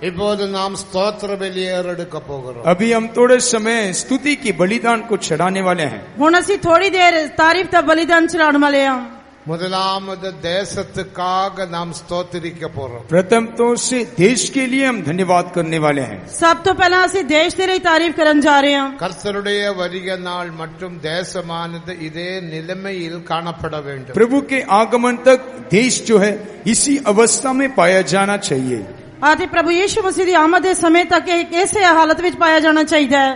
இப்போது நாம் ஸ்தோத்திர பலி ஏறெடுக்க போகிறோம். अभी हम थोड़े समय स्तुति की बलिदान को चढ़ाने वाले हैं. ਹੁਣ ਅਸੀਂ ਥੋੜੀ ਦੇਰ ਤਾਰੀਫ ਦਾ ਬਲੀਦਾਨ ਚੜਾਉਣ ਵਾਲੇ ਹਾਂ. முதலாவது தேசத்துக்காக நாம் ஸ்தோத்திரிக்க போறோம். प्रथम तो से देश के लिए हम धन्यवाद करने वाले हैं. ਸਭ ਤੋਂ ਪਹਿਲਾਂ ਅਸੀਂ ਦੇਸ਼ ਦੇ ਲਈ ਤਾਰੀਫ ਕਰਨ ਜਾ ਰਹੇ ਹਾਂ. கர்த்தருடைய வருகை நாள் மற்றும் தேசமானது இதே நிலைமையில் காணப்பட வேண்டும். प्रभु के आगमन तक देश जो है इसी अवस्था में पाया जाना चाहिए. ਅਤੇ ਪ੍ਰਭੂ ਯੀਸ਼ੂ ਮਸੀਹ ਦੀ ਆਮਦ ਦੇ ਸਮੇਂ ਤੱਕ ਇਹ ਇਸੇ ਹਾਲਤ ਵਿੱਚ ਪਾਇਆ ਜਾਣਾ ਚਾਹੀਦਾ ਹੈ.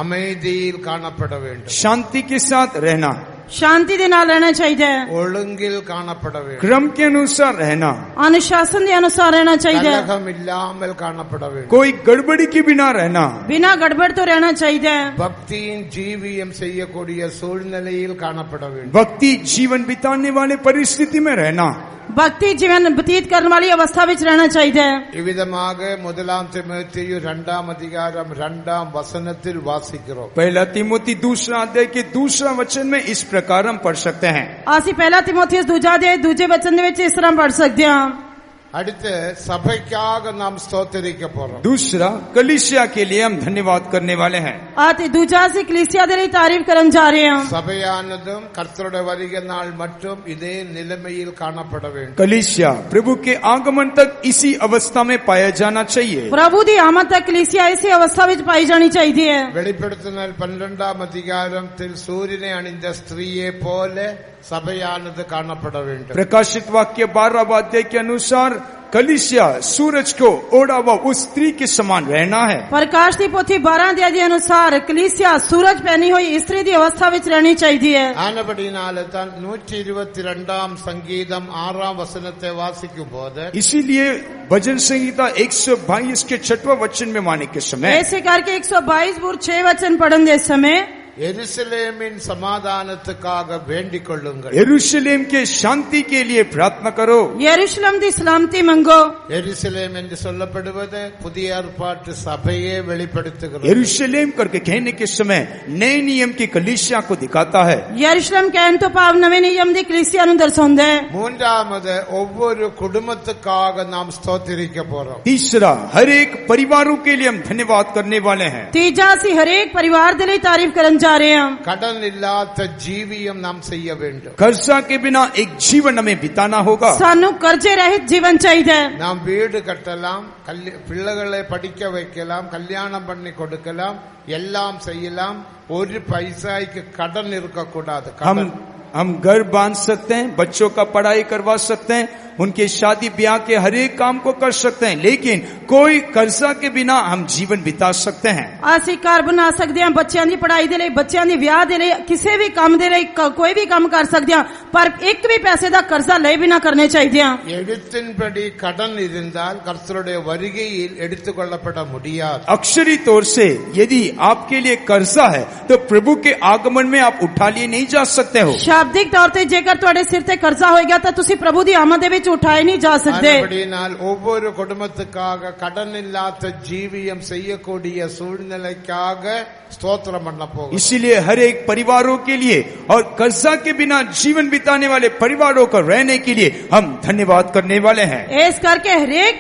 அமைதியில் காணப்பட வேண்டும். शांति के साथ रहना, शांति ਦੇ ਨਾਲ ਰਹਿਣਾ ਚਾਹੀਦਾ ਹੈ. ஒழுங்கில் காணப்பட வேண்டும். क्रम के अनुसार रहना, अनुशासन के अनुसार रहना चाहिए. கலகம் இல்லாமல் காணப்பட வேண்டும். कोई गड़बड़ी के बिना रहना, बिना गड़बड़ तो रहना चाहिए. பக்தியின் ஜீவியம் செய்யக்கூடிய சூழ்நிலையில் காணப்பட வேண்டும். भक्ति जीवन बिताने वाले परिस्थिति में रहना, भक्ति जीवन व्यतीत करने वाली अवस्था में रहना चाहिए. இவ்விதமாக முதலாம் தீமோத்தேயு 2ஆம் அதிகாரம் 2ஆம் வசனத்தில் வாசிக்கிறோம். पहला तिमोथी 2 अध्याय के 2 वचन में इस प्रकार हम पढ़ सकते हैं. ਅਸੀਂ ਪਹਿਲਾ ਤਿਮੋਥੀਅਸ 2 ਅਧਿਆਇ 2 ਵਚਨ ਦੇ ਵਿੱਚ ਇਸ ਤਰ੍ਹਾਂ ਪढ़ ਸਕਦੇ ਹਾਂ. அடுத்து சபைக்காக நாம் ஸ்தோத்திரிக்க போறோம். दूसरा कलीसिया के लिए हम धन्यवाद करने वाले हैं. ਅਤੇ ਦੂਜਾ ਅਸੀਂ ਕਲੀਸਿया ਦੇ ਲਈ ਤਾਰੀਫ ਕਰਨ ਜਾ ਰਹੇ ਹਾਂ. சபையானதும் கர்த்தருடைய வருகை நாள் மட்டும் இதே நிலைமையில் காணப்பட வேண்டும். कलीसिया प्रभु के आगमन तक इसी अवस्था में पाया जाना चाहिए. प्रभु ਦੀ ਆਮਦ ਤੱਕ ਕਲੀਸਿया ਇਸੇ ਅਵਸਥਾ ਵਿੱਚ ਪਾਈ ਜਾਣੀ ਚਾਹੀਦੀ ਹੈ. வெளிப்படுத்தினால் 12ஆம் அதிகாரத்தில் சூரியனை அணிந்த ஸ்திரீயை போல சபையானது காணப்பட வேண்டும். प्रकाशित वाक्य 12 अध्याय के अनुसार कलीसिया सूरज को ओढ़ा हुआ उस स्त्री के समान रहना है. प्रकाश ਦੀ ਪੋਥੀ 12 ਅਧਿਆਇ ਦੇ ਅਨੁਸਾਰ ਕਲੀਸਿया सूरज पहनी हुई इस्त्री ਦੀ अवस्था ਵਿੱਚ रहनी चाहिए है. ஆனபடினால தான் 122ஆம் சங்கீதம் 6ஆம் வசனத்தை வாசிக்கும் போது इसीलिए भजन संहिता 122 के 6वें वचन में माने के समय ऐसे करके 122 वचन पढ़ने दे समय எருசலேமின் சமாதானத்துக்காக வேண்டிக் கொள்ளுங்கள். यरूशलेम के शांति के लिए प्रार्थना करो. यरूशलेम दी सलामती मंगो. எருசலேம் என்று சொல்லப்படுவது புதிய ஏற்பாட்டு சபையை வெளிப்படுத்துகிறது. यरूशलेम करके कहने के समय नए नियम की कलीसिया को दिखाता है. यरूशलेम कहने तो पाव नवे नियम दी कलीसिया नु दर्शाਉਂਦਾ है. மூன்றாவது ஒவ்வொரு குடும்பத்துக்காக நாம் ஸ்தோத்திரிக்க போறோம். तीसरा हर एक परिवारों के लिए हम धन्यवाद करने वाले हैं. तीजा ਅਸੀਂ हरेक परिवार ਦੇ ਲਈ तारीफ ਕਰਨ जा रहे हैं. கடன் இல்லாத ஜீவியம் நாம் செய்ய வேண்டும். कर्जा के बिना एक जीवन हमें बिताना होगा. ਸਾਨੂੰ कर्जे रहित जीवन चाहिए. நாம் வீடு கட்டலாம், பிள்ளைகளை படிக்க வைக்கலாம், கல்யாணம் பண்ணி கொடுக்கலாம், எல்லாம் செய்யலாம். ஒரு பைசாய்க்கு கடன் இருக்கக்கூடாது. हम घर बांध सकते हैं, बच्चों का पढ़ाई करवा सकते हैं, उनके शादी ब्याह के हर एक काम को कर सकते हैं, लेकिन कोई कर्जा के बिना हम जीवन बिता सकते हैं. ਅਸੀਂ ਘਰ ਬਣਾ ਸਕਦੇ ਹਾਂ, ਬੱਚਿਆਂ ਦੀ ਪੜ੍ਹਾਈ ਦੇ ਲਈ, ਬੱਚਿਆਂ ਦੀ ਵਿਆਹ ਦੇ ਲਈ, ਕਿਸੇ ਵੀ ਕੰਮ ਦੇ ਲਈ ਕੋਈ ਵੀ ਕੰਮ ਕਰ ਸਕਦੇ ਹਾਂ, ਪਰ ਇੱਕ ਵੀ ਪੈਸੇ ਦਾ कर्जा ले बिना करने चाहिए. எழுத்தின்படி கடன் இருந்தால் கர்த்தருடைய வருகையில் எடுத்துக்கொள்ளப்பட முடியாது. अक्षरी तौर से यदि आपके लिए कर्जा है तो प्रभु के आगमन में आप उठा लिए नहीं जा सकते हो. शाब्दिक तौर ते जेकर ਤੁਹਾਡੇ ਸਿਰ ਤੇ कर्जा ਹੋਏਗਾ ਤਾਂ ਤੁਸੀਂ ਪ੍ਰਭੂ ਦੀ ਆਮਦ ਦੇ ਵਿੱਚ उठाए नहीं जा सकते. அப்படினால் ஒவ்வொரு குடும்பத்துக்காக கடன் இல்லாத ஜீவியம் செய்யக்கூடிய சூழ்நிலைக்காக ஸ்தோத்திரம் பண்ண போகிறோம். इसीलिए हर एक परिवारों के लिए और कर्जा के बिना जीवन बिताने वाले परिवारों को रहने के लिए हम धन्यवाद करने वाले हैं. इस करके हरेक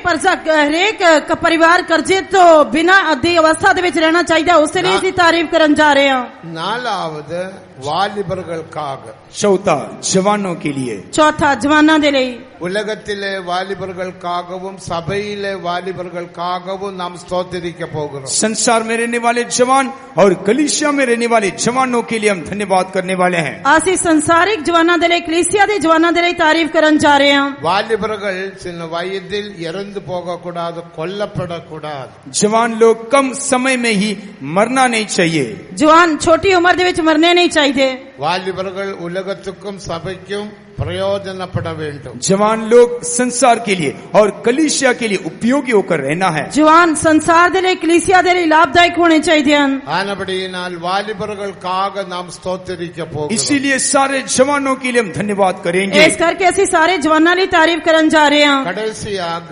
परिवार कर्जे तो बिना अधी अवस्था ਦੇ ਵਿੱਚ रहना चाहिए, उससे लिए इसकी तारीफ करने जा रहे हैं. நாலாவது வாலிபர்களுக்காக. चौथा जवानों के लिए. चौथा जवाना दे लिए. உலகத்திலே வாலிபர்களுக்காகவும் சபையிலே வாலிபர்களுக்காகவும் நாம் ஸ்தோத்திரிக்க போகிறோம். संसार में रहने वाले जवान और कलीसिया में रहने वाले जवानों के लिए हम धन्यवाद करने वाले हैं. आसी संसारिक जवाना दे लिए, कलीसिया दे जवाना दे लिए तारीफ करने जा रहे हैं. வாலிபர்கள் சின்ன வயதில் இறந்து போகக்கூடாது, கொல்லப்படக்கூடாது. जवान लोग कम समय में ही मरना नहीं चाहिए. जवान छोटी उम्र दे विच मरने नहीं चाहिए. வாலிபர்கள் உலகத்துக்கும் சபைக்கும் प्रयोजनपड़ வேண்டும். जवान लोग संसार के लिए और कलीसिया के लिए उपयोगी होकर रहना है. जवान संसार दे लिए, कलीसिया दे लिए लाभदायक होने चाहिए. ஆனபடியினால் வாலிபர்களுக்காக நாம் ஸ்தோத்திரிக்க போகிறோம். इसीलिए सारे जवानों के लिए हम धन्यवाद करेंगे. इस करके ਅਸੀਂ सारे जवानों की तारीफ करने जा रहे हैं. கடைசியாக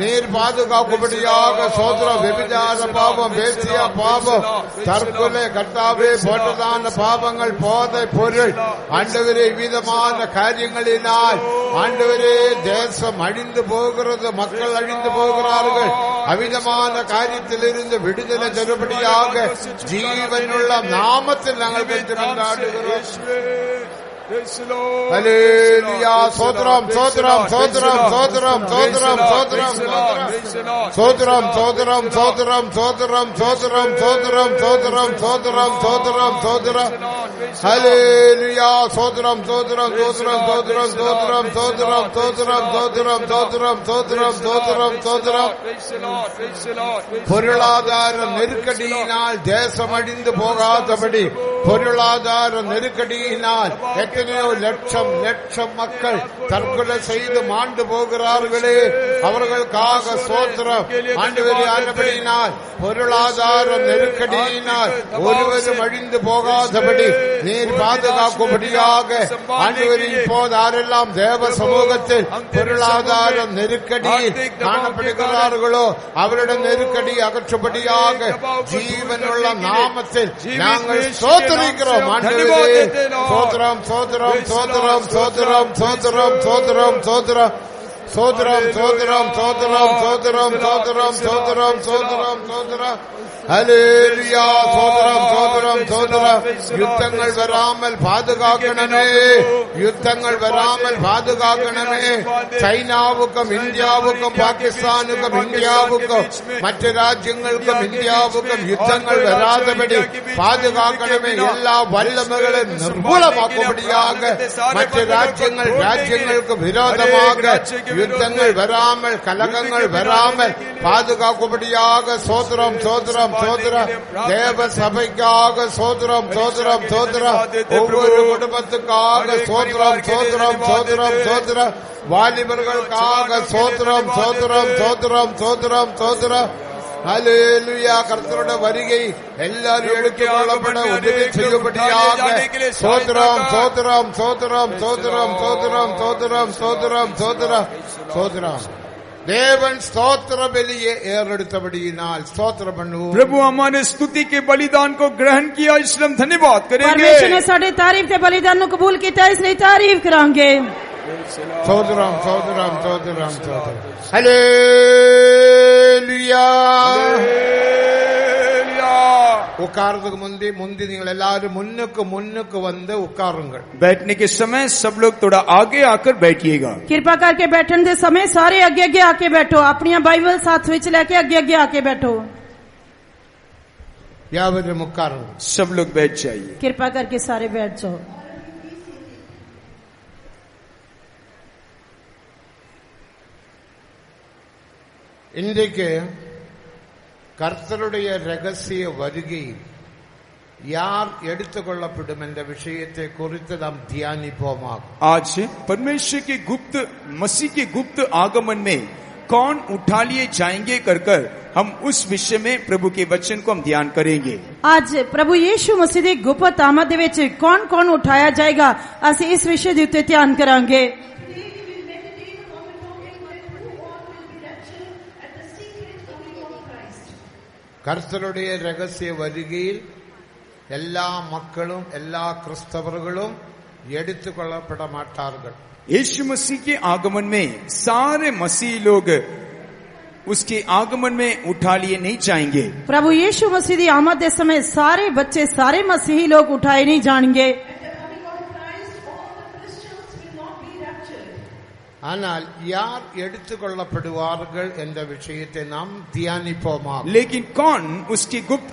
நீர் பாதுகாக்கும்படியாக சோதரம், விபச்சார பாவம், வேசியா பாவம், தற்கொலை, கர்த்தாவே போட்டதான பாவங்கள், போதை பொருள், ஆண்டவரே விதமான காரியங்களினால் ஆண்டவரே தேசம் அழிந்து போகிறது, மக்கள் அழிந்து போகிறார்கள். அவிதமான காரியத்திலிருந்து விடுதலை தரும்படியாக ஜீவனுள்ள நாமத்தில் நாங்கள் பெற்று கொண்டாடுகிறோம். ஹல்லேலூயா. சோத்ரம் சோத்ரம் சோத்ரம் சோத்ரம் சோத்ரம் சோத்ரம் சோத்ரம் சோத்ரம் சோத்ரம் சோத்ரம் சோத்ரம் சோத்ரம் சோத்ரம் சோத்ரம் சோத்ரம் சோத்ரம் ஹல்லேலூயா. சோத்ரம் சோத்ரம் சோத்ரம் சோத்ரம் சோத்ரம் சோத்ரம் சோத்ரம் சோத்ரம் சோத்ரம் சோத்ரம் சோத்ரம் சோத்ரம். பொருளாதார நெருக்கடியினால் தேசம் அழிந்து போகாதபடி, பொருளாதார நெருக்கடியினால் எத்தனையோ லட்சம் லட்சம் மக்கள் தற்கொலை செய்து மாண்டு போகிறார்களே, அவர்களுக்காக சோத்திரம். ஆண்டவரே, ஆண்டபடியினால் பொருளாதார நெருக்கடியினால் ஒருவரும் அழிந்து போகாதபடி நீர் பாதுகாக்கும்படியாக ஆண்டவரே, இப்போது யாரெல்லாம் தேவ சமூகத்தில் பொருளாதார நெருக்கடியில் காணப்படுகிறார்களோ அவருடைய நெருக்கடி அகற்றும்படியாக ஜீவனுள்ள நாமத்தில் நாங்கள் சோதரிக்கிறோம். ஆண்டவரே, சோதரம் சோதரம் சோதரம் சோதரம் சோதரம் சோதரம் சோதரம் சோதரம் சோதரம் சோதரம் சோதரம் சோதரம் சோதரம் சோதரம் சோதரம் ஹல்லேலூயா. சோதரம் சோதரம் சோதரம். யுத்தங்கள் வராமல் பாதுகாக்கணுமே, யுத்தங்கள் வராமல் பாதுகாக்கணுமே. சைனாவுக்கும் இந்தியாவுக்கும் பாகிஸ்தானுக்கும் இந்தியாவுக்கும் மற்ற ராஜ்யங்களுக்கும் இந்தியாவுக்கும் யுத்தங்கள் வராதபடி பாதுகாக்கணுமே. எல்லா வல்லமைகளும் நிர்மூலமாக்கும்படியாக மற்ற ராஜ்யங்களுக்கு விரோதமாக யுத்தங்கள் வராமல், கலகங்கள் வராமல் பாதுகாக்கும்படியாக சோதரம் சோதரம் சோதரம். தேவ சபைக்காக சோதரம் சோதரம் சோதரம். ஒவ்வொரு குடும்பத்துக்காக சோதரம் சோதரம் சோதரம் சோதரம். வாலிபர்களுக்காக சோதரம் சோதரம் சோதரம் சோதரம் சோதரம். ஹல்லேலூயா. கர்த்தருடைய வருகை எல்லாரும் எடுத்துக்கொள்ளப்பட உதவி செய்யும்படியாக சோதரம் சோதரம் சோதரம் சோதரம் சோதரம் சோதரம் சோதரம் சோதரம் சோதரம். தேவன் ஸ்தோத்திர பலியை ஏறெடுத்தபடியினால் ஸ்தோத்திரம் பண்ணுவோம். प्रभु हमारे स्तुति के बलिदान को ग्रहण किया, इसलिए हम धन्यवाद करेंगे. परमेश्वर ने साडे तारीफ के बलिदान को कबूल किया, इसलिए तारीफ करांगे. சோதரம் சோதரம் சோதரம் சோதரம். ஹல்லேலூயா. உட்கார்றதுக்கு முந்தி நீங்கள் எல்லாரும் முன்னுக்கு வந்து உட்காருங்கள். बैठने के समय सब लोग थोड़ा आगे आकर बैठिएगा. कृपा करके बैठने के समय सारे आगे आगे आके बैठो. अपनी बाइबल साथ विच लेके आगे आगे आके बैठो. யாவரும் உட்காருங்கள். सब लोग बैठ जाइए. कृपा करके सारे बैठ जाओ. இன்றைக்கு கர்த்தருடைய ரகசிய வருகையில் யார் எடுத்துக்கொள்ளப்படும் என்ற விஷயத்தை குறித்து நாம் தியானிப்போமாக. आज परमेश्वर के गुप्त, मसीह के गुप्त आगमन में कौन उठा लिए जाएंगे कर हम उस विषय में प्रभु के वचन को हम ध्यान करेंगे. आज प्रभु यीशु मसीह दी गुप्त आमद दे विच कौन कौन उठाया जाएगा, ਅਸੀਂ इस विषय ਦੇ ਉੱਤੇ ਧਿਆਨ ਕਰਾਂਗੇ. கர்த்தருடைய ரகசிய வருகையில் எல்லா மக்களும் எல்லா கிறிஸ்தவர்களும் எடுத்துக்கொள்ளப்பட மாட்டார்கள். यीशु मसीह के आगमन में सारे मसीह लोग उसके आगमन में उठा लिए नहीं जाएंगे. प्रभु यीशु मसीह दी आमद दे समय सारे बच्चे, सारे मसीही लोग उठाए नहीं जाएंगे. ஆனால் யார் எடுத்துக்கொள்ளப்படுவார்கள் என்ற விஷயத்தை நாம் தியானிப்போமாக. लेकिन कौन उसके गुप्त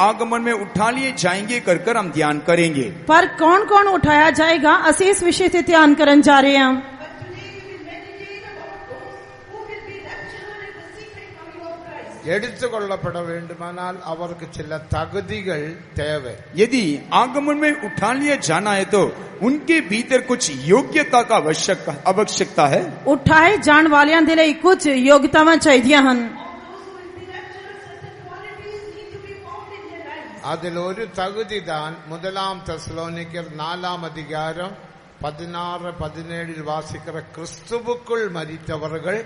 आगमन में उठा लिए जाएंगे कर हम ध्यान करेंगे. पर कौन कौन उठाया जाएगा, ਅਸੀਂ इस विषय से ध्यान करन जा रहे हैं. எடுத்துக்கொள்ளப்பட வேண்டுமானால் அவருக்கு சில தகுதிகள் தேவை. यदि आगमन में उठा लिया जाना है तो उनके भीतर कुछ योग्यता का आवश्यकता है. उठाए जान वालियां दे लई कुछ योग्यतावां चाहिदियां हन. அதில் ஒரு தகுதி தான் 1 தெசலோனிக்கர் 4 அதிகாரம் 16-17 வாசிக்கிற கிறிஸ்துவுக்குள் மரித்தவர்கள்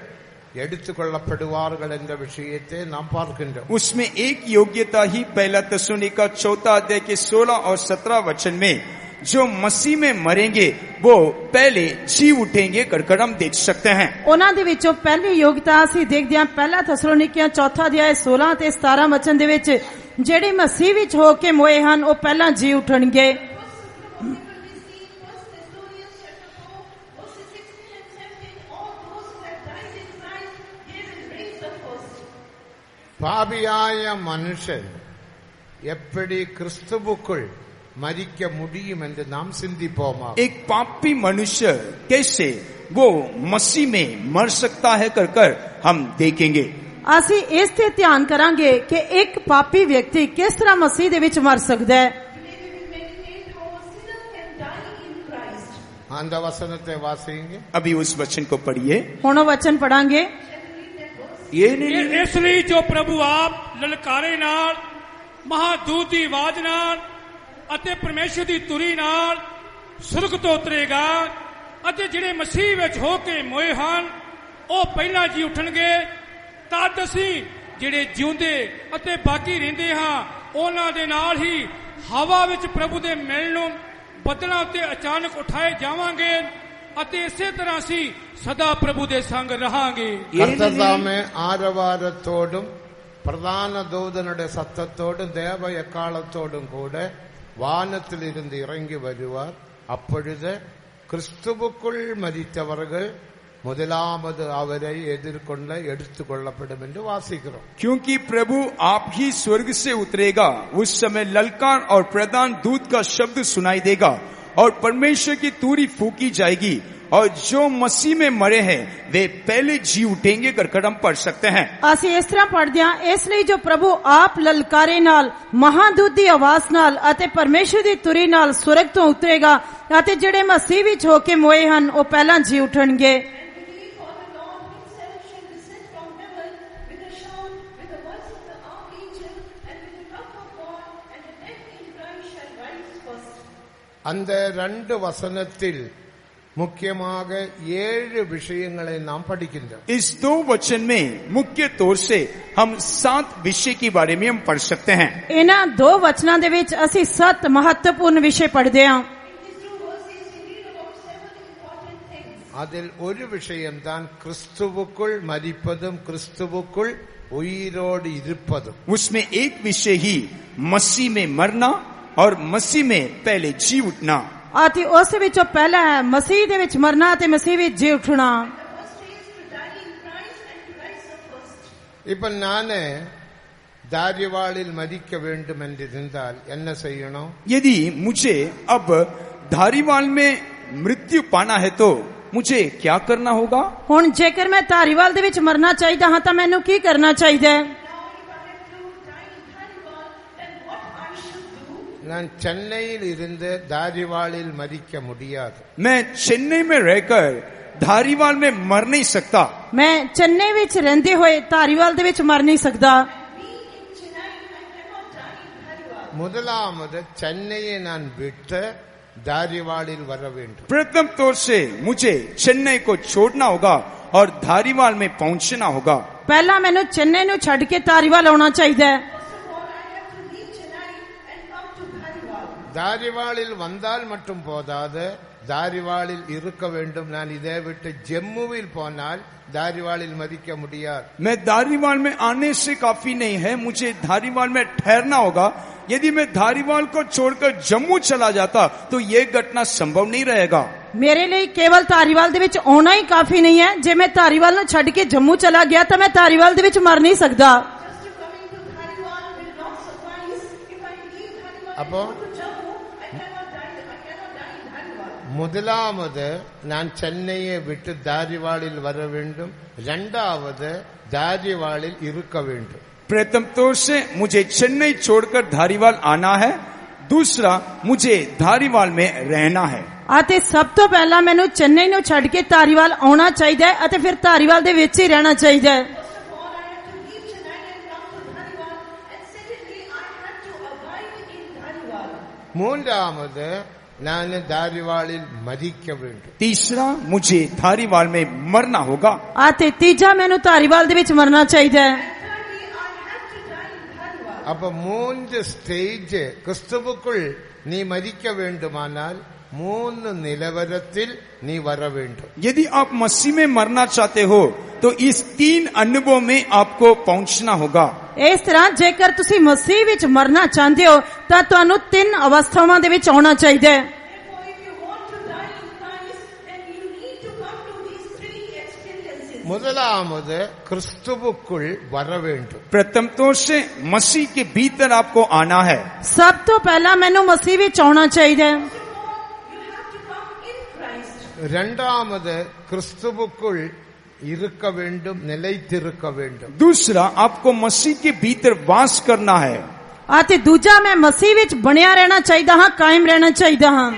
எடுத்துக்கொள்ளப்படுவார்கள் என்ற விஷயத்தை நாம் பார்க்கின்றோம். उसमें एक योग्यता ही पहला थिस्सलुनीका 4 अध्याय के 16 और 17 वचन में जो मसीह में मरेंगे वो पहले जी उठेंगे कर हम देख सकते हैं। ਉਹਨਾਂ ਦੇ ਵਿੱਚੋਂ ਪਹਿਲੀ ਯੋਗਤਾ ਅਸੀਂ ਦੇਖਦੇ ਹਾਂ ਪਹਿਲਾ ਥੈਸਲੋਨੀਕੀਆਂ 4 ਅਧਿਆਇ 16 ਤੇ 17 ਵਚਨ ਦੇ ਵਿੱਚ ਜਿਹੜੇ ਮਸੀਹ ਵਿੱਚ ਹੋ ਕੇ ਮੋਏ ਹਨ ਉਹ ਪਹਿਲਾਂ ਜੀ ਉਠਣਗੇ। பாபியாய மனுஷன் எப்படி கிறிஸ்துவுக்குள் மரிக்க முடியும் என்று நாம் சிந்திப்போமா? एक पापी मनुष्य कैसे वो मसीह में मर सकता है कर हम देखेंगे। ਅਸੀਂ ਇਸ ਤੇ ਧਿਆਨ ਕਰਾਂਗੇ ਕਿ ਇੱਕ ਪਾਪੀ ਵਿਅਕਤੀ ਕਿਸ ਤਰ੍ਹਾਂ ਮਸੀਹ ਦੇ ਵਿੱਚ ਮਰ ਸਕਦਾ ਹੈ। அந்த வசனத்தை வாசிங்க। अभी उस वचन को पढ़िए। ਹੁਣ ਉਹ ਵਚਨ ਪੜਾਂਗੇ। ਇਸ ਲਈ ਜੋ ਪ੍ਰਭੂ ਆਪ ਲਲਕਾਰੇ ਨਾਲ ਮਹਾਦੂਤ ਦੀ ਆਵਾਜ਼ ਨਾਲ ਅਤੇ ਪਰਮੇਸ਼ਰ ਦੀ ਤੁਰੀ ਨਾਲ ਸੁਰਗ ਤੋਂ ਉਤਰੇਗਾ ਅਤੇ ਜਿਹੜੇ ਮਸੀਹ ਵਿੱਚ ਹੋ ਕੇ ਮੋਏ ਹਨ ਉਹ ਪਹਿਲਾਂ ਜੀ ਉਠਣਗੇ। ਤਦ ਅਸੀਂ ਜਿਹੜੇ ਜਿਉਂਦੇ ਅਤੇ ਬਾਕੀ ਰਹਿੰਦੇ ਹਾਂ ਉਹਨਾਂ ਦੇ ਨਾਲ ਹੀ ਹਵਾ ਵਿੱਚ ਪ੍ਰਭੂ ਦੇ ਮਿਲਣ ਨੂੰ ਬੱਦਲਾਂ ਉੱਤੇ ਅਚਾਨਕ ਉਠਾਏ ਜਾਵਾਂਗੇ ਅਤੇ ਇਸੇ ਤਰ੍ਹਾਂ ਅਸੀਂ സദാ പ്രഭു ਦੇ സംഘ രഹാംഗേ। കർത്താവേ ആരവാരത്തോടും പ്രധാന ദൂതനുടെ സത്തത്തോടും ദേവ എക്കാളത്തോടും കൂടെ വാനത്തിലിരുന്ന് ഇറങ്ങി വരുവാർ. അപ്പോഴത് ക്രിസ്തുവുക്കുள் മരിച്ചവர்கள் முதலாவது அவரை எதிர்கொள்ள எடுத்துக்கொள்ளப்படும் என்று வாசிக்கிறோம். क्योंकि प्रभु आप ही स्वर्ग से उतरेगा उस समय ललकार और प्रधान दूत का शब्द सुनाई देगा और परमेश्वर की तुरी फूकी जाएगी और जो मसीह में मरे हैं वे पहले जी उठेंगे कर हम पढ़ सकते हैं। ਅਸੀਂ ਇਸ ਤਰ੍ਹਾਂ ਪੜ੍ਹਦੇ ਹਾਂ ਇਸ ਲਈ ਜੋ ਪ੍ਰਭੂ ਆਪ ਲਲਕਾਰੇ ਨਾਲ ਮਹਾਦੂਤ ਦੀ ਆਵਾਜ਼ ਨਾਲ ਅਤੇ ਪਰਮੇਸ਼ਰ ਦੀ ਤੁਰੀ ਨਾਲ ਸਵਰਗ ਤੋਂ ਉਤਰੇਗਾ ਅਤੇ ਜਿਹੜੇ ਮਸੀਹ ਵਿੱਚ ਹੋ ਕੇ ਮੋਏ ਹਨ ਉਹ ਪਹਿਲਾਂ ਜੀ ਉਠਣਗੇ। அந்த ரெண்டு வசனத்தில் முக்கியமாக 7 விஷயங்களை நாம் படிக்கின்றோம். इस 2 वचन में मुख्य तौर से हम 7 विषय के बारे में हम पढ़ सकते हैं। ਇਹਨਾਂ 2 ਵਚਨਾਂ ਦੇ ਵਿੱਚ ਅਸੀਂ 7 ਮਹੱਤਵਪੂਰਨ ਵਿਸ਼ੇ ਪੜ੍ਹਦੇ ਹਾਂ। அதில் ஒரு விஷயம்தான் கிறிஸ்துவுக்குள் மரிப்பதும் கிறிஸ்துவுக்குள் உயிரோடு இருப்பதும்। उसमें एक विषय ही मसीह में मरना और मसीह में पहले जी उठना। ਅਤੇ ਉਸ ਵਿੱਚੋਂ ਪਹਿਲਾ ਹੈ ਮਸੀਹ ਦੇ ਵਿੱਚ ਮਰਨਾ ਅਤੇ ਮਸੀਹ ਵਿੱਚ ਜੀ ਉੱਠਣਾ। இப்ப நானே தாரிவாளில் மரிக்க வேண்டும் என்று இருந்தால் என்ன செய்யணும்? यदि मुझे अब धारीवाल में मृत्यु पाना है तो मुझे क्या करना होगा? ਹੁਣ ਜੇਕਰ ਮੈਂ ਧਾਰੀਵਾਲ ਦੇ ਵਿੱਚ ਮਰਨਾ ਚਾਹੀਦਾ ਹਾਂ ਤਾਂ ਮੈਨੂੰ ਕੀ ਕਰਨਾ ਚਾਹੀਦਾ ਹੈ? நான் சென்னையில் இருந்து தாரிவாளில் மரிக்க முடியாது. मैं चेन्नई में रहकर धारीवाल में मर नहीं सकता। मैं चेन्नई ਵਿੱਚ ਰਹਿੰਦੇ ਹੋਏ ਧਾਰੀਵਾਲ ਦੇ ਵਿੱਚ ਮਰ ਨਹੀਂ ਸਕਦਾ। முதலாவது சென்னையை நான் விட்டு தாரிவாளில் வர வேண்டும். प्रथम तौर से मुझे चेन्नई को छोड़ना होगा और धारीवाल में पहुंचना होगा। ਪਹਿਲਾਂ ਮੈਨੂੰ ਚੇन्नई ਨੂੰ ਛੱਡ ਕੇ ਧਾਰੀਵਾਲ ਆਉਣਾ ਚਾਹੀਦਾ ਹੈ। தாரிவாளில் வந்தால் மட்டும் போதாது, தாரிவாளில் இருக்க வேண்டும். நான் இதை விட்டு ஜம்முவில் போனால் दारीवाल मरिக்க முடியாது. मैं धारीवाल में आने से काफी नहीं है, मुझे धारीवाल में ठहरना होगा। यदि मैं धारीवाल को छोड़कर जम्मू चला जाता तो ये घटना संभव नहीं रहेगा। मेरे लिए केवल धारीवाल ਦੇ ਵਿੱਚ ਆਉਣਾ ਹੀ ਕਾਫੀ ਨਹੀਂ ਹੈ। ਜੇ ਮੈਂ ਧਾਰੀਵਾਲ ਨੂੰ ਛੱਡ ਕੇ ਜੰਮੂ ਚਲਾ ਗਿਆ ਤਾਂ ਮੈਂ ਧਾਰੀਵਾਲ ਦੇ ਵਿੱਚ ਮਰ ਨਹੀਂ ਸਕਦਾ। அப்போ முதலாவது நான் சென்னையை விட்டு தாரிவாளில் வர வேண்டும், இரண்டாவது தாரிவாளில் இருக்க வேண்டும். प्रथम तौर से मुझे चेन्नई छोड़कर धारीवाल आना है, दूसरा मुझे धारीवाल में रहना है। ਅਤੇ ਸਭ ਤੋਂ ਪਹਿਲਾਂ ਮੈਨੂੰ ਚੇन्नई ਨੂੰ ਛੱਡ ਕੇ ਧਾਰੀਵਾਲ ਆਉਣਾ ਚਾਹੀਦਾ ਹੈ ਅਤੇ ਫਿਰ ਧਾਰੀਵਾਲ ਦੇ ਵਿੱਚ ਹੀ ਰਹਿਣਾ ਚਾਹੀਦਾ ਹੈ। மூன்றாவது ഞാൻ ധാരിവാളിൽ മരിക്ക വേണ്ടും. तीसरा, मुझे धारीवाल में मरना होगा. ਅਤੇ ਤੀਜਾ ਮੈਨੂੰ ਧਾਰੀਵਾਲ ਦੇ ਵਿੱਚ ਮਰਨਾ ਚਾਹੀਦਾ ਹੈ. അപ്പൊ 3 സ്റ്റേജ് ക്രിസ്തുവുക്കുൾ നീ മരിക്ക വേണ്ടുമാനാൽ 3 നിലവരത്തിൽ നീ വര വേണ്ടും. यदि आप मसीह में मरना चाहते हो तो इस 3 अनुभव में आपको पहुंचना होगा. ਇਸ ਤਰ੍ਹਾਂ ਜੇਕਰ ਤੁਸੀਂ ਮਸੀਹ ਵਿੱਚ ਮਰਨਾ ਚਾਹੁੰਦੇ ਹੋ ਤਾਂ ਤੁਹਾਨੂੰ 3 ਅਵਸਥਾਵਾਂ ਦੇ ਵਿੱਚ ਆਉਣਾ ਚਾਹੀਦਾ ਹੈ. முதலாவது ക്രിസ്തുവുക്കുൾ വര വേണ്ടും. प्रथम तौर से मसीह के भीतर आपको आना है. ਸਭ ਤੋਂ ਪਹਿਲਾਂ ਮੈਨੂੰ ਮਸੀਹ ਵਿੱਚ ਆਉਣਾ ਚਾਹੀਦਾ ਹੈ. രണ്ടാമത് ക്രിസ്തുവുക്കുൾ இருக்க வேண்டும், நிலைத்திருக்க வேண்டும். दूसरा, आपको मसीह के भीतर वास करना है. ਅਤੇ ਦੂਜਾ ਮੈਂ ਮਸੀਹ ਵਿੱਚ ਬਣਿਆ ਰਹਿਣਾ ਚਾਹੀਦਾ ਹਾਂ, ਕਾਇਮ ਰਹਿਣਾ ਚਾਹੀਦਾ ਹਾਂ.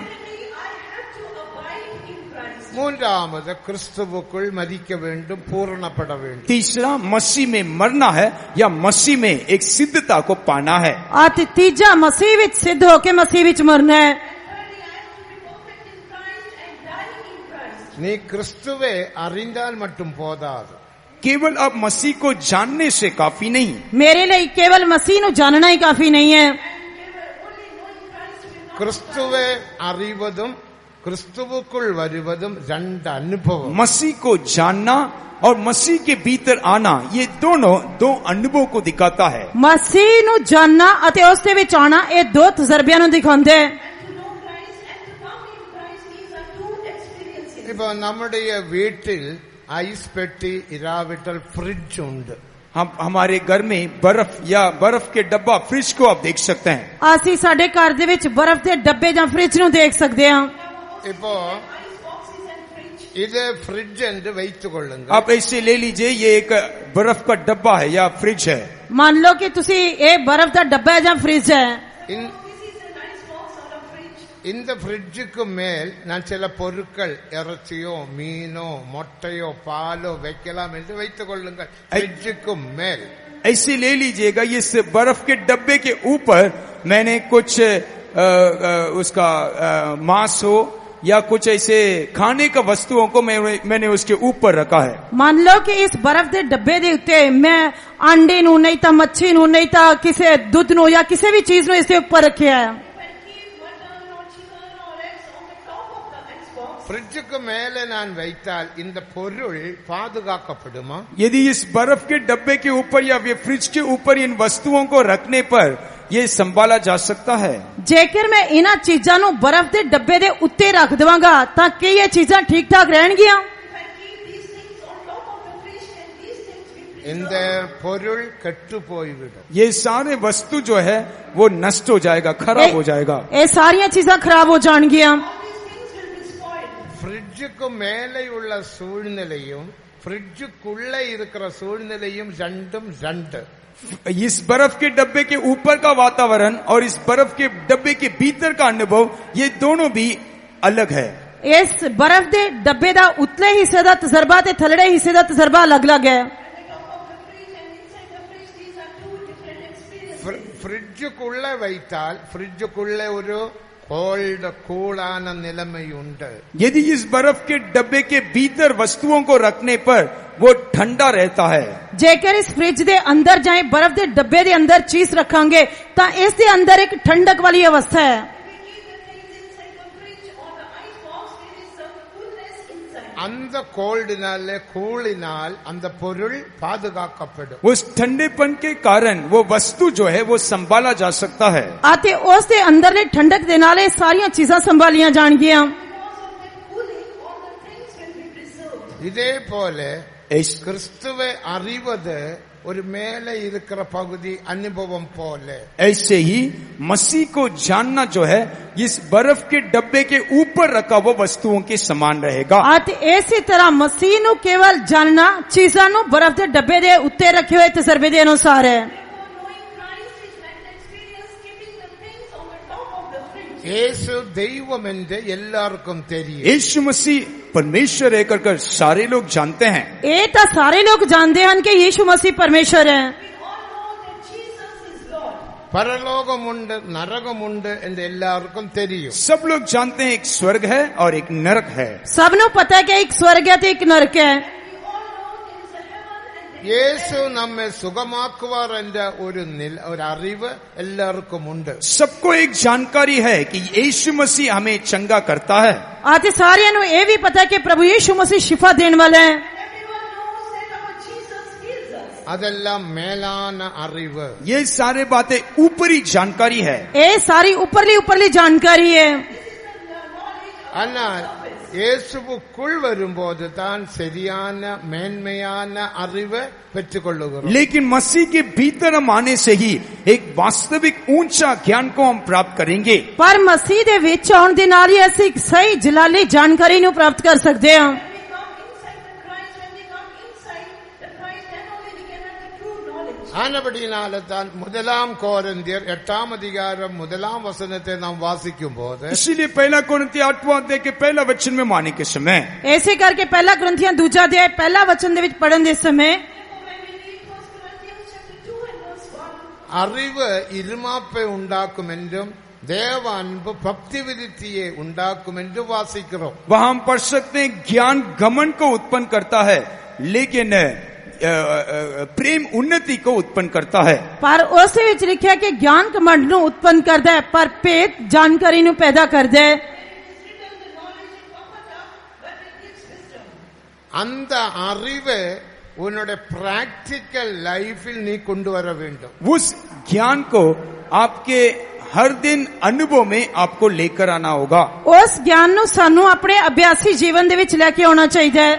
மூன்றாவது கிறிஸ்துவுக்குள் மதிக்க வேண்டும், பூரணப்பட வேண்டும். तीसरा, मसीह में मरना है या मसीह में एक सिद्धता को पाना है. ਅਤੇ ਤੀਜਾ ਮਸੀਹ ਵਿੱਚ ਸਿੱਧ ਹੋ ਕੇ ਮਸੀਹ ਵਿੱਚ ਮਰਨਾ ਹੈ. நீ கிறிஸ்துவை அறிந்தால் மட்டும் போதாது. केवल आप मसीह को जानने से काफी नहीं. ਮੇਰੇ ਲਈ ਕੇਵਲ ਮਸੀਹ ਨੂੰ ਜਾਣਨਾ ਹੀ ਕਾਫੀ ਨਹੀਂ ਹੈ. ക്രിസ്തുവെ അറിവതും ക്രിസ്തുവുക്കുൾ വരുവതും 2 അനുഭവം. मसीह को जानना और मसीह के भीतर आना, ये दोनों 2 अनुभव को दिखाता है. ਮਸੀਹ ਨੂੰ ਜਾਣਨਾ ਅਤੇ ਉਸ ਦੇ ਵਿੱਚ ਆਉਣਾ, ਇਹ 2 ਤਜਰਬਿਆਂ ਨੂੰ ਦਿਖਾਉਂਦੇ ਹੈ. ഇപ്പൊ നമ്മുടെ വീട്ടിൽ ഐസ് പെട്ടി ഇരാവിട്ടൽ ഫ്രിഡ്ജ് ഉണ്ട്. हम हमारे घर में बर्फ या बर्फ के डब्बा, फ्रिज को आप देख सकते हैं. ਅਸੀਂ ਸਾਡੇ ਘਰ ਦੇ ਵਿੱਚ ਬਰਫ਼ ਦੇ ਡੱਬੇ ਜਾਂ ਫ੍ਰਿਜ ਨੂੰ ਦੇਖ ਸਕਦੇ ਹਾਂ. ഇപ്പോ ഇത് ഫ്രിഡ്ജ് എന്ന് വെച്ചുകൊള്ളുക. आप ऐसे ले लीजिए, ये एक बर्फ का डब्बा है या फ्रिज है. ਮੰਨ ਲਓ ਕਿ ਤੁਸੀਂ ਇਹ ਬਰਫ਼ ਦਾ ਡੱਬਾ ਹੈ ਜਾਂ ਫ੍ਰਿਜ ਹੈ. இந்த ஃப்ரிட்ஜுக்கு மேல் நான் சில பொருட்கள், இறைச்சியோ மீனோ முட்டையோ பாலோ வைக்கலாம் என்று வைத்துக் கொள்ளுங்கள். ஃப்ரிட்ஜுக்கு மேல் ऐसे ले लीजिएगा, इस बर्फ के डब्बे के ऊपर मैंने कुछ उसका मांस हो या कुछ ऐसे खाने का वस्तुओं को मैंने उसके ऊपर रखा है. ਮੰਨ ਲਓ ਕਿ ਇਸ ਬਰਫ਼ ਦੇ ਡੱਬੇ ਦੇ ਉੱਤੇ ਮੈਂ ਆਂਡੇ ਨੂੰ, ਨਹੀਂ ਤਾਂ ਮੱਛੀ ਨੂੰ, ਨਹੀਂ ਤਾਂ ਕਿਸੇ ਦੁੱਧ ਨੂੰ ਜਾਂ ਕਿਸੇ ਵੀ ਚੀਜ਼ ਨੂੰ ਇਸ ਦੇ ਉੱਪਰ ਰੱਖਿਆ ਹੈ. ஃப்ரிட்ஜுக்கு மேலே நான் வைத்தால் இந்த பொருள் பாதுகாக்கப்படுமா? यदि इस बर्फ के डब्बे के ऊपर या ये फ्रिज के ऊपर इन वस्तुओं को रखने पर ये संभाला जा सकता है. ਜੇਕਰ ਮੈਂ ਇਹਨਾਂ ਚੀਜ਼ਾਂ ਨੂੰ ਬਰਫ਼ ਦੇ ਡੱਬੇ ਦੇ ਉੱਤੇ ਰੱਖ ਦੇਵਾਂਗਾ ਤਾਂ ਕੀ ਇਹ ਚੀਜ਼ਾਂ ਠੀਕ ਠਾਕ ਰਹਿਣਗੀਆਂ? இந்த பொருள் கெட்டு போய்விடும். ये सारे वस्तु जो है वो नष्ट हो जाएगा, खराब हो जाएगा. ਇਹ ਸਾਰੀਆਂ ਚੀਜ਼ਾਂ ਖਰਾਬ ਹੋ ਜਾਣਗੀਆਂ. ഫ്രിഡ്ജുக்கு மேலே உள்ள சூழ்நிலையும் ஃப்ரிட்ஜுக்குள்ளே இருக்கிற சூழ்நிலையும் 2 इस बर्फ के डब्बे के ऊपर का वातावरण और इस बर्फ के डब्बे के भीतर का अनुभव, ये दोनों भी अलग है. ਇਸ ਬਰਫ਼ ਦੇ ਡੱਬੇ ਦਾ ਉਤਲੇ ਹਿੱਸੇ ਦਾ ਤਜਰਬਾ ਤੇ ਥੱਲੜੇ ਹਿੱਸੇ ਦਾ ਤਜਰਬਾ ਅਲੱਗ-ਅਲੱਗ ਹੈ. ഫ്രിഡ്ജുക്കുള്ളേ வைத்தால் ഫ്രിഡ്ജുക്കുള്ളേ ഒരു കോൾഡ് കൂളാന നിലമയുണ്ട്. यदि इस बर्फ के डब्बे के भीतर वस्तुओं को रखने पर वो ठंडा रहता है. ਜੇਕਰ ਇਸ ਫ੍ਰਿਜ ਦੇ ਅੰਦਰ ਜਾਂ ਬਰਫ਼ ਦੇ ਡੱਬੇ ਦੇ ਅੰਦਰ ਚੀਜ਼ ਰੱਖਾਂਗੇ ਤਾਂ ਇਸ ਦੇ ਅੰਦਰ ਇੱਕ ਠੰਡਕ ਵਾਲੀ ਅਵਸਥਾ ਹੈ. அந்த கோல்டினால கூலினால் அந்த பொருள் பாதுகாக்கப்படும். उस ठंडेपन के कारण वो वस्तु जो है वो संभाला जा सकता है. ਅਤੇ ਉਸ ਦੇ ਅੰਦਰਲੇ ਠੰਡਕ ਦੇ ਨਾਲ ਇਹ ਸਾਰੀਆਂ ਚੀਜ਼ਾਂ ਸੰਭਾਲੀਆਂ ਜਾਣਗੀਆਂ. இதே போல கிறிஸ்துவை அறிவது ஒரு மேலே இருக்கிற பகுதி அனுபவம் போல. ऐसे ही मसीह को जानना जो है इस बर्फ के डब्बे के ऊपर रखा वो वस्तुओं के समान रहेगा. ਅਤੇ ਇਸੇ ਤਰ੍ਹਾਂ ਮਸੀਹ ਨੂੰ ਕੇਵਲ ਜਾਣਨਾ ਚੀਜ਼ਾਂ ਨੂੰ ਬਰਫ਼ ਦੇ ਡੱਬੇ ਦੇ ਉੱਤੇ ਰੱਖੇ ਹੋਏ ਤਜਰਬੇ ਦੇ ਅਨੁਸਾਰ ਹੈ. യേശു ദൈവം എന്ന് എല്ലാവർക്കും தெரியும். यीशु मसीह परमेश्वर है कर सारे लोग जानते हैं. ਇਹ ਤਾਂ ਸਾਰੇ ਲੋਕ ਜਾਣਦੇ ਹਨ ਕਿ ਯੀਸ਼ੂ ਮਸੀਹ ਪਰਮੇਸ਼ਰ ਹੈ. பரலோகமுண்டு நரகமுண்டு என்று எல்லாருக்கும் தெரியும். सब लोग जानते हैं एक स्वर्ग है और एक नरक है. सबनों पता है कि एक स्वर्ग है तो एक नरक है. യേശു നമ്മെ സുഖമാക്കുവാർ എன்ற ഒരു അറിവ് എല്ലാവർക്കും ഉണ്ട്. सबको एक जानकारी है कि यीशु मसीह हमें चंगा करता है. आते सारियां नु ये भी पता है कि प्रभु यीशु मसीह शिफा देने वाला है. അതെല്ലാം മേലാന അറിവ്. ये सारे बातें ऊपरी जानकारी है. ये सारी ऊपरली जानकारी है. എന്നാൽ യേശുവുക്കുൾ വരുമ്പോൾ താൻ ശരിயான മേന്മயான അറിവ് പെറ്റുകൊള്ളുക. लेकिन मसीह के भीतर हम आने से ही एक वास्तविक ऊंचा ज्ञान को हम प्राप्त करेंगे. पर मसीह दे विच आउण दे नाल ही ਅਸੀਂ सही जलाली जानकारी ਨੂੰ प्राप्त कर सकते हैं. ആനപടിയിനാലെത്താൻ 1 कोरिन्थियर 8 अधिकार 1 वचनത്തെ നാം വാസിക്കുമ്പോൾ इसीलिए पहला कोरिन्थियर 8वां अध्याय के पहला वचन में माने के समय ऐसे करके पहला ग्रंथियां दूजा अध्याय पहला वचन दे विच पढ़न दे समय അറിവ് ഇരുമാപ്പെ ഉണ്ടാക്കുമെന്നും ദേവ അൻപ് ഭക്തിവിരുത്തിയെ ഉണ്ടാക്കുമെന്നും വാസിக்கிறோம். वहां हम पढ़ सकते हैं ज्ञान घमंड को उत्पन्न करता है लेकिन प्रेम उन्नति को उत्पन्न करता है. पर उस विच लिखा कि ज्ञान घमंड नु उत्पन्न करता है पर भेद जानकारी नु पैदा करता है. அந்த அறிவை उन्होंने प्रैक्टिकल लाइफिल नहीं കൊണ്ടുവര வேண்டும். उस ज्ञान को आपके हर दिन अनुभव में आपको लेकर आना होगा. उस ज्ञान नु सानू अपने अभ्यासी जीवन दे विच लेके आना चाहिए.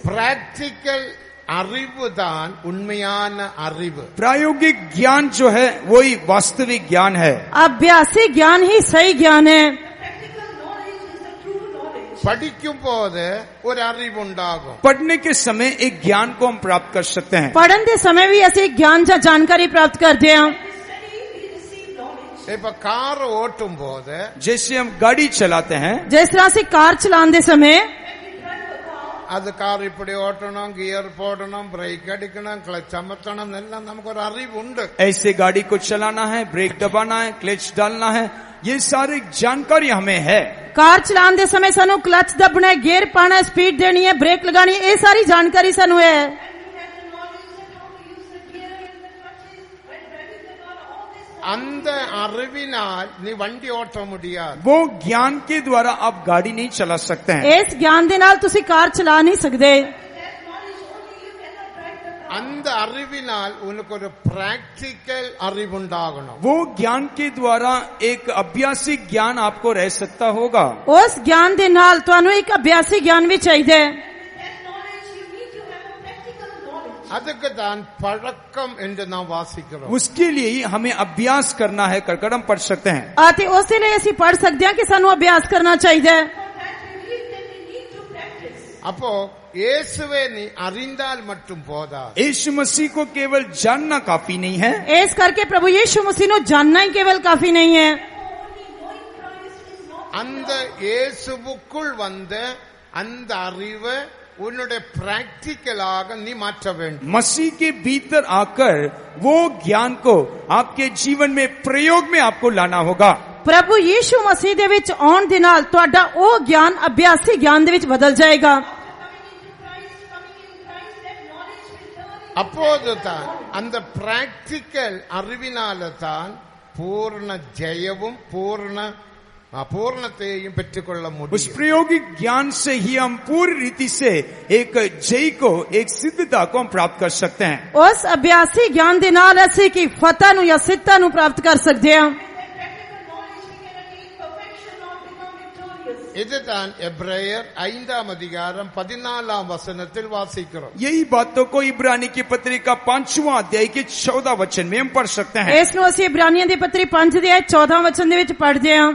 प्रैक्टिकल அறிவு தான் உண்மையான அறிவு. प्रायोगिक ज्ञान जो है वही वास्तविक ज्ञान है. अभ्यासी ज्ञान ही सही ज्ञान है. പഠിക്കുമ്പോൾ ഒരു അറിവുണ്ടാകും. पढ़ने के समय एक ज्ञान को हम प्राप्त कर सकते हैं. पढ़न दे समय भी ऐसे ज्ञान या जानकारी प्राप्त करते हैं. ഇപ്പൊ കാർ ഓട്ടുമ്പോൾ जैसे हम गाड़ी चलाते हैं जिस तरह से कार चलाने समय അത് കാർ ഇപ്പടി ഓട്ടണം, ഗിയർ പോടണം, ബ്രേക്ക് അടിക്കണം, ക്ലച്ച് അമർത്തണം എല്ലാം നമുക്കൊരു അറിവുണ്ട്. ऐसे गाड़ी को चलाना है, ब्रेक दबाना है, क्लच डालना है, ये सारी जानकारी हमें है. कार चलाने समय सानू क्लच दबना है, गियर पाना है, स्पीड देनी है, ब्रेक लगानी है, ये सारी जानकारी सानू है. அந்த அறிவினால் நீ வண்டி ஓட்ட முடியாது. वो ज्ञान के द्वारा आप गाड़ी नहीं चला सकते हैं. इस ज्ञान दे नाल तुसी कार चला नहीं सकते. அந்த அறிவினால் உனக்கு ஒரு பிராக்டிக்கல் அறிவுண்டாகணும். वो ज्ञान के द्वारा एक अभ्यासी ज्ञान आपको रह सकता होगा. उस ज्ञान दे नाल तुहानू एक अभ्यासी ज्ञान भी चाहिए. அதுக்கு தான் பழக்கம் என்று நாம் வாசிக்கிறோம். उसके लिए ही हमें अभ्यास करना है, कर हम पढ़ सकते हैं. आते उसे लिए ऐसी पढ़ सकते हैं कि सानू अभ्यास करना चाहिए. அப்போ இயேசுவை நீ அறிந்தால் மட்டும் போதா. यीशु मसीह को केवल जानना काफी नहीं है. ऐस करके प्रभु यीशु मसीह को जानना ही केवल काफी नहीं है. அந்த இயேசுவுக்குள் வந்த அந்த அறிவை उन्होंने प्रैक्टिकल आग नहीं माचा வேண்டும். मसीह के भीतर आकर वो ज्ञान को आपके जीवन में प्रयोग में आपको लाना होगा. प्रभु यीशु मसीह दे विच आउण दे नाल तुहाडा ओ ज्ञान अभ्यासी ज्ञान दे विच बदल जाएगा. அப்போதுதான் அந்த பிராக்டிக்கல் அறிவினால தான் பூர்ண ஜெயவும் पूर्णतेയും பெற்றுக்கொள்ள उस முடியும். प्रायोगिक ज्ञान से ही हम पूरी रीति से एक जय को, एक सिद्धता को हम प्राप्त कर सकते हैं. उस अभ्यासी ज्ञान दे नाल असीं की फतह नु या सिद्धता नु प्राप्त कर सकते हैं. இதுதான் எபிரேயர் 5 அதிகாரம் 14 வசனத்தில் வாசிக்கிறோம். यही बातों को इब्रानी की पत्रिका 5वां अध्याय के 14 वचन में हम पढ़ सकते हैं. इस नु असीं इब्रानियां दी पत्री 5 अध्याय 14 वचन दे विच पढ़दे हां.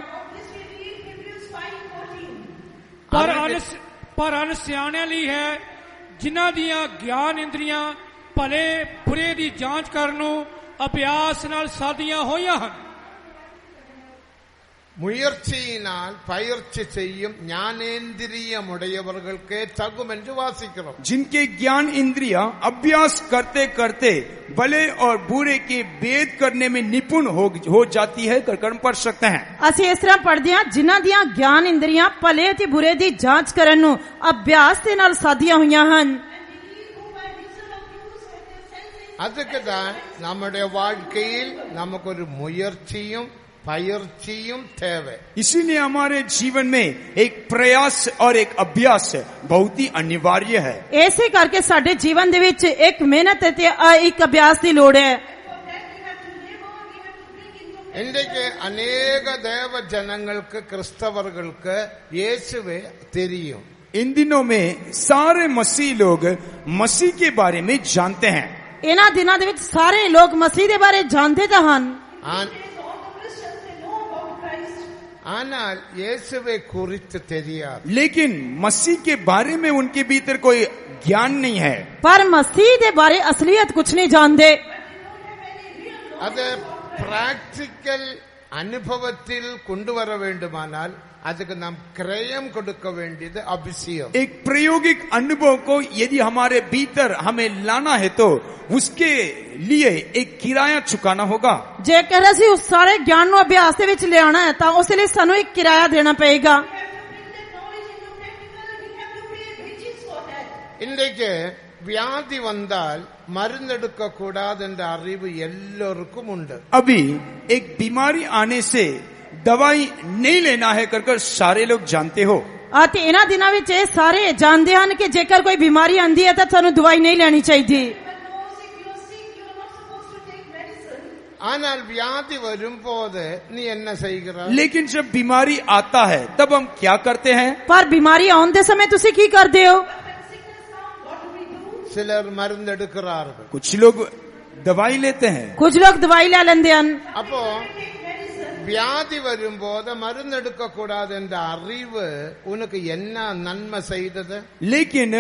पर अनसियाणिਆਂ ਲਈ ਹੈ ਜਿਨ੍ਹਾਂ ਦੀਆਂ ਗਿਆਨ ਇੰਦਰੀਆਂ ਭਲੇ ਬੁਰੇ ਦੀ ਜਾਂਚ ਕਰਨ ਨੂੰ ਅਭਿਆਸ ਨਾਲ ਸਾਧੀਆਂ ਹੋਈਆਂ ਹਨ. முயற்சியினால் பயிற்சி செய்யும் ஞானேந்திரியமுடையவர்களுக்கே தகும் என்று வாசிக்கிறோம். जिनके ज्ञान इंद्रिया अभ्यास करते करते भले और बुरे के भेद करने में निपुण हो जाती है, कर्म पढ़ सकते हैं. ਅਸੀਂ ਇਸ ਤਰ੍ਹਾਂ ਪੜ੍ਹਦੇ ਹਾਂ, ਜਿਨ੍ਹਾਂ ਦੀਆਂ ਗਿਆਨ ਇੰਦਰੀਆਂ ਭਲੇ ਅਤੇ ਬੁਰੇ ਦੀ ਜਾਂਚ ਕਰਨ ਨੂੰ ਅਭਿਆਸ ਦੇ ਨਾਲ ਸਾਧੀਆਂ ਹੋਈਆਂ ਹਨ. அதுக்கு தான் நம்முடைய வாழ்க்கையில் நமக்கு ஒரு முயற்சியும் பயிற்சியும் தேவை. इसीलिए हमारे जीवन में एक प्रयास और एक अभ्यास बहुत ही अनिवार्य है. ਇਸੇ ਕਰਕੇ ਸਾਡੇ ਜੀਵਨ ਦੇ ਵਿੱਚ ਇੱਕ ਮਿਹਨਤ ਅਤੇ ਇੱਕ ਅਭਿਆਸ ਦੀ ਲੋੜ ਹੈ. இன்றைக்கு அநேக தேவ ஜனங்களுக்கு கிறிஸ்தவர்களுக்கு இயேசுவே தெரியும். इन दिनों में सारे मसीह लोग मसीह के बारे में जानते हैं. ਇਹਨਾਂ ਦਿਨਾਂ ਦੇ ਵਿੱਚ ਸਾਰੇ ਲੋਕ ਮਸੀਹ ਦੇ ਬਾਰੇ ਜਾਣਦੇ ਤਾਂ ਹਨ, ஆனால் இயேசுவை குறித்து தெரியாது. लेकिन मसीह के बारे में उनके भीतर कोई ज्ञान नहीं है. ਪਰ ਮਸੀਹ ਦੇ ਬਾਰੇ ਅਸਲੀਅਤ ਕੁਝ ਨਹੀਂ ਜਾਣਦੇ. அது பிராக்டிக்கல் அனுபவத்தில் கொண்டு வர வேண்டுமானால் அதுக்கு நாம் கிரயம் கொடுக்க வேண்டியது அவசியம். एक प्रायोगिक अनुभव को यदि हमारे भीतर हमें लाना है तो उसके लिए एक किराया चुकाना होगा. ਜੇਕਰ ਅਸੀਂ ਉਸ ਸਾਰੇ ਗਿਆਨ ਨੂੰ ਅਭਿਆਸ ਦੇ ਵਿੱਚ ਲਿਆਉਣਾ ਹੈ ਤਾਂ ਉਸ ਲਈ ਸਾਨੂੰ ਇੱਕ ਕਿਰਾਇਆ ਦੇਣਾ ਪਏਗਾ. இன்றைக்கு வியாதி வந்தால் மருந்தெடுக்க கூடாது என்ற அறிவு எல்லோருக்கும் உண்டு. अभी एक बीमारी आने से दवाई नहीं लेना है कर सारे लोग जानते हो. ਅਤੇ ਇਹਨਾਂ ਦਿਨਾਂ ਵਿੱਚ ਇਹ ਸਾਰੇ ਜਾਣਦੇ ਹਨ ਕਿ ਜੇਕਰ ਕੋਈ ਬਿਮਾਰੀ ਆਂਦੀ ਹੈ ਤਾਂ ਸਾਨੂੰ ਦਵਾਈ ਨਹੀਂ ਲੈਣੀ ਚਾਹੀਦੀ. ஆனால் வியாதி வரும்போது நீ என்ன செய்கிறாய்? लेकिन जब बीमारी आता है तब हम क्या करते हैं? ਪਰ ਬਿਮਾਰੀ ਆਉਣ ਦੇ ਸਮੇਂ ਤੁਸੀਂ ਕੀ ਕਰਦੇ ਹੋ? சிலர் மருந்தெடுக்கிறார்கள். कुछ लोग दवाई लेते हैं. ਕੁਝ ਲੋਕ ਦਵਾਈ ਲੈ ਲੈਂਦੇ ਹਨ. அப்போ வியாதி வரும்போது மருந்தெடுக்க கூடாது என்ற அறிவு உனக்கு என்ன நன்மை செய்தது? लेकिन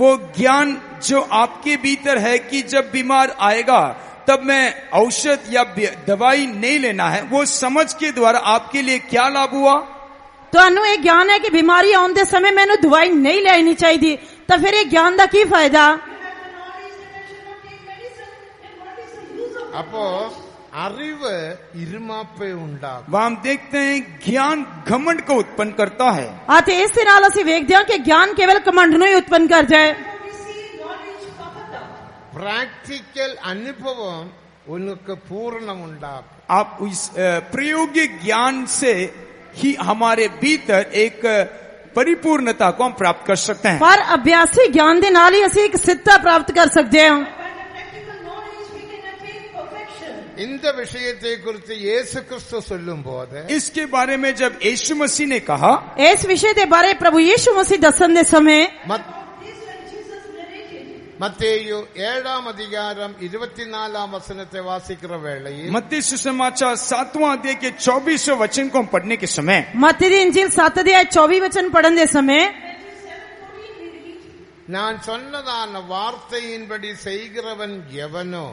वो ज्ञान जो आपके भीतर है कि जब बीमार आएगा तब मैं औषध या दवाई नहीं लेना है, वो समझ के द्वारा आपके लिए क्या लाभ हुआ? ਤੁਹਾਨੂੰ ਇਹ ਗਿਆਨ ਹੈ ਕਿ ਬਿਮਾਰੀ ਆਉਣ ਦੇ ਸਮੇਂ ਮੈਨੂੰ ਦਵਾਈ ਨਹੀਂ ਲੈਣੀ ਚਾਹੀਦੀ, ਤਾਂ ਫਿਰ ਇਹ ਗਿਆਨ ਦਾ ਕੀ ਫਾਇਦਾ? அப்போ அறிவு இருமாப்பை உண்டாகும். वह हम देखते हैं ज्ञान घमंड को उत्पन्न करता है. ਅਤੇ ਇਸ ਦੇ ਨਾਲ ਅਸੀਂ ਵੇਖਦੇ ਹਾਂ ਕਿ ਗਿਆਨ ਕੇਵਲ ਕਮੰਡ ਨੂੰ ਹੀ ਉਤਪੰਨ ਕਰਦਾ ਹੈ. பிராக்டிக்கல் அனுபவம் உனக்கு பூர்ணம் உண்டாகும். आप इस प्रायोगिक ज्ञान से ही हमारे भीतर एक परिपूर्णता को हम प्राप्त कर सकते हैं. ਪਰ ਅਭਿਆਸੀ ਗਿਆਨ ਦੇ ਨਾਲ ਹੀ ਅਸੀਂ ਇੱਕ ਸਿੱਧਤਾ ਪ੍ਰਾਪਤ ਕਰ ਸਕਦੇ ਹਾਂ. இந்த விஷயத்தை குறித்து இயேசு கிறிஸ்து சொல்லும் போது इसके बारे में जब यीशु मसीह ने कहा, ਇਸ ਵਿਸ਼ੇ ਦੇ ਬਾਰੇ ਪ੍ਰਭੂ ਯੀਸ਼ੂ ਮਸੀਹ ਦੱਸਣ ਦੇ ਸਮੇਂ மத்தேயு 7ஆம் அதிகாரம் 24ஆம் வசனத்தை வாசிக்கிற வேளையில் मत्ती सुसमाचार 7वां अध्याय के 24वें वचन को हम पढ़ने के समय ਮੱਤੀ ਦੀ ਇੰਜੀਲ 7 ਅਧਿਆਇ 24 ਵਚਨ ਪੜਨ ਦੇ ਸਮੇਂ நான் சொன்னதான வார்த்தையின்படி செய்கிறவன் எவனோ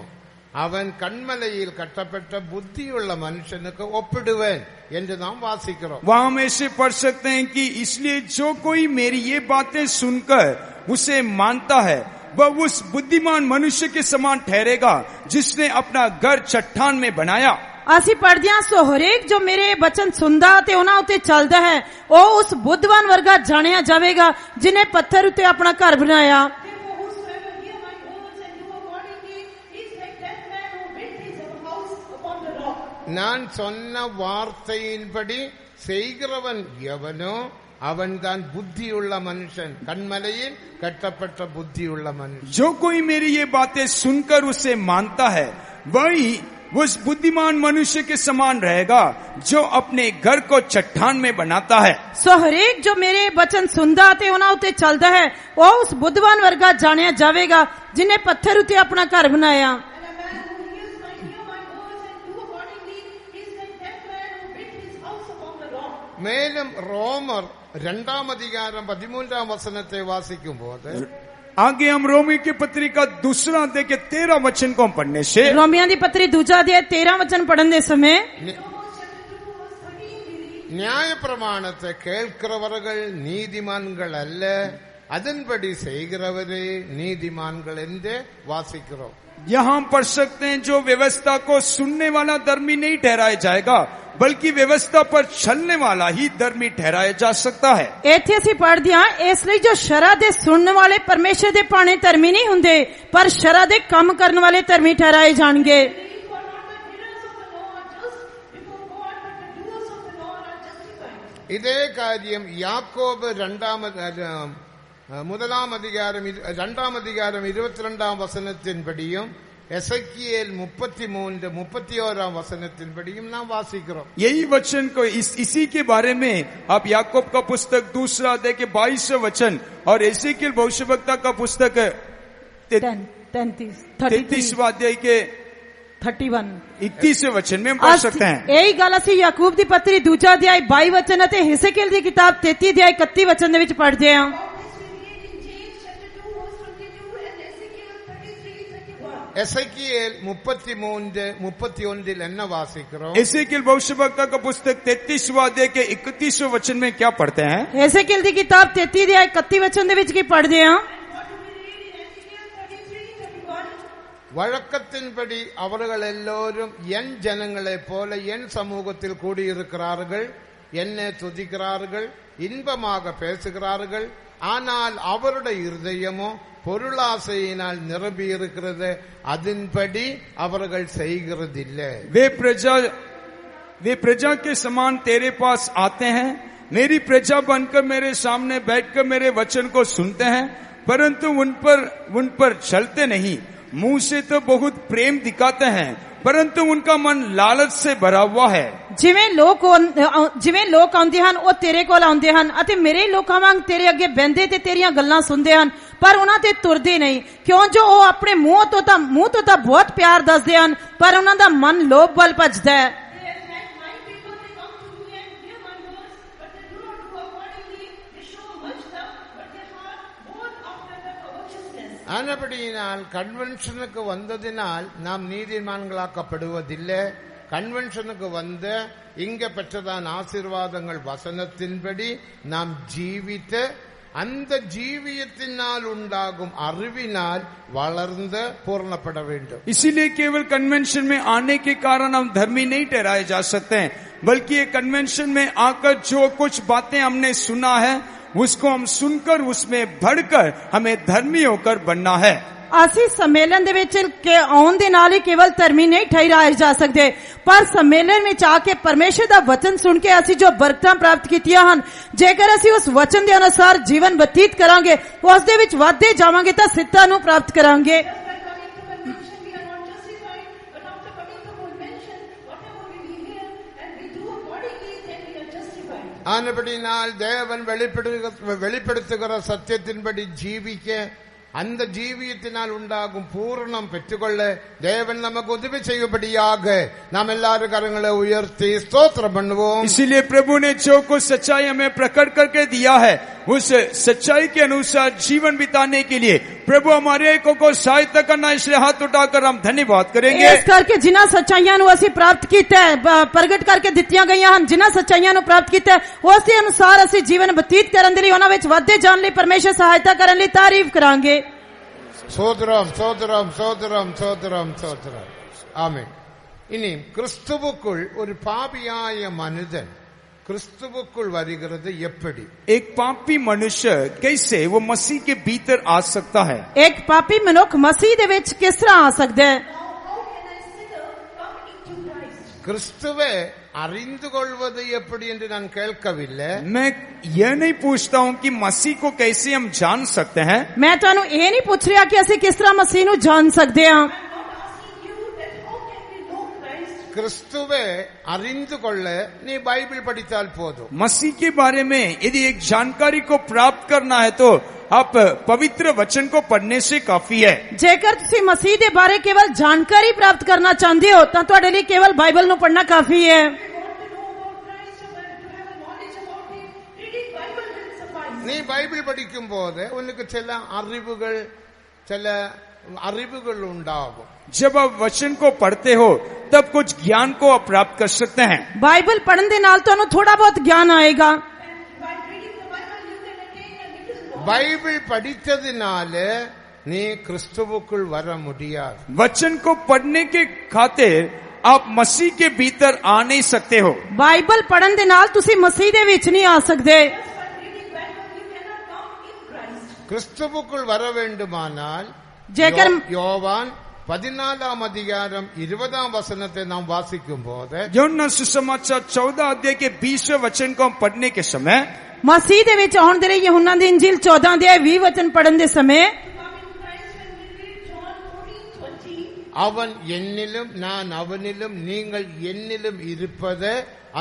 அவன் கண்மலையில் கட்டப்பட்ட புத்தியுள்ள மனுஷனுக்கு ஒப்பிடுவேன் என்று நாம் வாசிக்கிறோம். वहाँ हम ऐसे पढ़ सकते हैं कि इसलिए जो कोई मेरी ये बातें सुनकर उसे मानता है वह उस बुद्धिमान मनुष्य के समान ठहरेगा जिसने अपना घर चट्टान में बनाया. ਅਸੀਂ ਪੜਦੇ ਹਾਂ, ਸੋ ਹਰੇਕ ਜੋ ਮੇਰੇ ਬਚਨ ਸੁਣਦਾ ਤੇ ਉਹਨਾਂ ਉੱਤੇ ਚੱਲਦਾ ਹੈ ਉਹ ਉਸ ਬੁੱਧਵਾਨ ਵਰਗਾ ਜਾਣਿਆ ਜਾਵੇਗਾ ਜਿਨੇ ਪੱਥਰ ਉੱਤੇ ਆਪਣਾ ਘਰ ਬਣਾਇਆ. நான் சொன்ன வார்த்தையின்படி செய்கிறவன் எவனோ அவன்தான் புத்தியுள்ள மனுஷன், கண்மலையில் கட்டப்பட்ட புத்தியுள்ள மனுஷன். जो कोई मेरी ये बातें सुनकर उसे मानता है वही उस बुद्धिमान मनुष्य के समान रहेगा जो अपने घर को चट्टान में बनाता है. ਸੋ ਹਰੇਕ ਜੋ ਮੇਰੇ ਬਚਨ ਸੁਣਦਾ ਤੇ ਉਹਨਾਂ ਉੱਤੇ ਚੱਲਦਾ ਹੈ ਉਹ ਉਸ ਬੁੱਧਵਾਨ ਵਰਗਾ ਜਾਣਿਆ ਜਾਵੇਗਾ ਜਿਨੇ ਪੱਥਰ ਉੱਤੇ ਆਪਣਾ ਘਰ ਬਣਾਇਆ. மேலும் ரோமர் 2ஆம் அதிகாரம் 13ஆம் வசனத்தை வாசிக்கும் போது आगे हम रोमी की पत्री का दूसरा अध्याय के 13 वचन को हम पढ़ने से ਰੋਮੀਆਂ ਦੀ ਪੱਤਰੀ ਦੂਜਾ ਅਧਿਆਇ 13 ਵਚਨ ਪੜਨ ਦੇ ਸਮੇਂ நியாயப்பிரமாணத்தை கேட்கிறவர்கள் நீதிமான்கள் அல்ல, அதன்படி செய்கிறவரே நீதிமான்கள் என்று வாசிக்கிறோம். यहाँ पढ़ सकते हैं जो व्यवस्था को सुनने वाला धर्मी नहीं ठहराया जाएगा, बल्कि व्यवस्था पर चलने वाला ही धर्मी ठहराया जा सकता है। ਇੱਥੇ ਅਸੀਂ ਪੜ੍ਹਦੇ ਹਾਂ, ਇਸ ਲਈ ਜੋ ਸ਼ਰ੍ਹਾ ਦੇ ਸੁਣਨ ਵਾਲੇ ਪਰਮੇਸ਼ਰ ਦੇ ਭਾਣੇ ਧਰਮੀ ਨਹੀਂ ਹੁੰਦੇ, ਪਰ ਸ਼ਰ੍ਹਾ ਦੇ ਕੰਮ ਕਰਨ ਵਾਲੇ ਧਰਮੀ ਠਹਿਰਾਏ ਜਾਣਗੇ। இதே காரியம் யாக்கோபு 2ஆம் அதிகாரம் 22ஆம் வசனத்தின்படியும் எசேக்கியேல் 33-31ஆம் வசனத்தின்படியும் நாம் வாசிக்கிறோம். यही वचन को इसी के बारे में आप याकूब का पुस्तक 2 अध्याय के 22 वचन और एसेकियेल भविष्यवक्ता का पुस्तक 33 अध्याय के 31 वचन में पढ़ सकते हैं। यही गल ਅਸੀਂ याकूब ਦੀ ਪੱਤਰੀ 2 ਅਧਿਆਇ 22 ਵਚਨ ਅਤੇ ਹਿਸਕੀਏਲ ਦੀ ਕਿਤਾਬ 33 ਅਧਿਆਇ 31 ਵਚਨ ਦੇ ਵਿੱਚ ਪੜ੍ਹਦੇ ਹਾਂ। எசேக்கியேல் 33-31 என்ன வாசிக்கிறோம்? एसेकियेल भविष्यवक्ता का पुस्तक 33 अध्याय के 31 वचन में क्या पढ़ते हैं? ਹਿਸਕੀਏਲ ਦੀ ਕਿਤਾਬ 33 ਅਧਿਆਇ 31 ਵਚਨ ਦੇ ਵਿੱਚ ਕੀ ਪੜ੍ਹਦੇ ਹਾਂ? வழக்கத்தின்படி அவர்கள் எல்லோரும் என் ஜனங்களைப் போல என் சமூகத்தில் கூடியிருக்கிறார்கள், என்னை துதிக்கிறார்கள், இன்பமாக பேசுகிறார்கள். ஆனால் அவருடைய இருதயமோ பொருளாசையினால் நிரம்பி இருக்கிறது, அதன்படி அவர்கள் செய்கிறதில்லை. वे प्रजा के समान तेरे पास आते हैं, मेरी प्रजा बनकर मेरे सामने बैठकर मेरे वचन को सुनते हैं, परंतु उन पर चलते नहीं। मुंह से तो बहुत प्रेम दिखाते हैं, परंतु उनका मन लालच से भरा हुआ है। ਜਿਵੇਂ ਲੋਕ ਆਉਂਦੇ ਹਨ ਉਹ ਤੇਰੇ ਕੋਲ ਆਉਂਦੇ ਹਨ ਅਤੇ ਮੇਰੇ ਲੋਕਾਂ ਵਾਂਗ ਤੇਰੇ ਅੱਗੇ ਬਹਿੰਦੇ ਤੇ ਤੇਰੀਆਂ ਗੱਲਾਂ ਸੁਣਦੇ ਹਨ, ਪਰ ਉਹਨਾਂ ਤੇ ਤੁਰਦੇ ਨਹੀਂ, ਕਿਉਂ ਜੋ ਉਹ ਆਪਣੇ ਮੂੰਹ ਤੋਂ ਤਾਂ ਬਹੁਤ ਪਿਆਰ ਦੱਸਦੇ ਹਨ, ਪਰ ਉਹਨਾਂ ਦਾ ਮਨ ਲੋਭ ਵੱਲ ਭੱਜਦਾ ਹੈ। ஆனபடியினால் கன்வென்ஷனுக்கு வந்ததினால் நாம் நீதிமான்களாக்கப்படுவதில்லை. கன்வென்ஷனுக்கு வந்து இங்க பெற்றதான ஆசீர்வாதங்கள் வசனத்தின்படி நாம் ஜீவித்து அந்த ஜீவியத்தினால் உண்டாகும் அறிவினால் வளர்ந்து பூர்ணப்பட வேண்டும். इसीलिए केवल कन्वेंशन में आने के कारण हम धर्मी नहीं ठहराए जा सकते हैं, बल्कि ये कन्वेंशन में आकर जो कुछ बातें हमने सुना है उसको हम सुनकर उसमें बढ़कर हमें धर्मी होकर बनना है। ਅਸੀਂ सम्मेलन ਦੇ ਵਿੱਚ ਆਉਣ ਦੇ ਨਾਲ ਹੀ ਕੇਵਲ ਧਰਮੀ ਨਹੀਂ ਠਹਿਰਾਏ ਜਾ ਸਕਦੇ, ਪਰ सम्मेलन ਵਿੱਚ ਆ ਕੇ ਪਰਮੇਸ਼ਰ ਦਾ ਵਚਨ ਸੁਣ ਕੇ ਅਸੀਂ ਜੋ ਬਰਕਤਾਂ ਪ੍ਰਾਪਤ ਕੀਤੀਆਂ ਹਨ, ਜੇਕਰ ਅਸੀਂ ਉਸ ਵਚਨ ਦੇ ਅਨੁਸਾਰ ਜੀਵਨ ਬਤੀਤ ਕਰਾਂਗੇ, ਉਸ ਦੇ ਵਿੱਚ ਵਧਦੇ ਜਾਵਾਂਗੇ ਤਾਂ ਸਿੱਧਾ ਨੂੰ ਪ੍ਰਾਪਤ ਕਰਾਂਗੇ। ஆனபடினால் தேவன் வெளிப்படுத்துகிற சத்தியத்தின்படி ஜீவிக்க, அந்த ஜீவியத்தினால் உண்டாகும் பூரணம் பெற்றுக்கொள்ள தேவன் நமக்கு உதவி செய்யும்படியாக நாம் எல்லாரும் கரங்களை உயர்த்தி ஸ்தோத்திரம் பண்ணுவோம். इसीलिए प्रभु ने जो कुछ सच्चाई हमें प्रकट करके दिया है, उस सच्चाई के अनुसार जीवन बिताने के लिए प्रभु हमारे को सहायता करना, इसलिए हाथ उठाकर हम धन्यवाद करेंगे। ਇਸ ਕਰਕੇ ਜਿਨ੍ਹਾਂ ਸੱਚਾਈਆਂ ਨੂੰ ਅਸੀਂ ਪ੍ਰਾਪਤ ਕੀਤਾ ਹੈ, ਪ੍ਰਗਟ ਕਰਕੇ ਦਿੱਤੀਆਂ ਗਈਆਂ ਹਨ, ਜਿਨ੍ਹਾਂ ਸੱਚਾਈਆਂ ਨੂੰ ਪ੍ਰਾਪਤ ਕੀਤਾ ਹੈ, ਉਸ ਦੇ ਅਨੁਸਾਰ ਅਸੀਂ ਜੀਵਨ ਬਤੀਤ ਕਰਨ ਦੇ ਲਈ, ਉਹਨਾਂ ਵਿੱਚ ਵਧਦੇ ਜਾਣ ਲਈ ਪਰਮੇਸ਼ਰ ਸਹਾਇਤਾ ਕਰਨ ਲਈ ਤਾਰੀਫ ਕਰਾਂਗੇ। சோதரம் சோதரம் சோதரம் சோதரம் சோதரம். ஆமென். இனி கிறிஸ்துவுக்குள் ஒரு பாபியாய மனிதன் கிறிஸ்துவுக்குள் வருகிறது எப்படி? एक पापी मनुष्य कैसे वो मसीह के भीतर आ सकता है? एक पापी मनुख मसीह दे विच किस तरह आ सकता है? கிறிஸ்துவை அறிந்து கொள்வது எப்படி என்று நான் கேட்கவில்லை. मैं यह नहीं पूछता हूँ कि मसीह को कैसे हम जान सकते हैं। मैं ਤੁਹਾਨੂੰ ਇਹ ਨਹੀਂ ਪੁੱਛ ਰਿਹਾ ਕਿ ਅਸੀਂ ਕਿਸ ਤਰ੍ਹਾਂ ਮਸੀਹ ਨੂੰ ਜਾਣ ਸਕਦੇ ਹਾਂ। கிறிஸ்துவை அறிந்து கொள்ள நீ பைபிள் படித்தால் போதும். मसीह के बारे में यदि एक जानकारी को प्राप्त करना है तो आप पवित्र वचन को पढ़ने से काफी है। ਜੇਕਰ ਤੁਸੀਂ ਮਸੀਹ ਦੇ ਬਾਰੇ ਕੇਵਲ ਜਾਣਕਾਰੀ ਪ੍ਰਾਪਤ ਕਰਨਾ ਚਾਹੁੰਦੇ ਹੋ ਤਾਂ ਤੁਹਾਡੇ ਲਈ ਕੇਵਲ ਬਾਈਬਲ ਨੂੰ ਪੜ੍ਹਨਾ ਕਾਫੀ ਹੈ। நீ பைபிள் படிக்கும் போது உனக்கு சில அறிவுகள் உண்டாகும். जब आप वचन को पढ़ते हो तब कुछ ज्ञान को आप प्राप्त कर सकते हैं। ਬਾਈਬਲ ਪੜਨ ਦੇ ਨਾਲ ਤੁਹਾਨੂੰ ਥੋੜਾ ਬਹੁਤ ਗਿਆਨ ਆਏਗਾ। ബൈബിൾ പഠിച്ചതിനാല് നീ ക്രിസ്തുവുക്കുൾ വര മുടിയാതെ. वचन को पढ़ने के खातिर आप मसीह के भीतर आ नहीं सकते हो। ਬਾਈਬਲ ਪੜਨ ਦੇ ਨਾਲ ਤੁਸੀਂ ਮਸੀਹ ਦੇ ਵਿੱਚ ਨਹੀਂ ਆ ਸਕਦੇ। ക്രിസ്തുവുക്കുൾ വര വേണ്ടുമാനാൽ ജേക്കർ യോവാൻ 14 അധികാരം 20 വചനത്തെ നാം വാസിക്കുമ്പോൾ यूहन्ना सुसमाचार 14 अध्याय के 20वें वचन को हम पढ़ने के समय ਮਸੀਹ ਦੇ ਵਿੱਚ ਆਉਣ ਦੇ ਲਈ ਯਹੂਨਾ ਦੀ ਇੰਜੀਲ 14 ਅਧਿਆਇ 20 ਵਚਨ ਪੜਨ ਦੇ ਸਮੇਂ അവൻ എന്നിലും ഞാൻ അവനിലും നിങ്ങൾ എന്നിലും ഇരുപ്പത്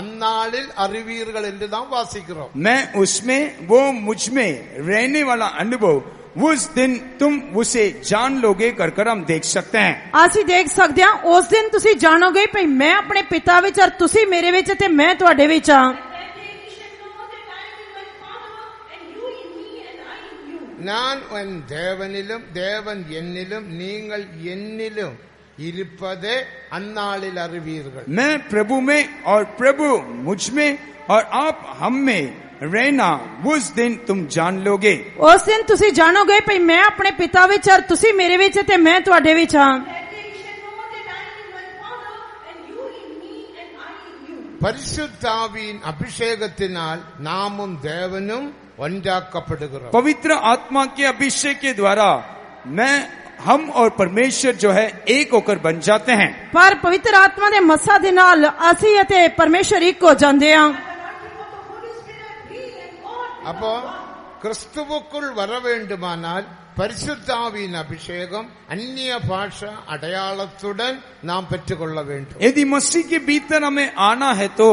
അന്നാളിൽ അറിവീറുകൾ എന്ന് നാം വാസിக்கிறோம். मैं उसमें वो मुझ में रहने वाला अनुभव उस दिन तुम उसे जान लोगे कर कर हम देख सकते हैं। ਅਸੀਂ ਦੇਖ ਸਕਦੇ ਹਾਂ ਉਸ ਦਿਨ ਤੁਸੀਂ ਜਾਣੋਗੇ ਭਈ ਮੈਂ ਆਪਣੇ ਪਿਤਾ ਵਿੱਚ ਔਰ ਤੁਸੀਂ ਮੇਰੇ ਵਿੱਚ ਤੇ ਮੈਂ ਤੁਹਾਡੇ ਵਿੱਚ ਹਾਂ। ഞാൻ ദേവനിലും ദേവൻ എന്നിലും നിങ്ങൾ എന്നിലും ഇരുപ്പത് അന്നാളിൽ അറിവീറുകൾ. मैं प्रभु में और प्रभु मुझ में और आप हम में रहना उस दिन तुम जान लोगे। ਉਸ ਦਿਨ ਤੁਸੀਂ ਜਾਣੋਗੇ ਭਈ ਮੈਂ ਆਪਣੇ ਪਿਤਾ ਵਿੱਚ ਔਰ ਤੁਸੀਂ ਮੇਰੇ ਵਿੱਚ ਤੇ ਮੈਂ ਤੁਹਾਡੇ ਵਿੱਚ ਹਾਂ। പരിശുദ്ധാവിൻ അഭിഷേകത്തിനാൽ നാമും ദേവനും ഒന്നാക്കപ്പെടുகிறோம். पवित्र आत्मा के अभिषेक के द्वारा हम और परमेश्वर जो है एक होकर बन जाते हैं। ਪਰ ਪਵਿੱਤਰ ਆਤਮਾ ਦੇ ਮੱਸਾ ਦੇ ਨਾਲ ਅਸੀਂ ਅਤੇ ਪਰਮੇਸ਼ਰ ਇੱਕ ਹੋ ਜਾਂਦੇ ਹਾਂ। അപ്പോ ക്രിസ്തുവുക്കുൾ വര വേണ്ടുമാനാൽ പരിശുദ്ധാവിൻ അഭിഷേകം അന്യഭാഷ അടയാളത്തുടൻ നാം പെറ്റുകൊള്ള വേണ്ടും. यदि मसीह के भीतर हमें आना है तो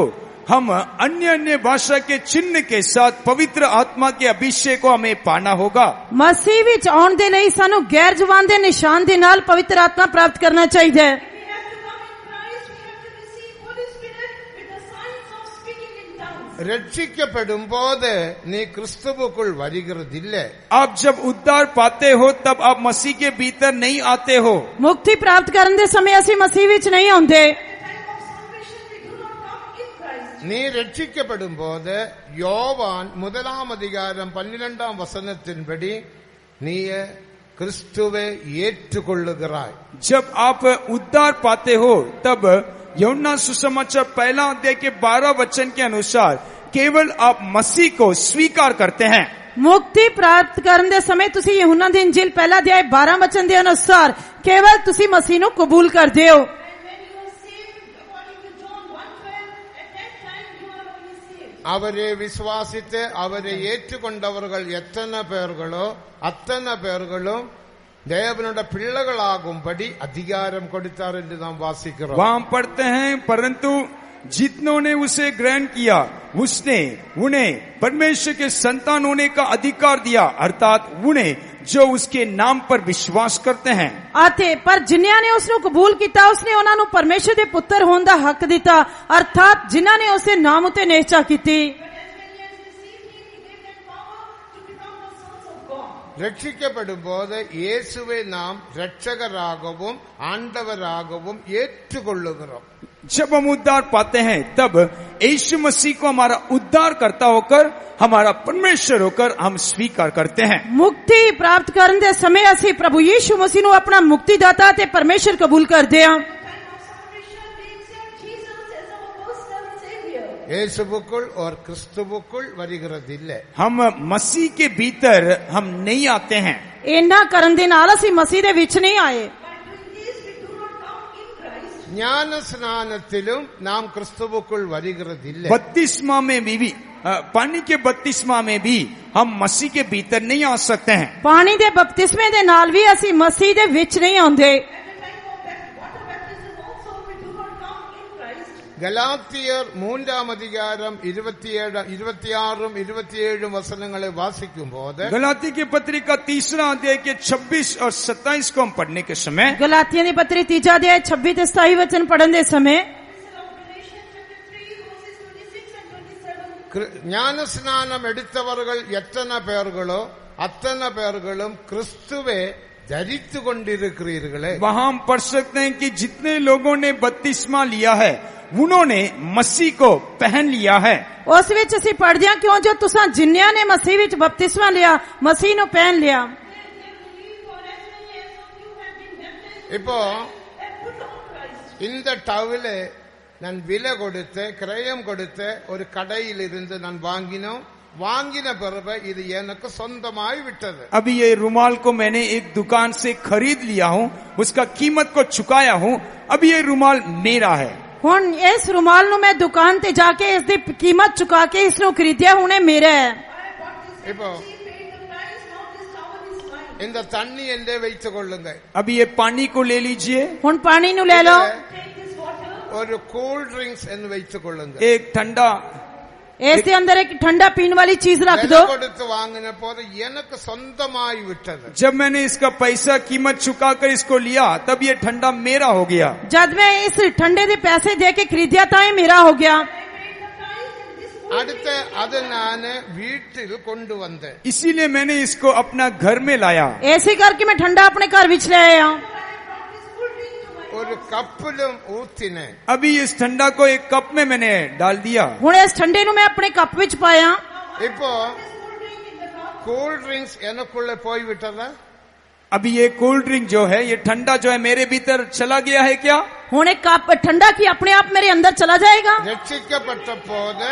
हम अन्य अन्य भाषा के चिन्ह के साथ पवित्र आत्मा के अभिषेक को हमें पाना होगा। ਮਸੀਹ ਵਿੱਚ ਆਉਣ ਦੇ ਲਈ ਸਾਨੂੰ ਗੈਰ ਜ਼ੁਬਾਨ ਦੇ ਨਿਸ਼ਾਨ ਦੇ ਨਾਲ ਪਵਿੱਤਰ ਆਤਮਾ ਪ੍ਰਾਪਤ ਕਰਨਾ ਚਾਹੀਦਾ ਹੈ। രക്ഷിക്കപ്പെടുമ്പോൾ നീ ക്രിസ്തുവുക്കുൾ വരികരുതില്ലേ. आप जब उद्धार पाते हो तब आप मसीह के भीतर नहीं आते हो। ਮੁਕਤੀ ਪ੍ਰਾਪਤ ਕਰਨ ਦੇ ਸਮੇਂ ਅਸੀਂ ਮਸੀਹ ਵਿੱਚ ਨਹੀਂ ਆਉਂਦੇ। നീ രക്ഷിക്കപ്പെടുമ്പോൾ യോവാൻ 1 അധികാരം 12 വചനത്തിൻപടി നീ ക്രിസ്തുവെ ഏറ്റുകൊള്ളുகிறாய். जब आप उद्धार पाते हो तब यूहन्ना सुसमाचार 1 अध्याय के 12 वचन के अनुसार केवल आप मसीह को स्वीकार करते हैं। ਮੁਕਤੀ ਪ੍ਰਾਪਤ ਕਰਨ ਦੇ ਸਮੇਂ ਤੁਸੀਂ ਯਹੂਨਾ ਦੀ ਇੰਜੀਲ 1 ਅਧਿਆਇ 12 ਵਚਨ ਦੇ ਅਨੁਸਾਰ ਕੇਵਲ ਤੁਸੀਂ ਮਸੀਹ ਨੂੰ ਕਬੂਲ ਕਰਦੇ ਹੋ। അവരെ വിശ്വാസിച്ച് അവരെ ഏറ്റുകൊണ്ടവർകൾ എത്തന പേർകളോ അത്തന പേർകളും ദേവനുടെ പിള്ളകളാകുംപടി അധികാരം കൊടുത്താർ എന്ന് നാം വാസിக்கிறோം. वहां पढ़ते हैं परंतु जितनों ने उसे ग्रहण किया उसने उन्हें परमेश्वर के संतान होने का अधिकार दिया अर्थात उन्हें जो उसके नाम पर विश्वास करते हैं। ਅਤੇ ਪਰ ਜਿਨ੍ਹਾਂ ਨੇ ਉਸ ਨੂੰ ਕਬੂਲ ਕੀਤਾ ਉਸਨੇ ਉਹਨਾਂ ਨੂੰ ਪਰਮੇਸ਼ਰ ਦੇ ਪੁੱਤਰ ਹੋਣ ਦਾ ਹੱਕ ਦਿੱਤਾ ਅਰਥਾਤ ਜਿਨ੍ਹਾਂ ਨੇ ਉਸਦੇ ਨਾਮ ਉਤੇ ਨਿਸ਼ਚਾ ਕੀਤੀ। രക്ഷിക്കപ്പെടുമ്പോൾ യേശുവെ നാം രക്ഷകരാகவும் ആണ്ടവരാகவும் ഏറ്റുകൊള്ളുகிறோம். जब हम उद्धार पाते हैं तब यीशु मसीह को हमारा उद्धार करता होकर हमारा परमेश्वर होकर हम स्वीकार करते हैं। ਮੁਕਤੀ ਪ੍ਰਾਪਤ ਕਰਨ ਦੇ ਸਮੇਂ ਅਸੀਂ ਪ੍ਰਭੂ ਯੀਸ਼ੂ ਮਸੀਹ ਨੂੰ ਆਪਣਾ ਮੁਕਤੀਦਾਤਾ ਤੇ ਪਰਮੇਸ਼ਰ ਕਬੂਲ ਕਰਦੇ ਹਾਂ। യേശുവുക്കുൾ और ക്രിസ്തുവുക്കുൾ വരികരുതില്ലേ. हम मसीह के भीतर हम नहीं आते हैं। ਇਹਨਾਂ ਕਰਨ ਦੇ ਨਾਲ ਅਸੀਂ ਮਸੀਹ ਦੇ ਵਿੱਚ नहीं आए। ജ്ഞാനസ്നാനത്തിലും നാം ക്രിസ്തുവുക്കുൾ വരികരുതില്ലേ. बपतिस्मा में भी पानी के बपतिस्मा में भी हम मसीह के भीतर नहीं आ सकते हैं। ਪਾਣੀ ਦੇ ਬਪਤਿਸਮੇ ਦੇ ਨਾਲ ਵੀ ਅਸੀਂ ਮਸੀਹ ਦੇ ਵਿੱਚ ਨਹੀਂ ਆਉਂਦੇ। ഗലാത്യർ 3 അധികാരം 26 27 വചനങ്ങളെ വാസിക്കുമ്പോൾ गलाती की पत्रिका 3 अध्याय के 26 और 27 को हम पढ़ने के समय ਗਲਾਤੀਆਂ ਦੀ ਪੱਤਰੀ 3 ਅਧਿਆਇ 26 ਤੇ 27 ਵਚਨ ਪੜਨ ਦੇ ਸਮੇਂ ജ്ഞാനസ്നാനം എടുത്തവർകൾ എത്തന പേർകളോ അത്തന പേർകളും ക്രിസ്തുവെ தரித்து கொண்டிருக்கிறீர்களே. वहां हम पढ़ सकते हैं कि जितने लोगों ने बपतिस्मा लिया है उन्होंने मसीह को पहन लिया है. ਉਸ ਵਿੱਚ ਅਸੀਂ ਪੜ੍ਹਦੇ ਹਾਂ ਕਿਉਂ ਜੋ ਤੁਸਾਂ ਜਿਨ੍ਹਾਂ ਨੇ ਮਸੀਹ ਵਿੱਚ ਬਪਤਿਸਮਾ ਲਿਆ ਮਸੀਹ ਨੂੰ ਪਹਿਨ ਲਿਆ. இப்போ இந்த டவலை நான் விலை கொடுத்து கிரயம் கொடுத்து ஒரு கடையில் இருந்து நான் வாங்கின பிறகு இது எனக்கு சொந்தமாய் விட்டது. अभी ये रुमाल को मैंने एक दुकान से खरीद लिया हूँ, उसका कीमत को चुकाया हूँ. अभी ये रुमाल मेरा है. ਹੁਣ ਇਸ ਰੁਮਾਲ ਨੂੰ ਮੈਂ ਦੁਕਾਨ ਤੇ ਜਾ ਕੇ ਇਸ ਦੀ ਕੀਮਤ ਚੁਕਾ ਕੇ ਇਸ ਨੂੰ ਖਰੀਦਿਆ, ਹੁਣ ਇਹ ਮੇਰਾ ਹੈ. இப்போ இந்த தண்ணி என்றே வைத்துக் கொள்ளுங்க. अभी ये पानी को ले लीजिए. ਹੁਣ ਪਾਣੀ ਨੂੰ ਲੈ ਲਓ. ஒரு கூல் ட்ரிங்க்ஸ் என்று வைத்துக் கொள்ளுங்க. एक ठंडा, ਇਸ ਦੇ ਅੰਦਰ ਇੱਕ ਠੰਡਾ ਪੀਣ ਵਾਲੀ चीज रख दो. கொடுத்து வாங்கின போது எனக்கு சொந்தமாய் விட்டது. जब मैंने इसका पैसा कीमत चुकाकर इसको लिया तब ये ठंडा मेरा हो गया. जब मैं इस ठंडे के पैसे दे के खरीदिया था ये मेरा हो गया. அடுத்து அது நான் வீட்டில் கொண்டு வந்தேன். इसीलिए मैंने इसको अपना घर में लाया. ऐसे करके मैं ठंडा अपने घर विच ले आया. ஒரு கப்பிலும் ஊத்தினேன். अभी इस ठंडा को एक कप में मैंने डाल दिया. ਹੁਣ इस ठंडे ਨੂੰ मैं अपने कप विच पाया. இப்போ கூல் ட்ரிங்க்ஸ் எனக்குள்ள போய் விட்டதா? अभी ये कोल्ड ड्रिंक जो है, ये ठंडा जो है मेरे भीतर चला गया है क्या? ਹੁਣ एक कप ठंडा की अपने आप मेरे अंदर चला जाएगा. ரட்சிக்கப்பட்ட போது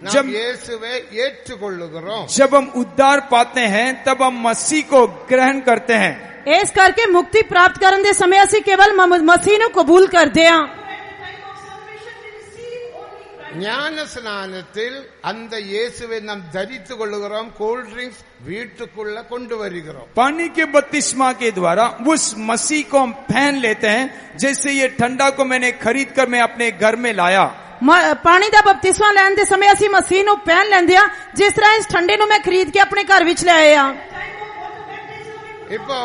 நாம் जब இயேசுவை ஏற்றுக்கொள்ளுகிறோம். जब हम उद्धार पाते हैं तब हम मसीह को ग्रहण करते हैं. इस करके मुक्ति प्राप्त करने दे समय ਅਸੀਂ केवल मसीह ਨੂੰ कबूल करते हैं. ஞான ஸ்நானத்தில் அந்த இயேசுவை நாம் தரித்துக் கொள்ளுகிறோம். கூல் ட்ரிங்க்ஸ் வீட்டுக்குள்ள கொண்டு வருகிறோம். पानी के बपतिस्मा के द्वारा उस मसीह को हम पहन लेते हैं. जैसे ये ठंडा को मैंने खरीद कर मैं अपने घर में लाया. ਪਾਣੀ ਦਾ ਬਪਤਿਸਮਾ ਲੈਣ ਦੇ ਸਮੇਂ ਅਸੀਂ ਮਸੀਹ ਨੂੰ ਪਹਿਨ ਲੈਂਦੇ ਆ. ਜਿਸ ਤਰ੍ਹਾਂ ਇਸ ਠੰਡੇ ਨੂੰ ਮੈਂ ਖਰੀਦ ਕੇ ਆਪਣੇ ਘਰ ਵਿੱਚ ਲੈ ਆਇਆ. இப்போ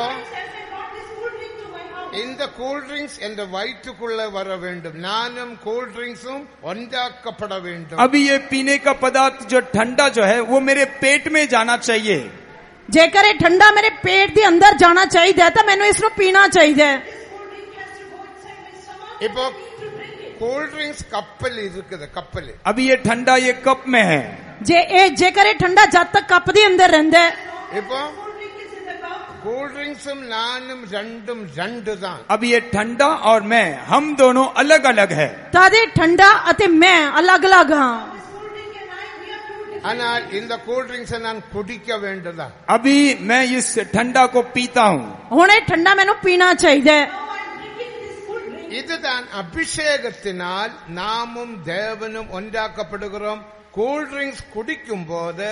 இந்த கூல் ட்ரிங்க்ஸ் என்ற வயிற்றுக்குள்ள வர வேண்டும். நானும் கூல் ட்ரிங்க்ஸும் ஒன்றாக்கப்பட வேண்டும். अभी ये पीने का पदार्थ जो ठंडा जो है वो मेरे पेट में जाना चाहिए. जेकर ये ठंडा मेरे पेट के अंदर जाना चाहिए तो मैंने इसको पीना चाहिए. இப்போ கூல் ட்ரிங்க்ஸ் கப்பல் இருக்குது. கப்பல் अभी ये ठंडा ये कप में है. जेकर ये ठंडा जब तक कप के अंदर रहता है. இப்போ கூல் ட்ரிங்க்ஸும் நானும் ரெண்டும் ரெண்டு தான். अब ये ठंडा और मैं हम दोनों अलग अलग है. तादे ठंडा अते मैं अलग अलग हाँ. ஆனால் இந்த கூல் ட்ரிங்க்ஸை நான் குடிக்க வேண்டுதா? अभी मैं इस ठंडा को पीता हूँ. हुणे ठंडा मैंने पीना चाहिए. இதுதான் அபிஷேகத்தினால் நாமும் தேவனும் ஒன்றாக்கப்படுகிறோம். கூல் ட்ரிங்க்ஸ் குடிக்கும் போது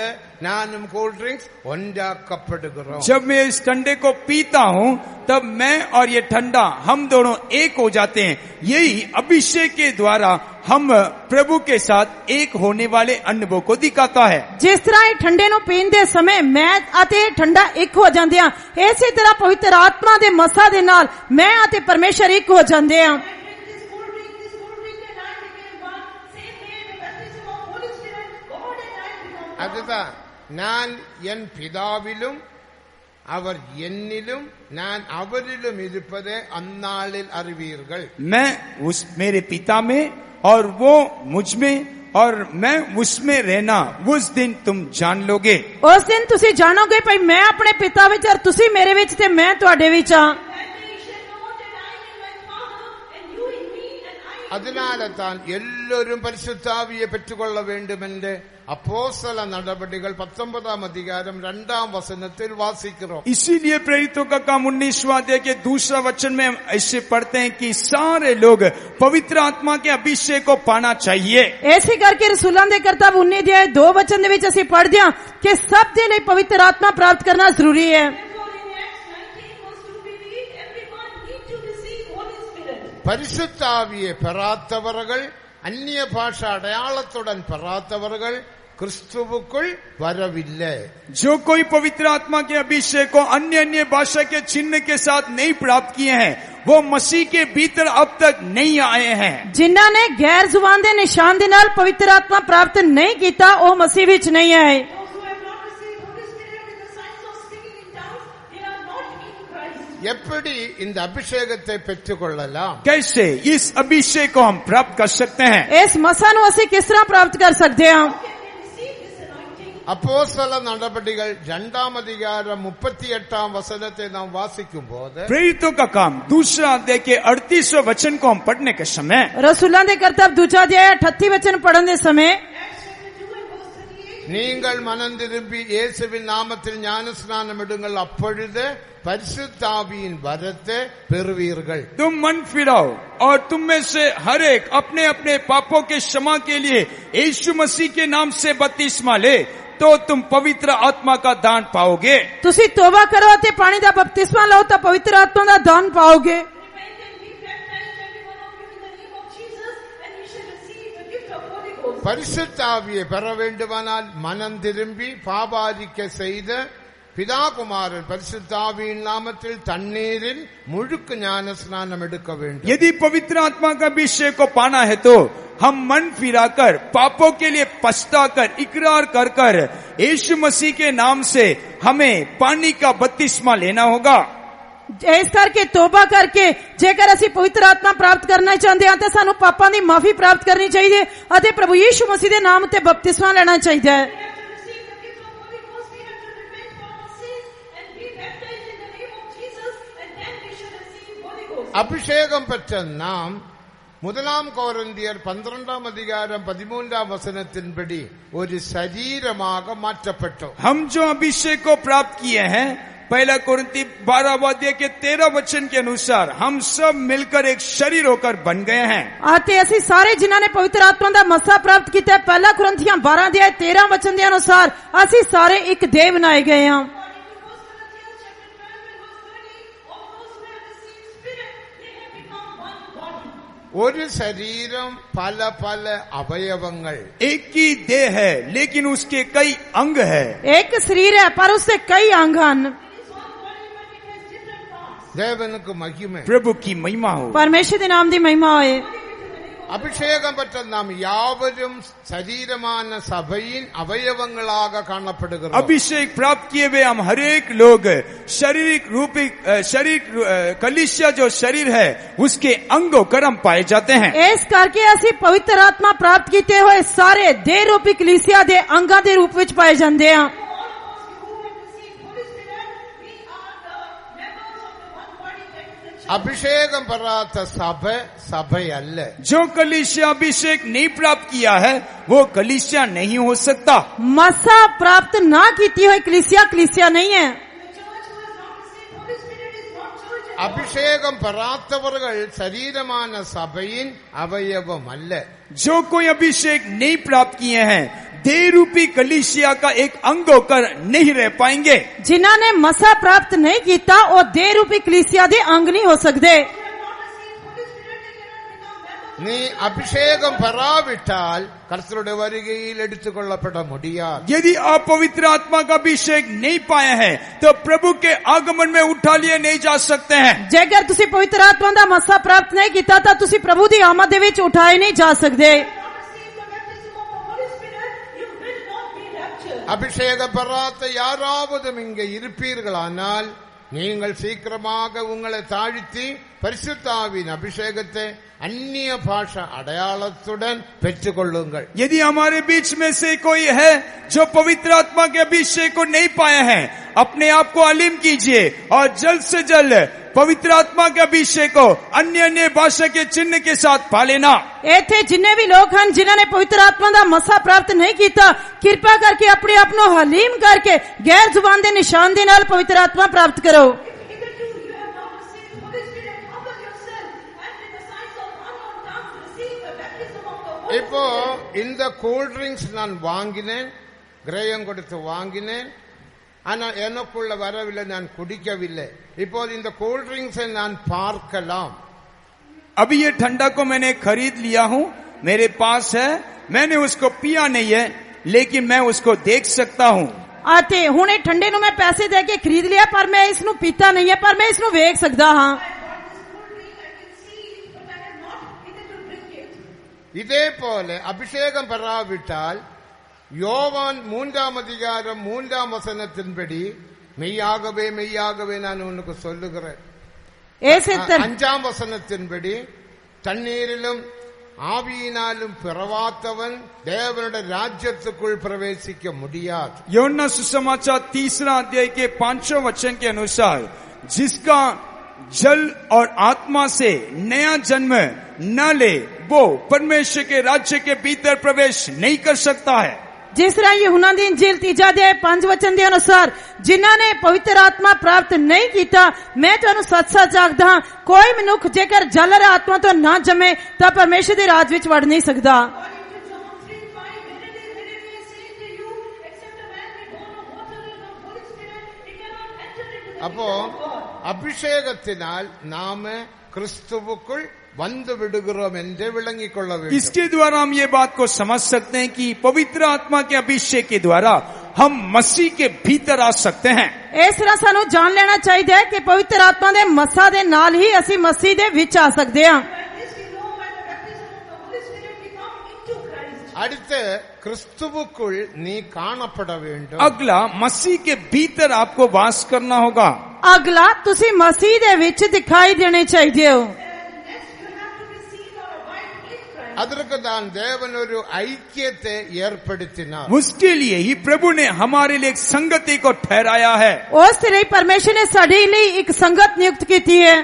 நானும் கூல் ட்ரிங்க்ஸ் ஒன்றாக்கப்படுகிறோம். जब मैं इस ठंडे को पीता हूँ तब मैं और ये ठंडा हम दोनों एक हो जाते हैं. यही अभिषेक के द्वारा हम प्रभु के साथ एक होने वाले अनुभव को दिखाता है. जिस तरह ये ठंडे नु पींदे समय मैं अते ठंडा एक हो जाते हैं, इसी तरह पवित्र आत्मा दे मसा दे नाल मैं अते परमेश्वर एक हो जाते हैं. அதுதான் நான் என் பிதாவிலும் அவர் என்னிலும் நான் அவரிலும் இருப்பதை அந்நாளில் அறிவீர்கள். मैं उस मेरे पिता में और वो मुझ में और मैं उसमें रहना उस दिन तुम जान लोगे. उस दिन तुसी जानोगे भाई मैं अपने पिता विच और तुसी मेरे विच ते मैं तुहाडे विच हां. அதனால தான் எல்லோரும் பரிசுத்தாவியை பெற்றுக்கொள்ள வேண்டும் என்று அப்போஸ்தல நடபடிகள் 19 அதிகாரம் 2 வசனத்தில் வாசிக்கிறோம். इसीलिए प्रेरितों का काम 19वां अध्याय के दूसरा वचन में हम ऐसे पढ़ते हैं कि सारे लोग पवित्र आत्मा के अभिषेक को पाना चाहिए. ऐसे करके रसूलां दे करतब 19 अध्याय 2 वचन दे विच ਅਸੀਂ पढ़दे हां कि सब दे लिए पवित्र आत्मा प्राप्त करना जरूरी है. பரிசுத்தாவியை பெறாதவர்கள் அந்நிய பாஷா அடையாளத்துடன் பெறாதவர்கள் क्रिस्तुवुक्कुल वरविल्ले. जो कोई पवित्र आत्मा के अभिषेक को अन्य अन्य भाषा के चिन्ह के साथ नहीं प्राप्त किए हैं वो मसीह के भीतर अब तक नहीं आए हैं. जिन्हां ने गैर जुबान दे निशान दे नाल पवित्र आत्मा प्राप्त नहीं कीता वो मसीह विच नहीं आए. எப்படி இந்த அபிஷேகத்தை பெற்றுக்கொள்ளலாம்? कैसे इस अभिषेक को हम प्राप्त कर सकते हैं? इस मसा नु ਅਸੀਂ किस तरह प्राप्त कर सकते हैं? அப்போஸ்தல நடபடிகள் 2ஆம் அதிகாரம் 38ஆம் வசனத்தை நாம் வாசிக்கும் போது प्रेरितों का काम दूसरा अध्याय के 38वें वचन को हम पढ़ने के समय रसूलां दे करतब दूसरा अध्याय 38 वचन पढ़ने दे समय நீங்கள் மனம் திரும்பி இயேசுவின் நாமத்தில் ஞானஸ்நானம் எடுங்கள், அப்பொழுது பரிசுத்த ஆவியின் வரத்தை பெறுவீர்கள். तुम मन फिराओ और तुम में से हर एक अपने अपने पापों के क्षमा के लिए यीशु मसीह के नाम से बपतिस्मा ले, तो तुम पवित्र आत्मा का दान पाओगे. ਤੁਸੀਂ ਤੋਬਾ ਕਰੋ ਅਤੇ ਪਾਣੀ ਦਾ ਬਪਤਿਸਮਾ ਲਓ ਤਾਂ ਪਵਿੱਤਰ ਆਤਮਾ ਦਾ ਦਾਨ ਪਾਓਗੇ. பரிசுத்த ஆவியை பெற வேண்டுமானால் மனம் திரும்பி பாபாரிக்கை செய்த பிதா குமாரன் பரிசுத்த ஆவியின் நாமத்தில் தண்ணீரில் முழுக்க ஞான ஸ்நானம் எடுக்க வேண்டும். यदि पवित्र आत्मा का अभिषेक को पाना है तो हम मन फिराकर पापों के लिए पछताकर इकरार कर कर यीशु मसीह के नाम से हमें पानी का बपतिस्मा लेना होगा. ਇਸ ਕਰਕੇ ਤੋਬਾ ਕਰਕੇ ਜੇਕਰ ਅਸੀਂ ਪਵਿੱਤਰ ਆਤਮਾ ਪ੍ਰਾਪਤ ਕਰਨਾ ਚਾਹੁੰਦੇ ਹਾਂ ਤਾਂ ਸਾਨੂੰ ਪਾਪਾਂ ਦੀ ਮਾਫੀ ਪ੍ਰਾਪਤ ਕਰਨੀ ਚਾਹੀਦੀ ਹੈ ਅਤੇ ਪ੍ਰਭੂ ਯੀਸ਼ੂ ਮਸੀਹ ਦੇ ਨਾਮ ਤੇ ਬਪਤਿਸਮਾ ਲੈਣਾ ਚਾਹੀਦਾ ਹੈ. அபிஷேகம் பெற்ற நாம் 1 கொரிந்தியர் 12ஆம் அதிகாரம் 13ஆம் வசனத்தின்படி ஒரு சரீரமாக மாற்றப்பட்டோம். हम जो अभिषेक को प्राप्त किए हैं 1 कोरिन्थी 12 अध्याय के 13 वचन के अनुसार हम सब मिलकर एक शरीर होकर बन गए हैं. ਅਤੇ ਅਸੀਂ ਸਾਰੇ ਜਿਨ੍ਹਾਂ ਨੇ ਪਵਿੱਤਰ ਆਤਮਾ ਦਾ ਮਸਾ ਪ੍ਰਾਪਤ ਕੀਤਾ ਹੈ 1 ਕੁਰਿੰਥੀਆਂ 12 ਅਧਿਆਇ 13 ਵਚਨ ਦੇ ਅਨੁਸਾਰ ਅਸੀਂ ਸਾਰੇ ਇੱਕ ਦੇਹ ਬਣਾਏ ਗਏ ਹਾਂ. ஒரு சரீரம் பல பல அவயவங்கள். एक ही देह है लेकिन उसके कई अंग है. एक शरीर है पर उससे कई अंग हैं. தேவனுக்கு மகிமை. प्रभु की महिमा हो. परमेश्वर के नाम दी महिमा होए. அபிஷேகம் பெற்ற நாம் யாவரும் சரீரமான சபையின் அவயவங்களாக காணப்படுகிறோம். अभिषेक प्राप्त किए हुए हम हर एक लोग शारीरिक रूपी शरीर कलीसिया जो शरीर है उसके अंगों कर्म पाए जाते हैं. इस करके ਅਸੀਂ पवित्र आत्मा प्राप्त ਕੀਤੇ ਹੋਏ ਸਾਰੇ ਦੇਹ ਰੂਪੀ ਕਲੀਸਿया ਦੇ ਅੰਗਾਂ ਦੇ ਰੂਪ ਵਿੱਚ ਪਾਏ ਜਾਂਦੇ ਹਾਂ. அபிஷேகம் பெறாத சபை சபை அல்ல. जो कलीसिया अभिषेक नहीं प्राप्त किया है वो कलीसिया नहीं हो सकता. मसा प्राप्त ना कीती हुई कलीसिया कलीसिया नहीं है. அபிஷேகம் பெறாதவர்கள் சரீரமான சபையின் அவயவம் அல்ல. जो कोई अभिषेक नहीं प्राप्त किए हैं देह रूपी कलीसिया का एक अंग होकर नहीं रह पाएंगे. जिन्हों ने मसा प्राप्त नहीं किया वो देह रूपी कलीसिया दे अंग नहीं हो सकते. நீ அபிஷேகம் பெறாவிட்டால் கர்த்தருடைய வருகையில் எடுத்துக்கொள்ளப்பட முடியாது. यदि आप पवित्र आत्मा का अभिषेक नहीं पाए हैं तो प्रभु के आगमन में उठा लिए नहीं जा सकते हैं. जेकर तुसी पवित्र आत्मा दा मसा प्राप्त नहीं किया तो तुसी प्रभु दी आमद दे विच उठाए नहीं जा सकते. அபிஷேகம் பெறாத யாராவது இங்கே இருப்பீர்களானால் நீங்கள் சீக்கிரமாக உங்களை தாழ்த்தி பரிசுத்த ஆவியின் அபிஷேகத்தை अन्य भाषा अड़यालतुडन पेट्टुकोल्लुंगल. यदि हमारे बीच में से कोई है जो पवित्र आत्मा के अभिषेक को नहीं पाए हैं अपने आप को अलीम कीजिए और जल्द से जल्द पवित्र आत्मा के अभिषेक को अन्य अन्य भाषा के चिन्ह के साथ पा लेना. इत्थे जिन्ने भी लोग हैं जिन्होंने पवित्र आत्मा का मसा प्राप्त नहीं किया कृपा करके अपने आप को हलीम करके गैर जुबान के निशान के नाल पवित्र आत्मा प्राप्त करो. இப்போ இந்த கூல் ட்ரிங்க்ஸ் நான் வாங்கினேன், கிரயம் கொடுத்து வாங்கினேன், ஆனால் எனக்குள்ள வரவில்லை, நான் குடிக்கவில்லை. இப்போது இந்த கூல் ட்ரிங்க்ஸை நான் பார்க்கலாம். अभी ये ठंडा को मैंने खरीद लिया हूँ, मेरे पास है, मैंने उसको पिया नहीं है लेकिन मैं उसको देख सकता हूँ. आते हुणे ठंडे नु मैं पैसे दे के खरीद लिया पर मैं इसनु पीता नहीं है पर मैं इसनु वेख सकता हाँ. இதே போல அபிஷேகம் பெறாவிட்டால் யோவான் 3ஆம் அதிகாரம் 3ஆம் வசனத்தின்படி மெய்யாகவே மெய்யாகவே நான் உனக்கு சொல்லுகிறேன் അഞ്ചാം വസനത്തിൻപടി തണ്ണീരിലും ആവിയിനാലും പിറവാത്തവൻ ദേവനുടെ രാജ്യത്തുക്കുൾ പ്രവേശിക്ക മുടിയാത്. यूहन्ना सुसमाचार 3 अध्याय के 5वें वचन के अनुसार जिसका जल और आत्मा से नया जन्म न ले वो परमेश्वर के राज्य के भीतर प्रवेश नहीं कर सकता है। जिस तरह यूहन्ना दी इंजील 3 अध्याय 5 वचन के अनुसार जिन्हां ने पवित्र आत्मा प्राप्त नहीं कीता, मैं तुहानू सच-सच आखदा हां कोई मनुख जेकर जल और आत्मा तो ना जमे तां परमेश्वर दे राज विच वड़ नहीं सकदा। അപ്പോ അഭിഷേകത്തിനാൽ നാം ക്രിസ്തുവുക്കുൾ വന്നു വിടുகிறோம் என்று വിളങ്ങിക്കൊള്ള வேண்டும். इसके द्वारा हम ये बात को समझ सकते हैं कि पवित्र आत्मा के अभिषेक के द्वारा हम मसीह के भीतर आ सकते हैं। इस तरह सानू जान लेना चाहिए कि पवित्र आत्मा दे मसा दे नाल ही असी मसीह दे विच आ सकते हैं। അടുത്ത് ക്രിസ്തുവുക്കുൾ നീ കാണപ്പെട வேண்டும். अगला मसीह के भीतर आपको वास करना होगा. अगला तुसी मसीह दे विच दिखाई देने चाहिए हो. அதற்கு தான் தேவன் ஒரு ஐக்கியத்தை ஏற்படுத்தினார். उसके लिए ही प्रभु ने हमारे लिए एक संगति को ठहराया है. उस तरह परमेश्वर ने साडे लिए एक संगत नियुक्त की है.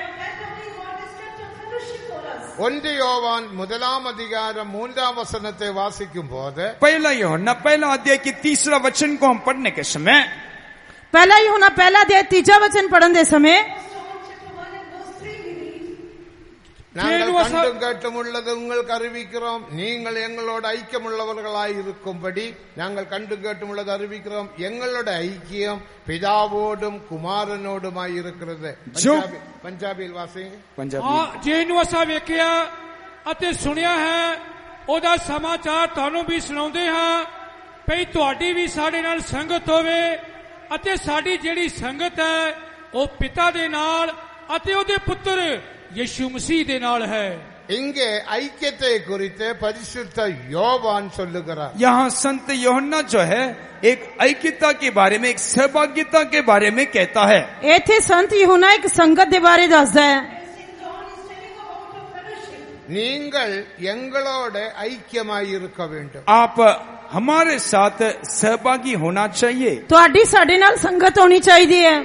1 யோவான் 1 அதிகாரம் 3 வசனத்தை வாசிக்கும் போது पहला यूहन्ना 1 अध्याय के 3 वचन को हम पढ़ने के समय पहला यूहन्ना 1 अध्याय 3 वचन पढ़ने के समय நாங்கள் கண்டும் கேட்டும் உள்ளது உங்களுக்கு அறிவிக்கிறோம், நீங்கள் எங்களோட ஐக்கியமுள்ளவர்களாய் இருக்கும்படி நாங்கள் கண்டும் கேட்டும் உள்ளது அறிவிக்கிறோம். எங்களோட ஐக்கியம் பிதாவோடும் குமாரனோடுமாய் இருக்கிறது. பஞ்சாபியில் வாசிங்க. ਜਿਹਨੂੰ ਅਸਾਂ ਵੇਖਿਆ ਅਤੇ ਸੁਣਿਆ ਹੈ ਉਹਦਾ ਸਮਾਚਾਰ ਤੁਹਾਨੂੰ ਵੀ ਸੁਣਾਉਂਦੇ ਹਾਂ ਭਈ ਤੁਹਾਡੀ ਵੀ ਸਾਡੇ ਨਾਲ ਸੰਗਤ ਹੋਵੇ ਅਤੇ ਸਾਡੀ ਜਿਹੜੀ ਸੰਗਤ ਹੈ ਉਹ ਪਿਤਾ ਦੇ ਨਾਲ ਅਤੇ ਉਹਦੇ ਪੁੱਤਰ यीशु मसीह दे नाल है. இங்கே ஐக்கியத்தை குறித்து பரிசுத்த யோவான் சொல்லுகிறார். यहाँ संत यूहन्ना जो है एक ऐक्यता के बारे में, एक सहभागिता के बारे में कहता है. एथे संत यूहन्ना एक संगत के बारे दसदा है. நீங்கள் எங்களோட ஐக்கியமாய் இருக்க வேண்டும். आप हमारे साथ सहभागी होना चाहिए. तुहाडी साडे नाल संगत होनी चाहिए है.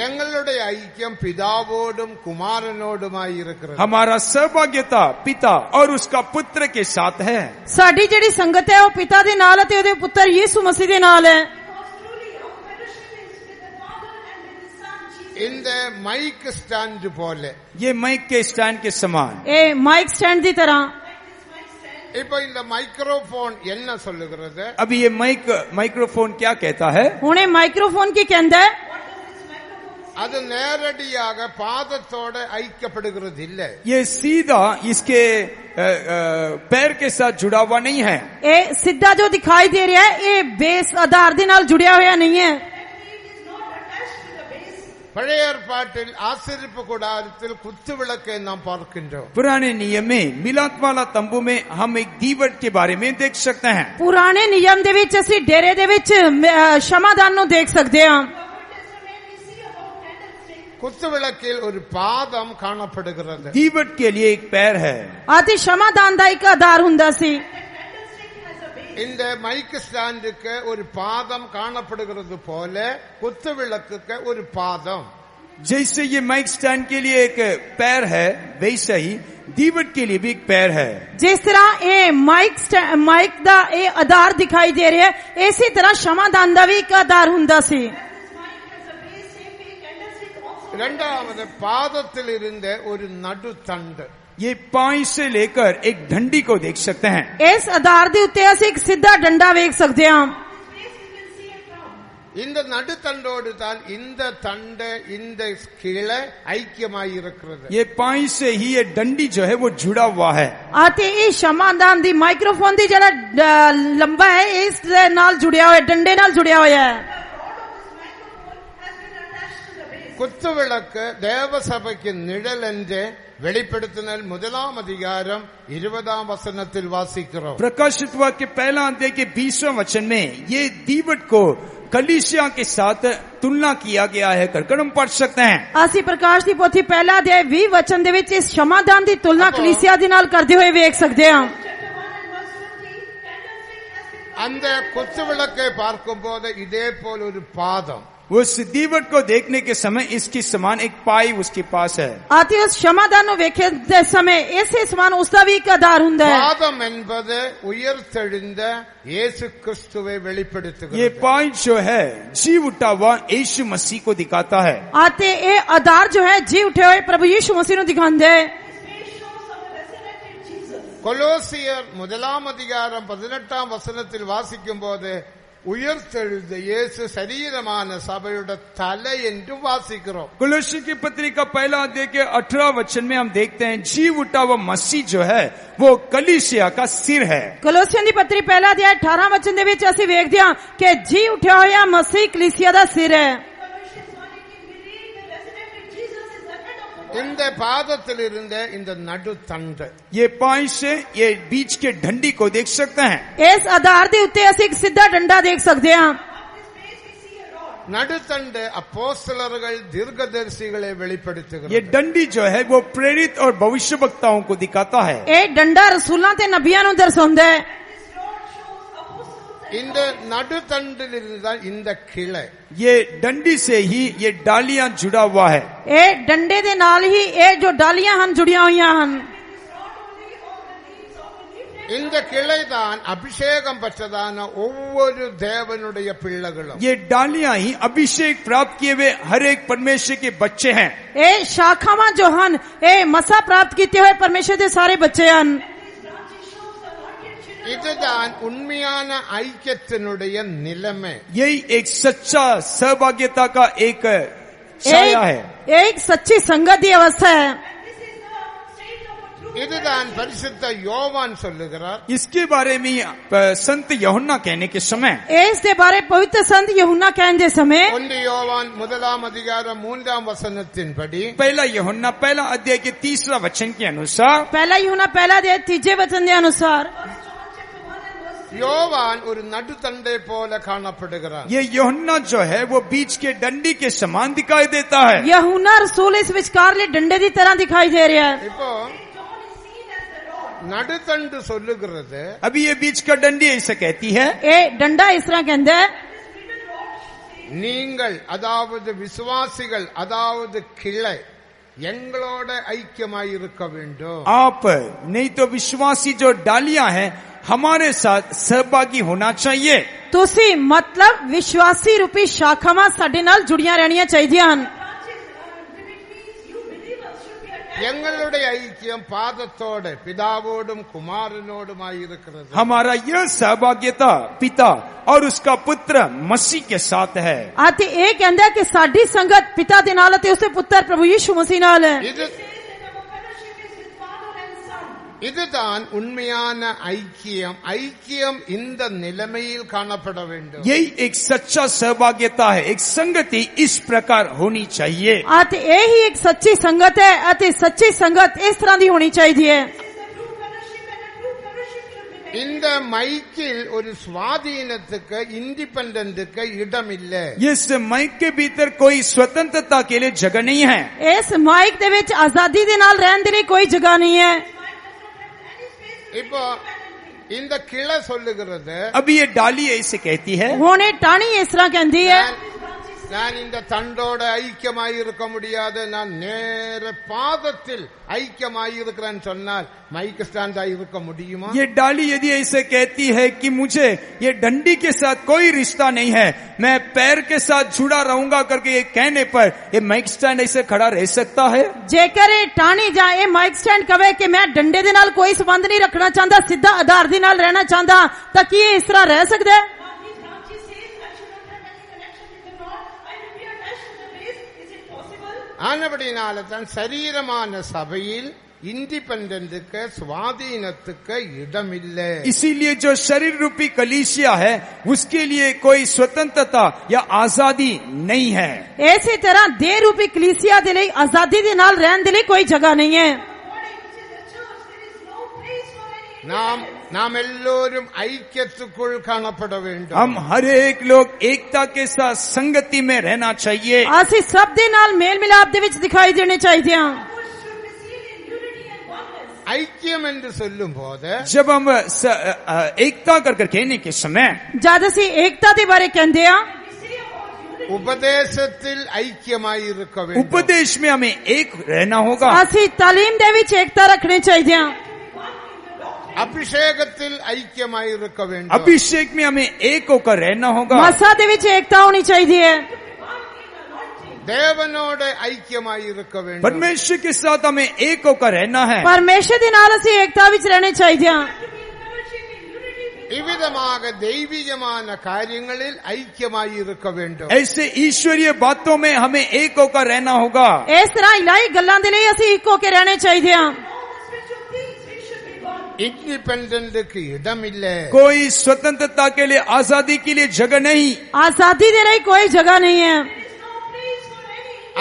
எங்களுடைய ஐக்கியம் பிதாவோடும் குமாரனோடுமாய் இருக்கிறது. हमारा सहभागिता पिता और उसका पुत्र के साथ है. साडी जेड़ी संगत है वो पिता दे नाल ते ओदे पुत्र यीशु मसीह दे नाल है. இந்த மைக் ஸ்டாண்ட் போல, ये माइक के स्टैंड के समान, ए माइक स्टैंड दी तरह. இப்போ இந்த மைக்ரோஃபோன் என்ன சொல்லுகிறது? अभी ये माइक्रोफोन क्या कहता है? हुणे माइक्रोफोन की कहंदा है அது நேரடியாக பாதத்தோட ஐக்கியப்படுகிறது இல்லை. ये सीधा इसके पैर के साथ जुड़ा हुआ नहीं है. ए सीधा जो दिखाई दे रहा है ये बेस आधार दे नाल जुड़िया हुआ नहीं है. பழைய ஏற்பாட்டில் ஆசரிப்பு கூடாரத்தில் குத்துவிளக்கை நாம் பார்க்கின்றோம். पुराने नियम में मिलाद वाला तंबू में हम एक दीवट के बारे में देख सकते हैं. पुराने नियम दे विच असी डेरे दे विच क्षमादान नु देख सकते हैं. குத்துவிளக்கில் ஒரு பாதம் காணப்படுகிறது. दीवट के लिए एक पैर है. आदि क्षमादान दा एक आधार हुंदा सी. இந்த மைக் ஸ்டாண்டுக்கு ஒரு பாதம் காணப்படுகிறது போல குத்துவிளக்குக்கு ஒரு பாதம். जैसे ये माइक स्टैंड के लिए एक पैर है वैसे ही दीवट के लिए भी एक पैर है. जिस तरह ये माइक दा ये आधार दिखाई दे रहा है इसी तरह क्षमादान दा भी एक आधार हुंदा सी. இரண்டாவது பாதத்தில் இருந்த ஒரு நடுத்தண்டு, ये पांव से लेकर एक डंडी को देख सकते हैं. इस आधार दे उत्ते असी एक सीधा डंडा देख सकते हैं. இந்த நடுத்தண்டோடு தான் இந்த தண்டு இந்த கிளை ஐக்கியமாய் இருக்கிறது. ये पांव से ही ये डंडी जो है वो जुड़ा हुआ है. आते ये क्षमादान दी माइक्रोफोन दी जरा लंबा है इस नाल जुड़िया हुआ है, डंडे नाल जुड़िया हुआ है. குத்துவிளக்கு தேவசபைக்கு நிழல் என்று வெளிப்படுத்தினல் 1 அதிகாரம் 20 वचनத்தில் வாசிக்கிறோம். प्रकाशित वाक्य 1 अध्याय के 20वें वचन में ये दीवट को कलीसिया के साथ तुलना किया गया है कर हम पढ़ सकते हैं। ਅਸੀਂ ਪ੍ਰਕਾਸ਼ ਦੀ ਪੋਥੀ ਪਹਿਲਾ ਅਧਿਆਇ 20 ਵਚਨ ਦੇ ਵਿੱਚ ਇਸ ਸਮਾਧਾਨ ਦੀ ਤੁਲਨਾ ਕਲੀਸਿਆ ਦੇ ਨਾਲ ਕਰਦੇ ਹੋਏ ਵੇਖ ਸਕਦੇ ਹਾਂ। அந்த குத்துவிளக்கை பார்க்கும்போது இதே போல் ஒரு பாதம், उस दीवट को देखने के समय इसके समान एक पाई उसके पास है। ਆਤੇ ਉਸ ਸਮਾਧਾਨ ਨੂੰ ਵੇਖਦੇ ਸਮੇਂ ਇਸੇ ਸਮਾਨ ਉਸ ਦਾ ਵੀ ਇੱਕ ਆਧਾਰ ਹੁੰਦਾ ਹੈ। பாதம் என்பது உயிர்த்தெழுந்த இயேசு கிறிஸ்துவை ये வெளிப்படுத்துகிறது। पाई जो है जीव उठा हुआ यीशु मसीह को दिखाता है। ਆਤੇ ਇਹ ਆਧਾਰ ਜੋ ਹੈ ਜੀ ਉਠੇ ਹੋਏ ਪ੍ਰਭੂ ਯੀਸ਼ੂ ਮਸੀਹ ਨੂੰ ਦਿਖਾਉਂਦਾ ਹੈ। கொலோசியர் 1 அதிகாரம் 18 வசனத்தில் வாசிக்கும் போது உயிர்த்தெழுந்த இயேசு சரீரமான சபையோட தலை என்று வாசிக்கிறோம்। कुलोसी की पत्री का पहला अध्याय के 18 वचन में हम देखते हैं जीव उठा हुआ मसीह जो है वो कलीसिया का सिर है। ਕਲੋਸੀਆਂ ਦੀ ਪੱਤਰੀ ਪਹਿਲਾ ਅਧਿਆਇ 18 ਵਚਨ ਦੇ ਵਿੱਚ ਅਸੀਂ ਵੇਖਦੇ ਹਾਂ ਕਿ ਜੀ ਉਠਿਆ ਹੋਇਆ ਮਸੀਹ ਕਲੀਸਿਆ ਦਾ ਸਿਰ ਹੈ। இந்த பாதத்தில் இருந்த இந்த நடுத்தண்டு, ये पाई से ये बीच के डंडी को देख सकते हैं। ਇਸ ਆਧਾਰ ਦੇ ਉੱਤੇ ਅਸੀਂ ਇੱਕ ਸਿੱਧਾ ਡੰਡਾ ਦੇਖ ਸਕਦੇ ਹਾਂ। நடுத்தண்டு அப்போஸ்தலர்கள் தீர்க்கதரிசிகளை வெளிப்படுத்துகிறது। ये डंडी जो है वो प्रेरित और भविष्यवक्ताओं को दिखाता है। ਇਹ ਡੰਡਾ ਰਸੂਲਾਂ ਤੇ ਨਬੀਆਂ ਨੂੰ ਦਰਸਾਉਂਦਾ ਹੈ। இந்த நடுத்தண்டில் இருந்தால் இந்த கிளை, ये डंडी से ही ये डालियां जुड़ा हुआ है। ਇਹ ਡੰਡੇ ਦੇ ਨਾਲ ਹੀ ਇਹ ਜੋ ਡਾਲੀਆਂ ਹਨ ਜੁੜੀਆਂ ਹੋਈਆਂ ਹਨ। இந்த கிளைதான் அபிஷேகம் பெற்றதான ஒவ்வொரு தேவனுடைய பிள்ளைகளும்। ये डालियां ही अभिषेक प्राप्त किए हुए हर एक परमेश्वर के बच्चे हैं। ਇਹ ਸ਼ਾਖਾਵਾਂ ਜੋ ਹਨ ਇਹ ਮਸਾ ਪ੍ਰਾਪਤ ਕੀਤੇ ਹੋਏ ਪਰਮੇਸ਼ਰ ਦੇ ਸਾਰੇ ਬੱਚੇ ਹਨ। இதுதான் உண்மையான ஐக்கியத்தினுடைய நிலைமை। यही एक सच्चा सहभागिता का एक छाया है। एक सच्ची संगत की अवस्था है। இதுதான் பரிசுத்த யோவான் சொல்லுகிறார்। इसके बारे में संत यूहन्ना कहने के समय इसके बारे पवित्र संत यूहन्ना कहने समय 1 யோவான் 1 அதிகாரம் 3 வசனத்தின்படி, पहला यूहन्ना पहला अध्याय के 3 वचन के अनुसार, पहला यूहन्ना पहला अध्याय 3 वचन के अनुसार யோவான் ஒரு நடுத்தண்டை போல காணப்படுகிறார்। ये यूहन्ना जो है वो बीच के डंडी के समान दिखाई देता है। यूहन्ना रसूल इस विचकारले डंडे की तरह दिखाई दे रहा है। இப்போ நடுத்தண்டு சொல்லுகிறது, अभी ये बीच का डंडी ऐसे कहती है, ये डंडा इस तरह कहता है, நீங்கள் அதாவது விசுவாசிகள் அதாவது கிளை எங்களோட ஐக்கியமாய் இருக்க வேண்டும்। आप नहीं तो विश्वासी जो डालियां हैं हमारे साथ सहभागी होना चाहिए। तुसी मतलब विश्वासी रूपी शाखावां साडे नाल जुड़ियां रहनियां चाहिए हन। எங்களுடைய ஐக்கியம் பாதத்தோட பிதாவோடும் குமாரனோடுமாய் இருக்கிறது। हमारा यह सहभागिता पिता और उसका पुत्र मसीह के साथ है। आते ये कहंदा है कि साडी संगत पिता दे नाल ते उसदे पुत्र प्रभु यीशु मसीह नाल है। இதுதான் உண்மையான ஐக்கியம்। ஐக்கியம் இந்த நிலைமையில் காணப்பட வேண்டும்। यही एक सच्चा सहभागिता है। एक संगति इस प्रकार होनी चाहिए। आते यही एक सच्ची संगत है। आते सच्ची संगत इस तरह की होनी चाहिए। இந்த மைக்கில் ஒரு சுவாதீனத்துக்கு இண்டிபெண்டன்ட்டுக்கு இடம் இல்லை। इस माइक के भीतर कोई स्वतंत्रता के लिए जगह नहीं है। इस माइक दे विच आजादी दे नाल रहन दे लिए कोई जगह नहीं है। இப்போ இந்த கிளை சொல்லுகிறது, अभी ये डाली ऐसे कहती है, होने टाणी इस तरह कहती है, நான் இந்த தண்டோட ஐக்கியமாய் இருக்க முடியாது, நான் நேர பாதத்தில் ஐக்கியமாய் இருக்கிறேன்னு சொன்னால் மைக் ஸ்டாண்டா இருக்க முடியுமா? ये डाली यदि ऐसे कहती है कि मुझे ये डंडी के साथ कोई रिश्ता नहीं है, मैं पैर के साथ जुड़ा रहूंगा करके ये कहने पर ये माइक स्टैंड ऐसे खड़ा रह सकता है? जेकर ये टाणी जाए माइक स्टैंड कहे कि मैं डंडे दे नाल कोई संबंध नहीं रखना चाहता, सीधा आधार दे नाल रहना चाहता, तां की इस तरह रह सकदा है? ஆனபடினால தான் சரீரமான சபையில் इंडिपेंडेंट स्वाधीनत इदम इसीलिए जो शरीर रूपी कलीसिया है उसके लिए कोई स्वतंत्रता या आजादी नहीं है। ऐसी तरह देह रूपी कलीसिया दे लिए आजादी दे नाल रहन दे लिए कोई जगह नहीं है। നാം എല്ലാവരും ഐക്യത്തുക്കുൾ കാണപ്പെട வேண்டும். हम हर एक लोग एकता के साथ संगति में रहना चाहिए. ਅਸੀਂ ਸਭ ਦੇ ਨਾਲ ਮੇਲ ਮਿਲਾਪ ਦੇ ਵਿੱਚ ਦਿਖਾਈ ਦੇਣੇ ਚਾਹੀਦੇ ਹਾਂ. ஐக்கியம் என்று சொல்லும் போது जब हम एकता कर कहने के समय ਜਦ ਅਸੀਂ ਏਕਤਾ ਦੇ ਬਾਰੇ ਕਹਿੰਦੇ ਹਾਂ, உபதேசத்தில் ஐக்கியமாய் இருக்க வேண்டும். उपदेश में हमें एक रहना होगा. ਅਸੀਂ ਤਾਲੀਮ ਦੇ ਵਿੱਚ ਏਕਤਾ ਰੱਖਣੀ ਚਾਹੀਦੀ ਹਾਂ. அபிஷேகத்தில் ஐக்கியமாய் இருக்க வேண்டும். अभिषेक में हमें एक होकर रहना होगा. ਮਸਾ ਦੇ ਵਿੱਚ ਏਕਤਾ ਹੋਣੀ ਚਾਹੀਦੀ ਹੈ. தேவனோடு ஐக்கியமாய் இருக்க வேண்டும். परमेश्वर के साथ हमें एक होकर रहना है. ਪਰਮੇਸ਼ਰ ਦੇ ਨਾਲ ਅਸੀਂ ਏਕਤਾ ਵਿੱਚ ਰਹਿਣੇ ਚਾਹੀਦੇ ਹਾਂ. இவ்விதமாக தெய்வீகமான காரியங்களில் ஐக்கியமாய் இருக்க வேண்டும். ऐसे ईश्वरीय बातों में हमें एक होकर रहना होगा. ਇਸ ਤਰ੍ਹਾਂ ਇਲਾਹੀ ਗੱਲਾਂ ਦੇ ਲਈ ਅਸੀਂ ਇੱਕ ਹੋ ਕੇ ਰਹਿਣੇ ਚਾਹੀਦੇ ਹਾਂ. इंडिपेंडेंटக்கு இடம் இல்லை. कोई स्वतंत्रता के लिए, आजादी के लिए जगह नहीं. आजादी दे रही कोई जगह नहीं है.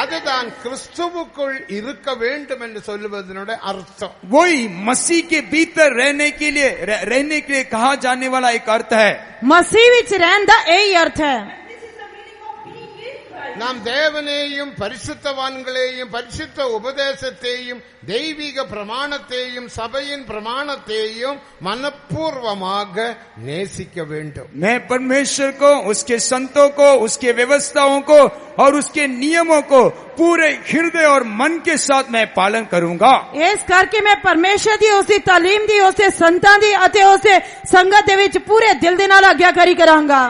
அதுதான் கிறிஸ்துவுக்குள் இருக்க வேண்டும் என்று சொல்லுவதனுடைய அர்த்தம். वही मसीह के भीतर रहने के लिए कहा जाने वाला एक अर्थ है. मसीह विच रहन दा यही अर्थ है. நாம் தேவனையும் பரிசுத்தவான்களையும் பரிசுத்த உபதேசத்தையும் தெய்வீக பிரமாணத்தையும் சபையின் பிரமாணத்தையும் मनपूर्वமாக நேசிக்க வேண்டும். मैं परमेश्वर को, उसके संतों को, उसके व्यवस्थाओं को और उसके नियमों को पूरे हृदय और मन के साथ मैं पालन करूंगा. इस करके मैं परमेश्वर दी उसकी तालीम दी उसके संतां दी अते उसके संगत दे विच पूरे दिल दे नाल आज्ञाकारी करांगा.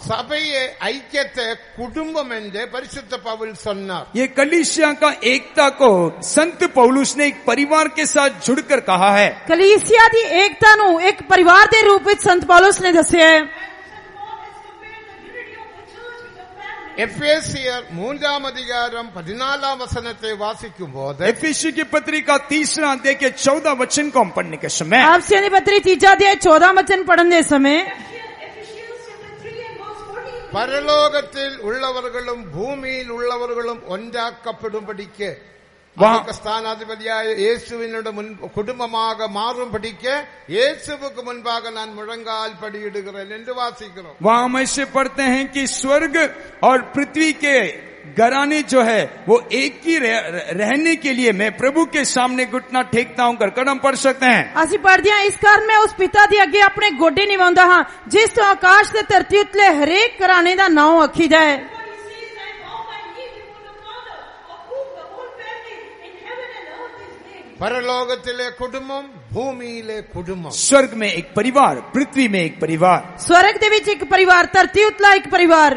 சபையை ஐக்கியத்தை குடும்பம் என்று பரிசுத்த பவுல் சொன்னார். ये कलीसिया का एकता को संत पौलुस ने एक परिवार के साथ जुड़कर कहा है. कलीसिया दी एकता नु एक परिवार दे रूप विच संत पौलुस ने दस्या है. எபேசியர் 3ஆம் அதிகாரம் 14ஆம் வசனத்தை வாசிக்கும் போது एफेसी की पत्री का 3 अध्याय के 14 वचन को हम पढ़ने के समय एफेसियों की पत्री 3 अध्याय 14 वचन पढ़ने समय பரலோகத்தில் உள்ளவர்களும் பூமியில் உள்ளவர்களும் ஒன்றாக்கப்படும்படிக்கு ஸ்தானாதிபதியாய இயேசுவினுடைய குடும்பமாக மாறும்படிக்க இயேசுவுக்கு முன்பாக நான் முழங்கால் படியிடுகிறேன் என்று வாசிக்கிறோம். वहाँ हम ऐसे पढ़ते हैं कि स्वर्ग और पृथ्वी के घराने जो है वो एक ही रहने के लिए मैं प्रभु के सामने घुटना टेकता हूं कर कदम पढ़ सकते हैं. ਅਸੀਂ ਪੜ੍ਹਦੇ ਹਾਂ ਇਸ ਕਾਰਨ ਮੈਂ ਉਸ ਪਿਤਾ ਦੇ ਅੱਗੇ ਆਪਣੇ ਗੋਡੇ ਨਿਵਾਉਂਦਾ ਹਾਂ ਜਿਸ ਤੋਂ ਆਕਾਸ਼ ਤੇ ਧਰਤੀ ਉੱਤੇ ਹਰੇਕ ਘਰਾਣੇ ਦਾ ਨਾਮ ਆਖੀਦਾ ਹੈ. பரலோகத்திலே குடும்பம், பூமியிலே குடும்பம். स्वर्ग में एक परिवार, पृथ्वी में एक परिवार. स्वर्ग ਦੇ ਵਿੱਚ ਇੱਕ ਪਰਿਵਾਰ, ਧਰਤੀ ਉੱਤਲਾ ਇੱਕ ਪਰਿਵਾਰ.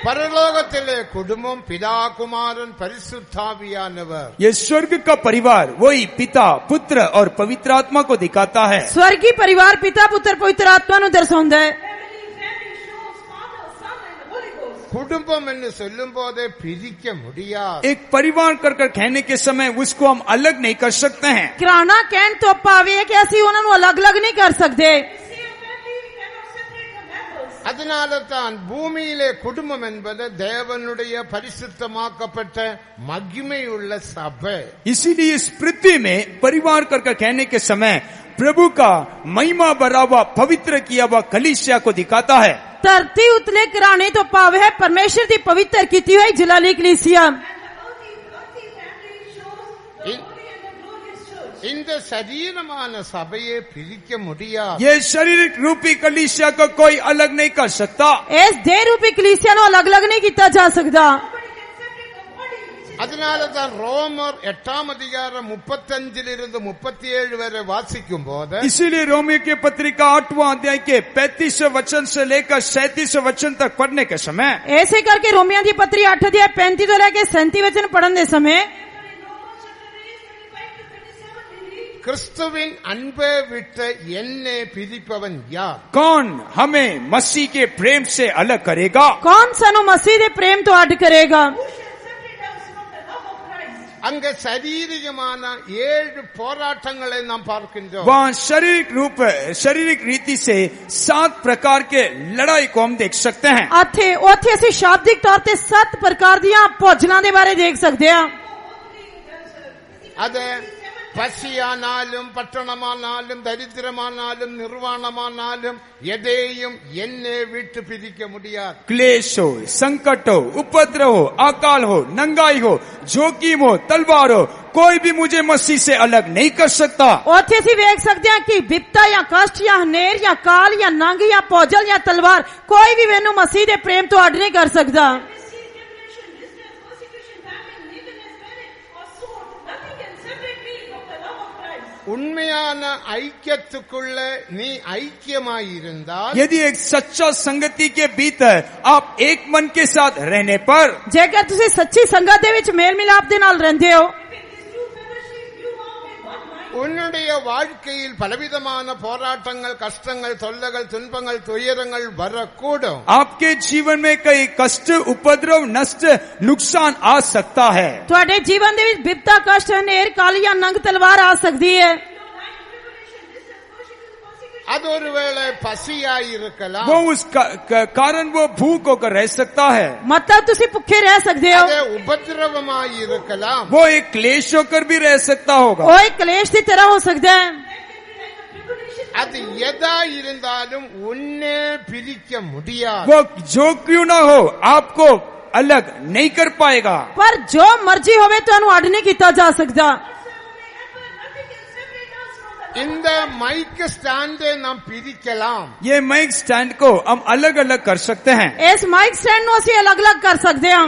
பரலோகத்திலே குடும்பம் பிதா குமாரன் பரிசுத்தாவியானவர். ये स्वर्ग का परिवार वही पिता, पुत्र और पवित्र आत्मा को दिखाता है. स्वर्गीय परिवार पिता, पुत्र, पवित्र आत्मा नु दर्शाਉਂਦਾ है. குடும்பம் என்று சொல்லும் போதே பிரிக்க முடியாது. एक परिवार कर कहने के समय उसको हम अलग नहीं कर सकते हैं. घराना कहन तो पावे है कि ਅਸੀਂ ਉਹਨਾਂ ਨੂੰ ਅਲੱਗ-ਅਲੱਗ ਨਹੀਂ ਕਰ ਸਕਦੇ. அதனால தான் பூமியிலே குடும்பம் என்பது தேவனுடைய பரிசுத்தமாக்கப்பட்ட மகிமையுள்ள சபை. इसीलिए इस पृथ्वी में परिवार कर कहने के समय प्रभु का महिमा भरा हुआ पवित्र किया हुआ कलीसिया को दिखाता है. धरती उतले घराने तो पावे है परमेश्वर की पवित्र की हुई जलाली कलीसिया. இந்த शरीरமான சபையை பிரிக்க முடியாது. ये शारीरिक रूपी कलीसिया को कोई अलग नहीं कर सकता. इस देह रूपी कलीसिया नु अलग-अलग नहीं किया जा सकता. அதனால தான் ரோமர் 8ஆம் அதிகாரம் 35 37 வரை வாசிக்கும் போது इसीलिए रोमियो की पत्रिका 8वां अध्याय के 35 वचन से लेकर 37 वचन तक पढ़ने के समय ऐसे करके रोमियो की पत्री 8 अध्याय 35 से लेकर 37 वचन पढ़ने समय கிறிஸ்துவின் அன்பை விட்டு என்னை பிரிப்பவன் யார்? कौन हमें मसीह के प्रेम से अलग करेगा? कौन सानू मसीह दे प्रेम तो अड करेगा? அங்க சரீரிகமான 7 போராட்டங்களை நாம் பார்க்கின்றோம். वहाँ शारीरिक रीति से 7 प्रकार के लड़ाई को हम देख सकते हैं. ਉੱਥੇ ਅਸੀਂ ਸ਼ਾਬਦਿਕ ਤੌਰ ਤੇ 7 ਪ੍ਰਕਾਰ ਦੀਆਂ ਭੋਜਨਾਂ ਦੇ ਬਾਰੇ ਦੇਖ ਸਕਦੇ ਹਾਂ. அது பசியானாலும் பட்டணமானாலும் தரித்திரமானாலும் நிர்வாணமானாலும் எதையும் என்னை விட்டு பிரிக்க முடியாது. क्लेश हो, संकट हो, उपद्रव हो, अकाल हो, नंगाई हो, जोखिम हो, तलवार हो, कोई भी मुझे मसीह से अलग नहीं कर सकता. ਉੱਥੇ ਅਸੀਂ ਵੇਖ ਸਕਦੇ ਹਾਂ ਕਿ ਵਿਪਤਾ ਜਾਂ ਕਸ਼ਟ ਜਾਂ ਹਨੇਰ ਜਾਂ ਕਾਲ ਜਾਂ ਨੰਗ ਜਾਂ ਭੋਜਲ ਜਾਂ ਤਲਵਾਰ ਕੋਈ ਵੀ ਮੈਨੂੰ ਮਸੀਹ ਦੇ ਪ੍ਰੇਮ ਤੋਂ ਅੱਡ ਨਹੀਂ ਕਰ ਸਕਦਾ. உண்மையான ஐக்கியத்துக்குள்ள நீ ஐக்கியமாயிருந்தால், यदि एक सच्चा संगति के भीतर आप एक मन के साथ रहने पर, ਜੇਕਰ ਤੁਸੀਂ ਸੱਚੀ ਸੰਗਤ ਦੇ ਵਿੱਚ ਮੇਲ ਮਿਲਾਪ ਦੇ ਨਾਲ ਰਹਿੰਦੇ ਹੋ, உன்னுடைய வாழ்க்கையில் பலவிதமான போராட்டங்கள், கஷ்டங்கள், தொல்லைகள், துன்பங்கள், துயரங்கள் வரக்கூடும். आपके जीवन में कई कष्ट, उपद्रव, नष्ट, नुकसान आ सकता है. ਤੁਹਾਡੇ ਜੀਵਨ ਦੇ ਵਿੱਚ ਵਿਪਤਾ ਕਸ਼ਟ ਹਨੇਰ ਕਾਲ ਜਾਂ ਨੰਗ ਤਲਵਾਰ ਆ ਸਕਦੀ ਹੈ. அது ஒருவேளை பசியாயிருக்கலாம், वो उस कारण वो भूख होकर रह सकता है. मतलब ਤੁਸੀਂ ਭੁੱਖੇ ਰਹਿ ਸਕਦੇ ਹੋ, அது உபத்திரவமாயிருக்கலாம், वो एक क्लेश होकर भी रह सकता होगा. ਉਹ ਇੱਕ ਕਲੇਸ਼ ਦੀ ਤਰ੍ਹਾਂ ਹੋ ਸਕਦਾ ਹੈ. அது எதா இருந்தாலும் உன்னை பிரிக்க முடியாது. वो जो क्यों ना हो आपको अलग नहीं कर पाएगा. ਪਰ ਜੋ ਮਰਜ਼ੀ ਹੋਵੇ ਤੁਹਾਨੂੰ ਅੱਡ ਨਹੀਂ ਕੀਤਾ ਜਾ ਸਕਦਾ. இந்த மைக் ஸ்டாண்டை நாம் பிரிக்கலாம். ये माइक स्टैंड को हम अलग अलग कर सकते हैं. ਇਸ ਮਾਈਕ ਸਟੈਂਡ ਨੂੰ ਅਸੀਂ ਅਲੱਗ-ਅਲੱਗ ਕਰ ਸਕਦੇ ਹਾਂ.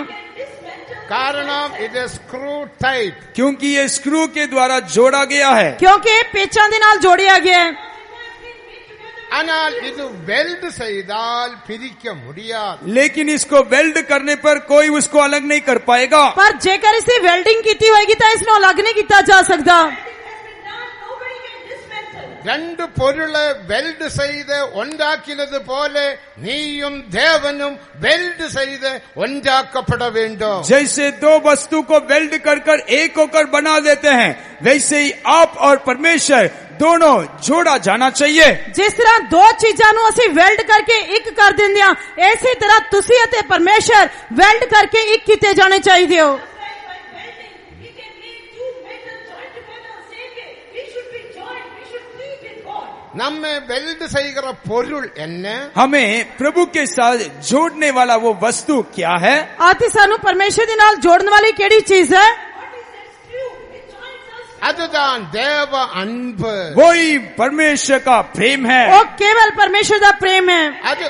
காரணம் இது ஸ்க்ரூ டைப், क्योंकि ये स्क्रू के द्वारा जोड़ा गया है. ਕਿਉਂਕਿ ਇਹ ਪੇਚਾਂ ਦੇ ਨਾਲ ਜੋੜਿਆ ਗਿਆ ਹੈ. ஆனால் இது வெல்ட் செய்தால் பிரிக்க முடியாது. लेकिन इसको वेल्ड करने पर कोई उसको अलग नहीं कर पाएगा. ਪਰ ਜੇਕਰ ਇਸੇ ਵੈਲਡਿੰਗ ਕੀਤੀ ਹੋਏਗੀ ਤਾਂ ਇਸ ਨੂੰ ਅਲੱਗ ਨਹੀਂ ਕੀਤਾ ਜਾ ਸਕਦਾ. ரெண்டு பொருளை வெல்ட் செய்து ஒன்றாக்கினது போல நீயும் தேவனும் வெல்ட் செய்து ஒன்றாக்கப்பட வேண்டும். जैसे 2 वस्तु को वेल्ड कर कर एक होकर बना देते हैं, वैसे ही आप और परमेश्वर दोनों जोड़ा जाना चाहिए. ਜਿਸ ਤਰ੍ਹਾਂ ਦੋ ਚੀਜ਼ਾਂ ਨੂੰ ਅਸੀਂ ਵੈਲਡ ਕਰਕੇ ਇੱਕ ਕਰ ਦਿੰਦੇ ਹਾਂ, ਇਸੇ ਤਰ੍ਹਾਂ ਤੁਸੀਂ ਅਤੇ ਪਰਮੇਸ਼ਰ ਵੈਲਡ ਕਰਕੇ ਇੱਕ ਕੀਤੇ ਜਾਣੇ ਚਾਹੀਦੇ ਹੋ. நம்ம வெல்ட் செய்கிற பொருள் என்ன? हमें प्रभु के साथ जोड़ने वाला वो वस्तु क्या है? ਆਤੀ ਸਾਨੂੰ ਪਰਮੇਸ਼ਰ ਦੇ ਨਾਲ ਜੋੜਨ ਵਾਲੀ ਕਿਹੜੀ ਚੀਜ਼ ਹੈ? அதுதான் தேவ அன்பு. वही परमेश्वर का प्रेम है. ਉਹ ਕੇਵਲ ਪਰਮੇਸ਼ਰ ਦਾ ਪ੍ਰੇਮ ਹੈ. அது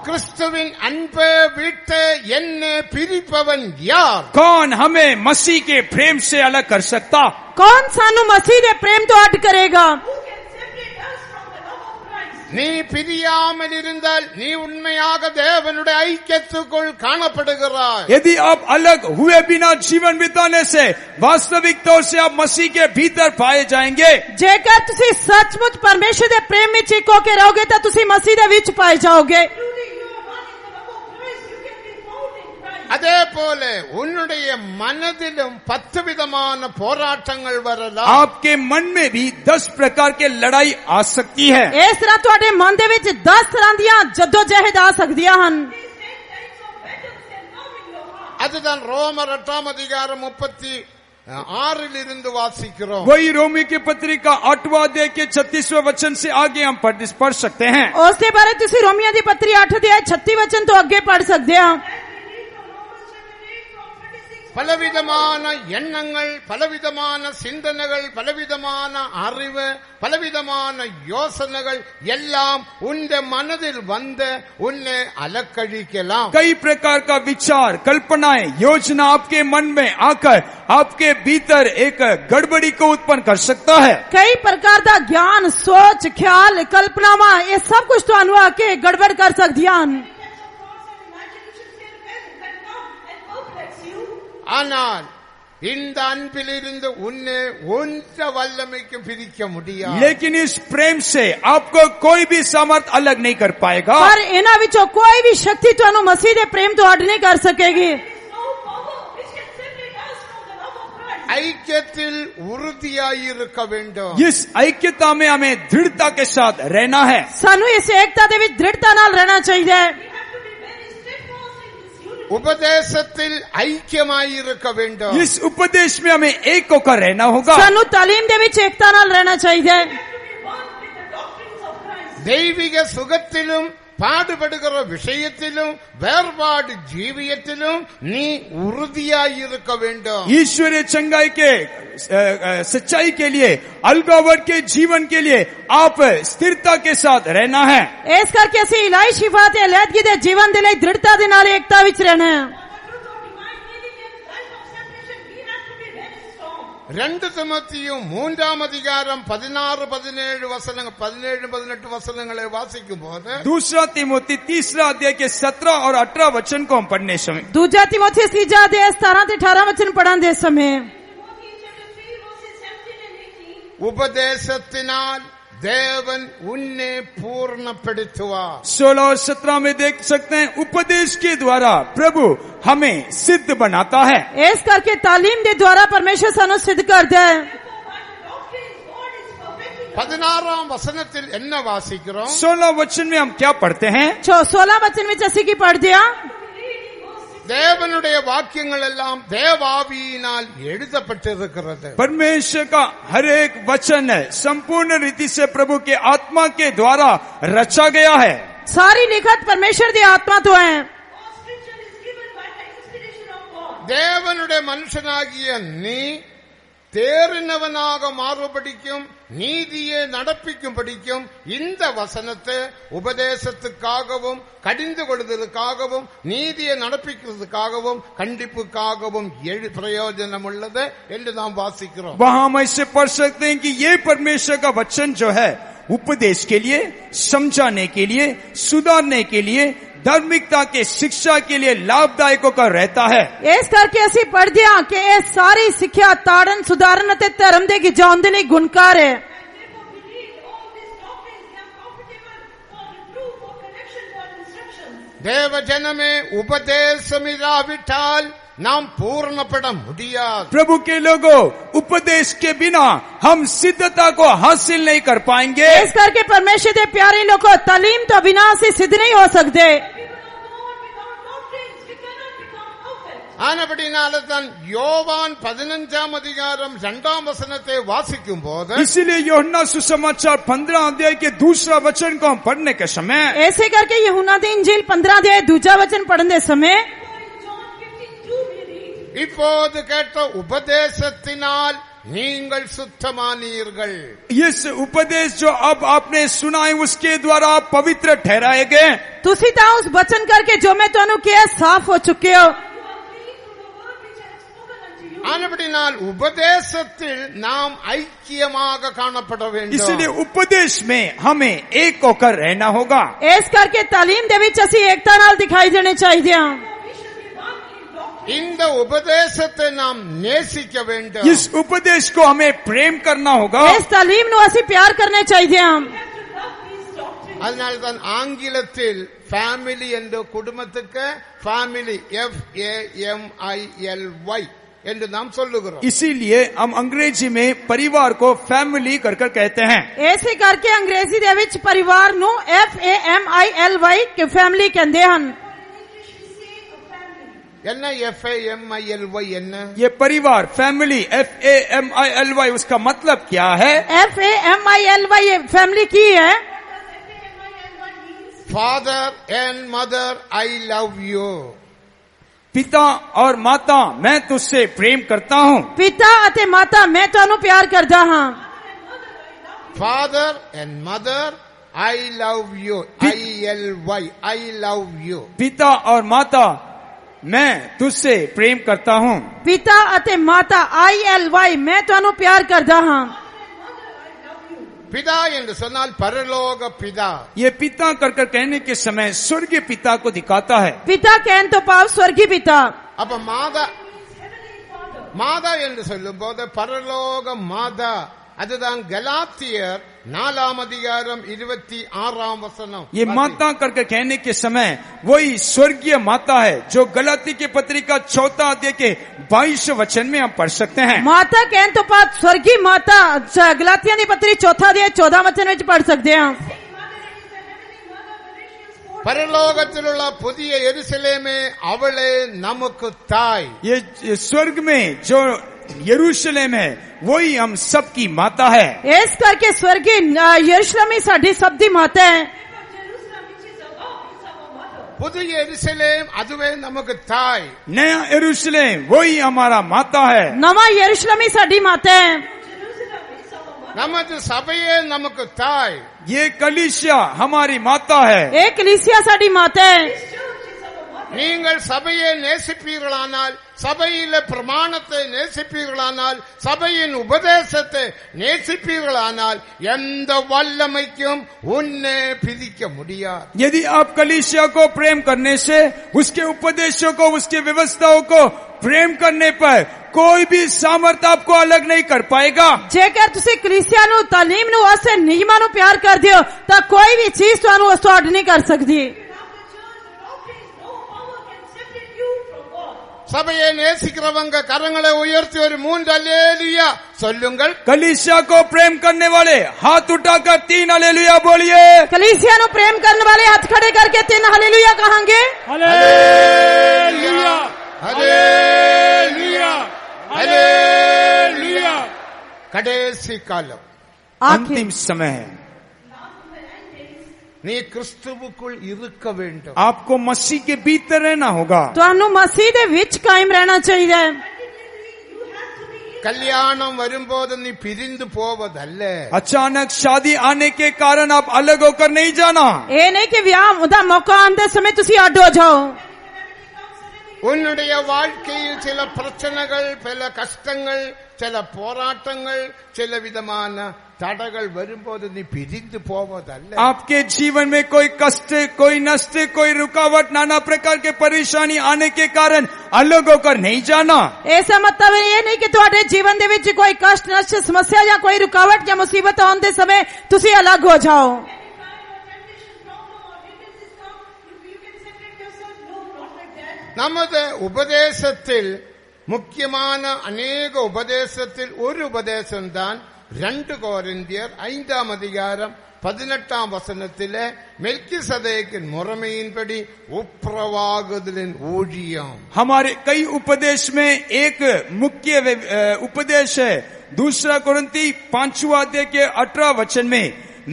கிறிஸ்துவின் அன்பை விட்டு என்னை பிரிப்பவன் யார்? कौन हमें मसीह के प्रेम से अलग कर सकता? ਕੌਣ ਸਾਨੂੰ ਮਸੀਹ ਦੇ ਪ੍ਰੇਮ ਤੋਂ ਅੱਡ ਕਰੇਗਾ? நீ பிரியாமல் இருந்தால் நீ உண்மையாக தேவனுடைய ஐக்கியத்துக்குள் காணப்படுகிறாய். यदि आप अलग हुए बिना जीवन बिताने से वास्तविक तौर से आप मसीह के भीतर पाए जाएंगे. ਜੇਕਰ ਤੁਸੀਂ ਸੱਚਮੁੱਚ ਪਰਮੇਸ਼ਰ ਦੇ ਪ੍ਰੇਮ ਵਿੱਚ ਇੱਕ ਹੋ ਕੇ ਰਹੋਗੇ ਤਾਂ ਤੁਸੀਂ ਮਸੀਹ ਦੇ ਵਿੱਚ ਪਾਏ ਜਾਓਗੇ. அதே போல உன்னுடைய மனதிலும் 10 விதமான போராட்டங்கள் வரலாம். आपके मन में भी 10 प्रकार के लड़ाई आ सकती है. ਇਸ ਤਰ੍ਹਾਂ ਤੁਹਾਡੇ ਮਨ ਦੇ ਵਿੱਚ 10 ਤਰ੍ਹਾਂ ਦੀਆਂ ਜਦੋਜਹਿਦ ਆ ਸਕਦੀਆਂ ਹਨ. அதுதான் ரோமர் 8ஆம் அதிகாரம் 36 இருந்து வாசிக்கிறோம். वही रोमी की पत्रिका 8वां अध्याय के 36वें वचन से आगे हम पढ़ सकते हैं. ਉਸ ਦੇ ਬਾਰੇ ਤੁਸੀਂ ਰੋਮੀਆਂ ਦੀ ਪੱਤਰੀ 8 ਅਧਿਆਇ 36 ਵਚਨ ਤੋਂ ਅੱਗੇ ਪढ़ ਸਕਦੇ ਹੋ. பலவிதமான எண்ணங்கள், பலவிதமான சிந்தனைகள், பலவிதமான அறிவு, பலவிதமான யோசனைகள் எல்லாம் உன்னை மனதில் வந்து உன்னை அலக்கழிக்கலாம். कई प्रकार का विचार, कल्पनाएं, योजना आपके मन में आकर आपके भीतर एक गड़बड़ी को उत्पन्न कर सकता है. ਕਈ ਪ੍ਰਕਾਰ ਦਾ ਗਿਆਨ, ਸੋਚ, ਖਿਆਲ, ਕਲਪਨਾਵਾਂ ਇਹ ਸਭ ਕੁਝ ਤੁਹਾਨੂੰ ਆ ਕੇ ਗੜਬੜ ਕਰ ਸਕਦੀਆਂ ਹਨ. ஆனால் இந்த அன்பிலிருந்து உன்னை ஒன்ற வல்லமைக்கும் பிரிக்க முடியாது. लेकिन इस प्रेम से आपको कोई भी सामर्थ अलग नहीं कर पाएगा. ਪਰ ਇਹਨਾਂ ਵਿੱਚੋਂ ਕੋਈ ਵੀ ਸ਼ਕਤੀ ਤੁਹਾਨੂੰ ਮਸੀਹ ਦੇ ਪ੍ਰੇਮ ਤੋਂ ਅੱਡ ਨਹੀਂ ਕਰ ਸਕੇਗੀ. ஐக்கியத்தில் உறுதியாயிருக்க வேண்டும். इस ऐक्यता में हमें दृढ़ता के साथ रहना है. ਸਾਨੂੰ ਇਸ ਏਕਤਾ ਦੇ ਵਿੱਚ ਦ੍ਰਿੜਤਾ ਨਾਲ ਰਹਿਣਾ ਚਾਹੀਦਾ ਹੈ. உபதேசத்தில் ஐக்கியமாயிருக்க வேண்டும். इस उपदेश में हमें एक होकर रहना होगा. ਸਾਨੂੰ ਤਾਲੀਮ ਦੇ ਵਿੱਚ ਏਕਤਾ ਨਾਲ ਰਹਿਣਾ ਚਾਹੀਦਾ ਹੈ. தெய்வீக சுகத்திலும் பாடுபடுகிற விஷயத்திலும் வேறுபாடு ஜீவியத்திலும் நீ உறுதியாயிருக்க வேண்டும். ईश्वरीय चंगाई के सच्चाई के लिए, अलगावट के जीवन के लिए आप स्थिरता के साथ रहना है. ਇਸ ਕਰਕੇ ਅਸੀਂ ਇਲਾਹੀ ਸ਼ਿਫਾ ਤੇ ਅਲੈਹਦਗੀ ਦੇ ਜੀਵਨ ਦੇ ਲਈ ਦ੍ਰਿੜਤਾ ਦੇ ਨਾਲ ਏਕਤਾ ਵਿੱਚ ਰਹਿਣਾ ਹੈ. 2 திமோத்தேயும் 3ஆம் அதிகாரம் 16, 17 வசனங்கள் 17, 18 வசனங்களை வாசிக்கும் போது दूसरा तिमोथी 3 अध्याय के 17 और 18 वचन को हम पढ़ने समय ਦੂਜਾ ਤਿਮੋਥੀ 3 ਅਧਿਆਇ 17 ਤੇ 18 ਵਚਨ ਪੜ੍ਹਨ ਦੇ ਸਮੇਂ உபதேசத்தினால் தேவன் உன்னை பூர்ணப்படுத்துவார். 16 और 17 में देख सकते हैं उपदेश के द्वारा प्रभु हमें सिद्ध बनाता है. ਇਸ ਕਰਕੇ ਤਾਲੀਮ ਦੇ ਦੁਆਰਾ ਪਰਮੇਸ਼ਰ ਸਾਨੂੰ ਸਿੱਧ ਕਰਦਾ ਹੈ. 16ஆம் வசனத்தில் என்ன வாசிக்கிறோம்? 16 वचन में हम क्या पढ़ते हैं? 16 वचन ਵਿੱਚ ਅਸੀਂ ਕੀ पढ़ते हैं? தேவனுடைய வாக்கியங்கள் எல்லாம் தேவாவியினால் எழுதப்பட்டிருக்கிறது. परमेश्वर का हर एक वचन संपूर्ण रीति से प्रभु के आत्मा के द्वारा रचा गया है. सारी लिखत परमेश्वर दी आत्मा तो है. தேவனுடைய மனுஷனாகிய நீ தேறினவனாக மாறுபடிக்கும் நீதியை நடப்பிக்கும்படிக்கும் இந்த வசனத்தை உபதேசத்துக்காகவும் கடிந்து கொள்வதற்காகவும் நீதியை நடப்பிக்கிறதுக்காகவும் கண்டிப்புக்காகவும் பிரயோஜனம் உள்ளது என்று நாம் வாசிக்கிறோம். वहां हम ऐसे पढ़ सकते हैं कि ये परमेश्वर का वचन जो है उपदेश के लिए, समझाने के लिए, सुधारने के लिए, धार्मिकता के शिक्षा के लिए लाभदायक होकर रहता है. ਇਸ ਕਰਕੇ ਅਸੀਂ ਪੜ੍ਹਦੇ ਹਾਂ ਕਿ ਇਹ ਸਾਰੀ ਸਿੱਖਿਆ ਤਾੜਨ, ਸੁਧਾਰਨ ਅਤੇ ਧਰਮ ਦੇ ਗਿਜਾਉਣ ਦੇ ਲਈ ਗੁਣਕਾਰ ਹੈ. தேவ ஜனமே உபதேசமிராவிட்டால் நாம் பூர்ணப்பட முடியாது. प्रभु के लोगों, उपदेश के बिना हम सिद्धता को हासिल नहीं कर पाएंगे. ਇਸ ਕਰਕੇ ਪਰਮੇਸ਼ਰ ਦੇ ਪਿਆਰੇ ਲੋਕੋ, ਤਾਲੀਮ ਤੋਂ ਬਿਨਾ ਅਸੀਂ ਸਿੱਧ नहीं हो सकते. ஆனபடினால தான் யோவான் 15ஆம் அதிகாரம் 2ஆம் வசனத்தை வாசிக்கும் போது इसीलिए यूहन्ना सुसमाचार 15 अध्याय के दूसरा वचन को हम पढ़ने के समय ऐसे करके यूहन्ना दी इंजील 15 अध्याय दूसरा वचन पढ़ने समय இப்போது கேட்ட உபதேசத்தினால் நீங்கள் சுத்தமானீர்கள். इस उपदेश जो अब आपने सुना है उसके द्वारा आप पवित्र ठहराए गए. तुसी ता उस वचन करके जो मैं तुहानू किया साफ हो चुके हो. ஆனபடினால் உபதேசத்தில் நாம் ஐக்கியமாக காணப்பட வேண்டும். इसलिए उपदेश में हमें एक होकर रहना होगा. ऐस करके तालीम दे विच असी एकता नाल दिखाई देने चाहिए. இந்த உபதேசத்தை நாம் நேசிக்க வேண்டும். इस उपदेश को हमें प्रेम करना होगा. इस तालीम नु असी प्यार करने चाहिए. அதனால்தான் ஆங்கிலத்தில் ஃபேமிலி என்ற குடும்பத்துக்கு ஃபேமிலி FAMILY என்று நாம் சொல்லுகிறோம். इसीलिए हम अंग्रेजी में परिवार को फैमिली कर कहते हैं. ऐसे करके अंग्रेजी दे विच परिवार नु FAMILY के फैमिली कहते हैं. என்ன FAMILY என்ன? ये परिवार फैमिली FAMILY उसका मतलब क्या है? FAMILY ये फैमिली की है. Father and mother I love you. पिता और माता मैं तुझसे प्रेम करता हूँ. पिता अते माता मैं तुहानू प्यार करदा हां. Father and mother I love you. ILY I love you. पिता और माता मैं तुझसे प्रेम करता हूँ. पिता अते माता ILY मैं तुहानू प्यार करदा हां. पिता என்று சொன்னால் பரலோக பிதா. ये पिता कर कहने के समय स्वर्गीय पिता को दिखाता है. पिता कहन तो पाव स्वर्गीय पिता. அப்ப மாதா என்று சொல்லும்போது பரலோக மாதா. அதுதான் கலாத்தியர் 4 அதிகாரம் 26 வசனம். ये माता करके कहने के समय वही स्वर्गीय माता है जो गलाती के पत्री का 4 अध्याय के 22 वचन में हम पढ़ सकते हैं. माता कहन तो पात स्वर्गीय माता गलातिया दी पत्री 4 अध्याय 14 वचन में पढ़ सकते हैं. பரலோகத்திலுள்ள புதிய எருசலேமே அவளே நமக்கு தாய். ये स्वर्ग में जो यरूशलेम है वही हम सबकी माता है. इस करके स्वर्गीय यरूशलेम साडी सबदी माता है. புதிய எருசலேம் அதுவே நமக்கு தாய். नया यरूशलेम वही हमारा माता है. नवा यरूशलेम साडी माता है. நமது சபையே நமக்கு தாய். ये कलीसिया हमारी माता है. एक कलीसिया साडी माता है. நீங்கள் சபையை நேசிப்பீர்களானால், சபையில பிரமாணத்தை நேசிப்பீர்களானால், சபையின் உபதேசத்தை நேசிப்பீர்களானால் எந்த வல்லமைக்கும் உன்னை பிரிக்க முடியாது. यदि आप कलीसिया को प्रेम करने से, उसके उपदेशों को, उसके व्यवस्थाओं को प्रेम करने पर कोई भी सामर्थ आपको अलग नहीं कर पाएगा. जेकर तुसी कलीसिया नु तालीम नु असे नियमां नु प्यार कर दियो ता कोई भी चीज तुहानू उस तो अड नहीं कर सकती. சபையை நேசிக்கிறவங்க கரங்களை உயர்த்தி ஒரு 3 அல்லேலூயா சொல்லுங்கள். कलीसिया को प्रेम करने वाले हाथ उठाकर 3 हालेलुया बोलिए. कलीसिया नु प्रेम करने वाले हाथ खड़े करके 3 हालेलुया कहेंगे. Hallelujah hallelujah hallelujah. கடைசி காலம், अंतिम समय है. நீ கிறிஸ்துவுக்குள் இருக்க வேண்டும். आपको मसीह के भीतर रहना होगा. तुहानू मसीह दे विच कायम रहना चाहिए. கல்யாணம் வரும்போது நீ பிரிந்து போவதல்ல. अचानक शादी आने के कारण आप अलग होकर नहीं जाना. ये नहीं कि विवाह दा मौका आंदे समय तुसी अड हो जाओ. உன்னுடைய வாழ்க்கையில் சில பிரச்சனைகள், பல கஷ்டங்கள், சில போராட்டங்கள், சில விதமான தடைகள் வரும்போது நீ பிரிந்து போவதல்ல. आपके जीवन में कोई कष्ट, कोई नष्ट, कोई रुकावट, नाना प्रकार के परेशानी आने के कारण अलग होकर नहीं जाना. ऐसा मतलब ये नहीं कि तुम्हारे जीवन दे विच कोई कष्ट, नष्ट, समस्या या कोई रुकावट या मुसीबत आने समय तुसी अलग हो जाओ. நமது உபதேசத்தில் முக்கியமான அநேக உபதேசத்தில் ஒரு உபதேசம்தான் 2 கொரிந்தியர் 5 அதிகாரம் 18 வசனத்திலே மெல்கிசதேக்கின் முறைமையின்படி ஒப்புரவாகுதலின் ஊழியம். हमारे कई उपदेश में एक मुख्य उपदेश है. 2 कोरिन्थी 5 अध्याय के 18 वचन में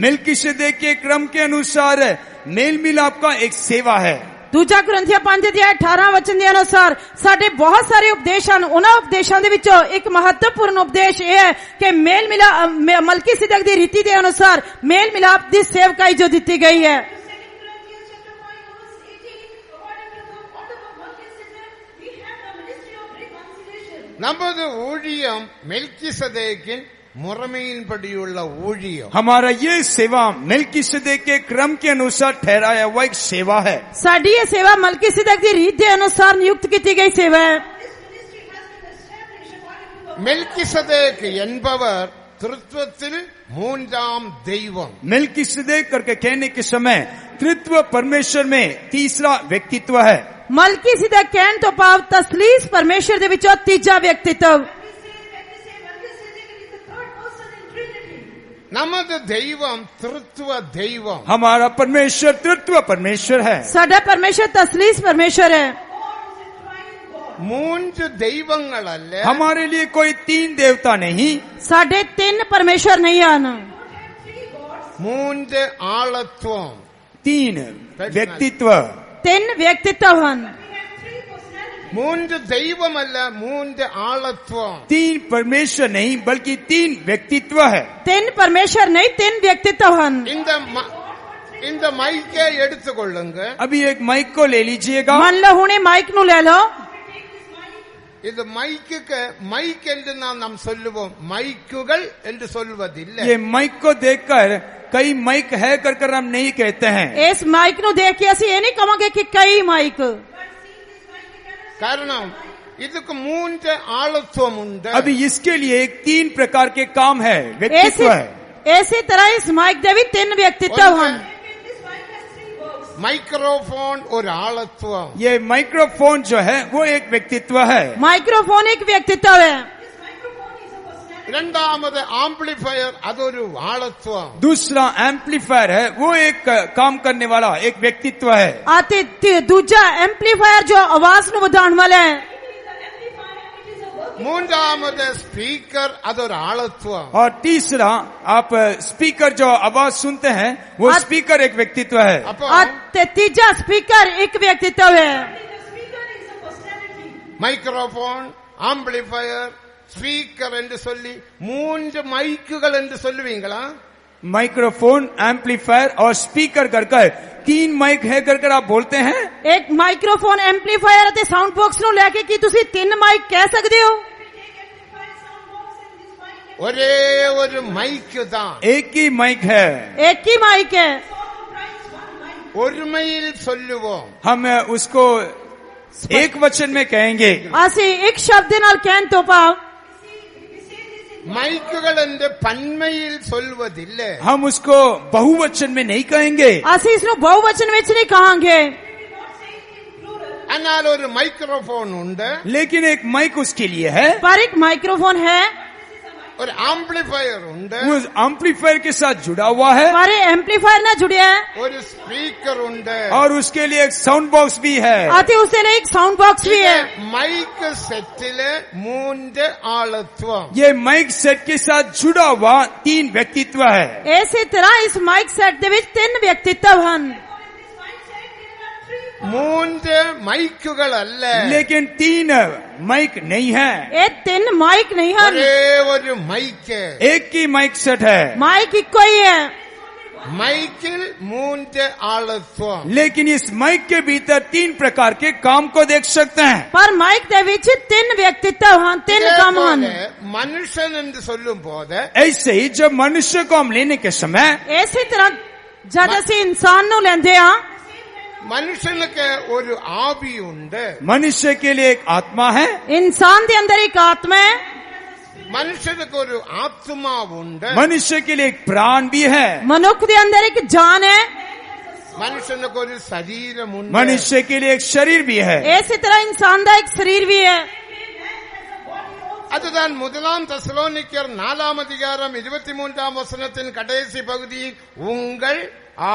मेलकिसदेक के क्रम के अनुसार मेल मिलाप का एक सेवा है. दूजा कुरिन्थिया 5 अध्याय 18 वचन के अनुसार साडे बहुत सारे उपदेश हैं. उन्हां उपदेशां दे विचों एक महत्वपूर्ण उपदेश यह है कि मेल मिलाप मलकीसिदक दी रीति के अनुसार मेल मिलाप दी सेवकाई जो दी गई है. நமது ஊழியம் மெல்கிசதேக்கின் முறைமையின்படியுள்ள ஊழியம். हमारा ये सेवा मेलकिसदेक के क्रम के अनुसार ठहराया हुआ एक सेवा है. साडी ये सेवा मलकीसिदक दी रीत के अनुसार नियुक्त की गई सेवा है. மெல்கிசதேக் என்பவர் திருத்துவத்தில் 3ஆம் தெய்வம். मेलकिसदेक करके कहने के समय तृत्व परमेश्वर में तीसरा व्यक्तित्व है. मलकीसिदक कहन तो पाव तसलीस परमेश्वर दे विचों तीजा व्यक्तित्व. நமது தெய்வம் திருத்துவ தெய்வம். हमारा परमेश्वर तृत्व परमेश्वर है. साडा परमेश्वर तसलीस परमेश्वर है. 3 தெய்வங்கள் அல்ல. हमारे लिए कोई 3 देवता नहीं. साडे 3 परमेश्वर नहीं आना. 3 ஆளத்துவம். 3 व्यक्तित्व. 3 व्यक्तित्व हन. 3 தெய்வம் அல்ல, 3 ஆளத்துவம். 3 परमेश्वर नहीं बल्कि 3 व्यक्तित्व है. 3 परमेश्वर नहीं 3 व्यक्तित्व हन. இந்த மைக்கை எடுத்துக்கொள்ளுங்க. अभी एक माइक को ले लीजिएगा. मान लो हुणे माइक नु ले लो. இது மைக்குக்கு மைக் என்று நாம் சொல்லுவோம், மைக்குகள் என்று சொல்வதில்லை. ये माइक को देखकर कई माइक है कर हम नहीं कहते हैं. इस माइक नु देख के ऐसे ये नहीं कहोगे कि कई माइक. காரணம் இதுக்கு 3 ஆளத்துவம் உண்டு. अभी इसके लिए एक 3 प्रकार के काम है, व्यक्तित्व है. ਇਸੇ ਤਰ੍ਹਾਂ ਇਸ ਮਾਈਕ ਦੇ ਵੀ ਤਿੰਨ ਵਿਅਕਤੀਤਵ ਹਨ। മൈക്രോഫോൺ ഒരാളത്വം. ये माइक्रोफोन जो है वो एक व्यक्तित्व है। माइक्रोफोन एक व्यक्तित्व है। രണ്ടാമത് ആംപ്ലിഫയർ അതൊരു ആളത്വം. दूसरा एम्पलीफायर है, वो एक काम करने वाला एक व्यक्तित्व है। आते दूजा एम्पलीफायर जो आवाज ਨੂੰ ਵਧਾਉਣ ਵਾਲਾ है। മൂന്നാമത് സ്പീക്കർ അതൊരു ആളത്വം. और तीसरा आप स्पीकर जो आवाज सुनते हैं वो स्पीकर एक व्यक्तित्व है। അപ്പോ तीजा स्पीकर एक व्यक्तित्व है। മൈക്രോഫോൺ, ആംപ്ലിഫയർ, സ്പീക്കർ എന്ന് சொல்லி മൂന്ന് മൈക്കുകൾ എന്ന് சொல்லுவீங்களா? माइक्रोफोन, एम्पलीफायर और स्पीकर कर तीन माइक है कर आप बोलते हैं। एक माइक्रोफोन, एम्पलीफायर ਅਤੇ ਸਾਊਂਡ ਬਾਕਸ ਨੂੰ ਲੈ ਕੇ ਕੀ ਤੁਸੀਂ ਤਿੰਨ ਮਾਈਕ ਕਹਿ ਸਕਦੇ ਹੋ? ഒരേ ഒരു മൈക്ക് தான். एक ही माइक है। एक ही माइक है। ഒരുമയിൽ சொல்லுவோம். हम उसको एक वचन में कहेंगे। ਅਸੀਂ ਇੱਕ ਸ਼ਬਦ ਦੇ ਨਾਲ ਕਹਿਣ ਤੋਂ ਭਾਵ മൈക്കുകൾ എന്റെ പന്മയിൽ சொல்வதிല്ല. हम उसको बहुवचन में नहीं कहेंगे। ਅਸੀਂ ਇਸ ਨੂੰ ਬਹੁਵਚਨ ਵਿੱਚ ਨਹੀਂ ਕਹਾਂਗੇ। എന്നാൽ ഒരു മൈക്രോഫോൺ ഉണ്ട്. लेकिन एक माइक उसके लिए है। पर एक माइक्रोफोन है। ഒരു ആംപ്ലിഫയർ ഉണ്ട്. वो एम्पलीफायर के साथ जुड़ा हुआ है। पर एम्पलीफायर ना जुड़े है। ഒരു സ്പീക്കർ ഉണ്ട്. और उसके लिए एक साउंड बॉक्स भी है। आते उससे लिए एक साउंड बॉक्स भी है। മൈക്ക് സെറ്റില് മൂന്ന് ആളത്വം. ये माइक सेट के साथ जुड़ा हुआ तीन व्यक्तित्व है। इसी तरह इस माइक सेट दे विच तीन व्यक्तित्व हैं। മൂന്ന് മൈക്കുകളല്ല. लेकिन तीन माइक नहीं है। ये तीन माइक नहीं है। ഒരേ ഒരു മൈക്ക്. एक ही माइक सेट है। माइक इको ही है। മൈക്കിൽ മൂന്ന് ആളത്വം. लेकिन इस माइक के भीतर तीन प्रकार के काम को देख सकते हैं। पर माइक दे विच तीन व्यक्तित्व हैं, तीन काम हैं। മനുഷ്യൻ എന്ന് சொல்லும்போது ऐसे ही जब मनुष्य को हम लेने के समय इसी तरह जब ਅਸੀਂ इंसान ਨੂੰ ਲੈਂਦੇ ਹਾਂ മനുഷ്യനക്ക് ഒരു ആവിയുണ്ട്. मनुष्य के लिए एक आत्मा है। इंसान के अंदर एक आत्मा है। മനുഷ്യനക്ക് ഒരു ആത്മാവുണ്ട്. मनुष्य के लिए एक प्राण भी है। मनुष्य के अंदर एक जान है। മനുഷ്യനക്ക് ഒരു ശരീരമുണ്ട്. मनुष्य के लिए एक शरीर भी है। इसी तरह इंसान का एक शरीर भी है। அதுதான் முதலாம் தெசலோனிக்கர் 4 அதிகாரம் 23 வசனத்தின் கடைசி பகுதியில் உங்கள்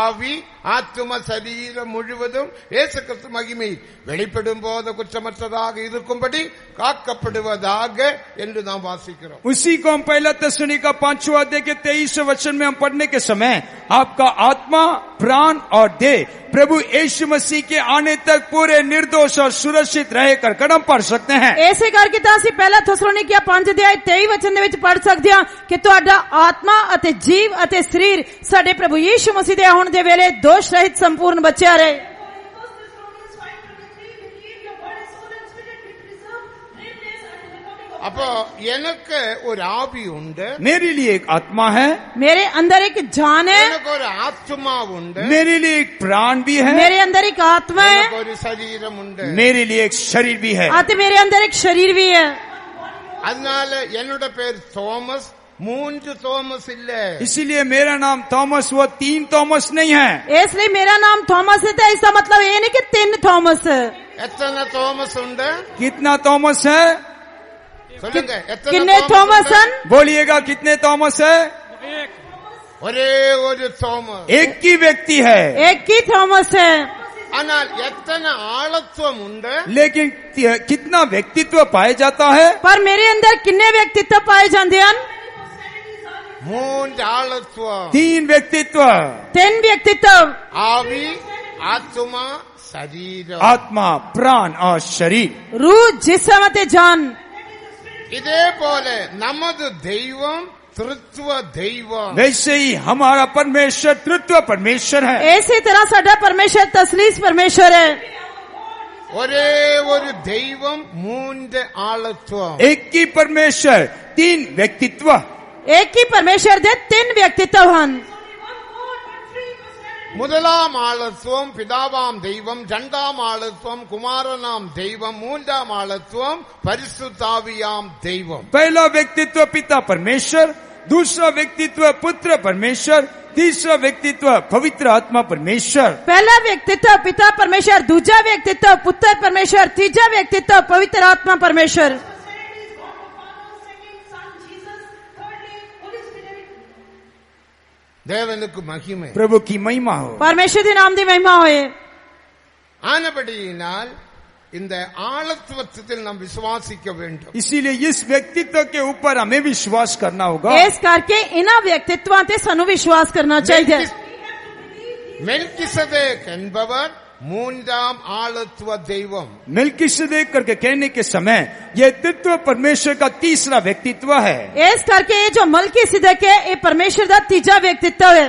ஆவி ஆத்தும சரீரம் முழுவதும் இயேசு கிறிஸ்து மகிமை வெளிப்படும் போது குற்றமற்றதாக இருக்கும்படி காக்கப்படுவதாக என்று நாம் வாசிக்கிறோம். उसी को हम पहला तेसलोनिका 5वां अध्याय के 23 वचन में हम पढ़ने के समय आपका आत्मा, प्राण और देह प्रभु यीशु मसीह के आने तक पूरे निर्दोष और सुरक्षित रहकर कदम पढ़ सकते हैं। ऐसे करके ਤਾਂ ਅਸੀਂ ਪਹਿਲਾ ਥੈਸਲੋਨੀਕੀਆ 5 ਅਧਿਆਇ 23 ਵਚਨ ਦੇ ਵਿੱਚ ਪੜ੍ਹ ਸਕਦੇ ਹਾਂ ਕਿ ਤੁਹਾਡਾ ਆਤਮਾ ਅਤੇ ਜੀਵ ਅਤੇ ਸਰੀਰ ਸਾਡੇ ਪ੍ਰਭੂ ਯੀਸ਼ੂ ਮਸੀਹ ਦੇ ਆਉਣ ਦੇ ਵੇਲੇ ਦੋਸ਼ ਰਹਿਤ ਸੰਪੂਰਨ ਬਚਿਆ ਰਹੇ। அப்போ எனக்கு ஒரு ஆவி உண்டு. मेरे लिए एक आत्मा है। मेरे अंदर एक जान है। எனக்கு ஒரு ஆத்மா உண்டு. मेरे लिए एक प्राण भी है। मेरे अंदर एक आत्मा है। எனக்கு ஒரு சரீரம் உண்டு. मेरे लिए एक शरीर भी है। आते मेरे अंदर एक शरीर भी है। அதனால என்னோட பேர் தோமஸ். 3 தோமஸ் இல்ல. इसीलिए मेरा नाम थॉमस वो 3 थॉमस नहीं है। इसलिए मेरा नाम थॉमस है तो इसका मतलब ये नहीं कि 3 थॉमस है। எத்தனை தோமஸ் உண்டு? कितना थॉमस है? சொல்லுங்க. कितने थॉमस हैं? बोलिएगा कितने थॉमस है? ஒரே ஒரு தோமஸ். एक ही व्यक्ति है। एक ही थॉमस है। ஆனால் எத்தனை ஆளத்துவம் உண்டு? लेकिन कितना व्यक्तित्व पाया जाता है? पर मेरे अंदर कितने व्यक्तित्व पाए जाते हैं? 3 ஆளத்துவம். 3 व्यक्तित्व। 3 व्यक्तित्व। ஆவி, ஆத்மா, சரீரம். आत्मा, प्राण और शरीर। रूह, जिस्म और जान। இதே போல நமது தெய்வம் त्रित्व தெய்வம். वैसे ही हमारा परमेश्वर तृत्व परमेश्वर है। इसी तरह साडा परमेश्वर तसलीस परमेश्वर है। ஒரே ஒரு தெய்வம் 3 ஆளத்துவம். एक ही परमेश्वर 3 व्यक्तित्व। एक ही परमेश्वर दे 3 व्यक्तित्व हैं। முதலாம் ஆளத்துவம் பிதாவாம் தெய்வம், இரண்டாம் ஆளத்துவம் குமாரனாம் தெய்வம், மூன்றாம் ஆளத்துவம் பரிசுத்த ஆவியாம் தெய்வம். पहला व्यक्तित्व पिता परमेश्वर, दूसरा व्यक्तित्व पुत्र परमेश्वर, तीसरा व्यक्तित्व पवित्र आत्मा परमेश्वर। पहला व्यक्तित्व पिता परमेश्वर, दूसरा व्यक्तित्व पुत्र परमेश्वर, तीसरा व्यक्तित्व पवित्र आत्मा परमेश्वर। தேவனுக்கு மகிமை. प्रभु की महिमा हो। परमेश्वर के नाम की महिमा होए। ஆனபடியினால் இந்த ஆழத்துவத்தில் நாம் விசுவாசிக்க வேண்டும். इसीलिए इस व्यक्तित्व के ऊपर हमें विश्वास करना होगा। इस करके इन्हां व्यक्तित्वां ते सानू विश्वास करना चाहिए। மெல்கிசதேக் என்பவர் மூன்றாம் ஆழத்துவ தெய்வம். मेल्किसदेक करके कहने के समय यह तत्व परमेश्वर का तीसरा व्यक्तित्व है। इस करके ये जो मलकीसिदक है ये परमेश्वर का तीसरा व्यक्तित्व है।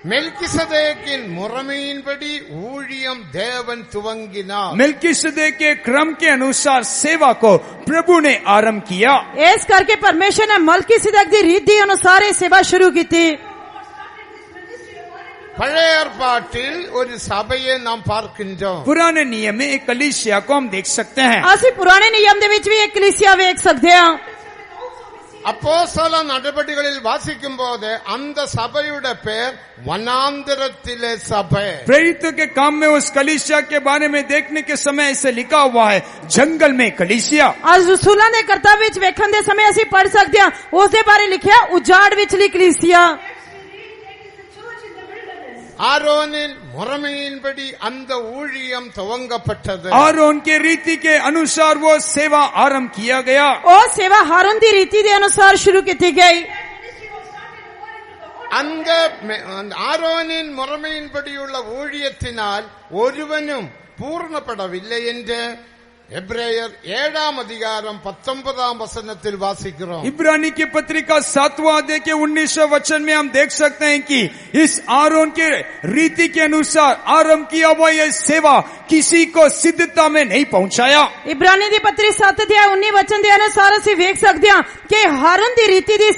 மெல்கிசதேக்கின் முறைமையின்படி ஊழியம் தேவன் துவங்கினார். मेल्किसदेक के क्रम के अनुसार सेवा को प्रभु ने आरंभ किया। इस करके परमेश्वर ने मलकीसिदक की रीति अनुसार ये सेवा शुरू की थी। பழைய ஏற்பாட்டில் ஒரு சபையை நாம் பார்க்கின்றோம். पुराने नियम में एक कलीसिया को हम देख सकते हैं। ਅਸੀਂ पुराने नियम ਦੇ ਵਿੱਚ ਵੀ ਇੱਕ ਕਲੀਸਿया ਵੇਖ ਸਕਦੇ ਹਾਂ। அப்போஸ்தல நடபடிகளில் வாசிக்கும் போது அந்த சபையுடைய பெயர் வனாந்தரத்திலே சபை. प्रेरितों के काम में उस कलीसिया के बारे में देखने के समय ऐसे लिखा हुआ है, जंगल में कलीसिया। ਅੱਜ ਰਸੂਲਾਂ ਦੇ ਕਰਤੱਵ ਵਿੱਚ ਵੇਖਣ ਦੇ ਸਮੇਂ ਅਸੀਂ ਪੜ੍ਹ ਸਕਦੇ ਹਾਂ ਉਸ ਦੇ ਬਾਰੇ ਲਿਖਿਆ ਉਜਾੜ ਵਿਚਲੀ ਕਲੀਸਿया। ஆரோனின் முறைமையின்படி அந்த ஊழியம் துவங்கப்பட்டது. आरोन के रीति के अनुसार वो सेवा आरंभ किया गया। ਉਹ सेवा हारून ਦੀ रीति ਦੇ ਅਨੁਸਾਰ ਸ਼ੁਰੂ ਕੀਤੀ ਗਈ। அந்த ஆரோனின் முறைமையின்படியுள்ள ஊழியத்தினால் ஒருவனும் பூர்ணப்படவில்லை என்று எபிரேயர் 7 அதிகாரம் 19 வசனத்தில் வாசிக்கிறோம். इब्रानी की पत्रिका 7वां अध्याय के 19वें वचन में हम देख सकते हैं कि इस आरोन के रीति के अनुसार आरंभ किया हुआ यह सेवा किसी को सिद्धता में नहीं पहुंचाया। इब्रानी ਦੀ ਪੱਤਰੀ 7 ਅਧਿਆਇ 19 ਵਚਨ ਦੇ ਅਨੁਸਾਰ ਅਸੀਂ ਵੇਖ ਸਕਦੇ ਹਾਂ ਕਿ ਹਾरून ਦੀ ਰੀਤੀ ਦੀ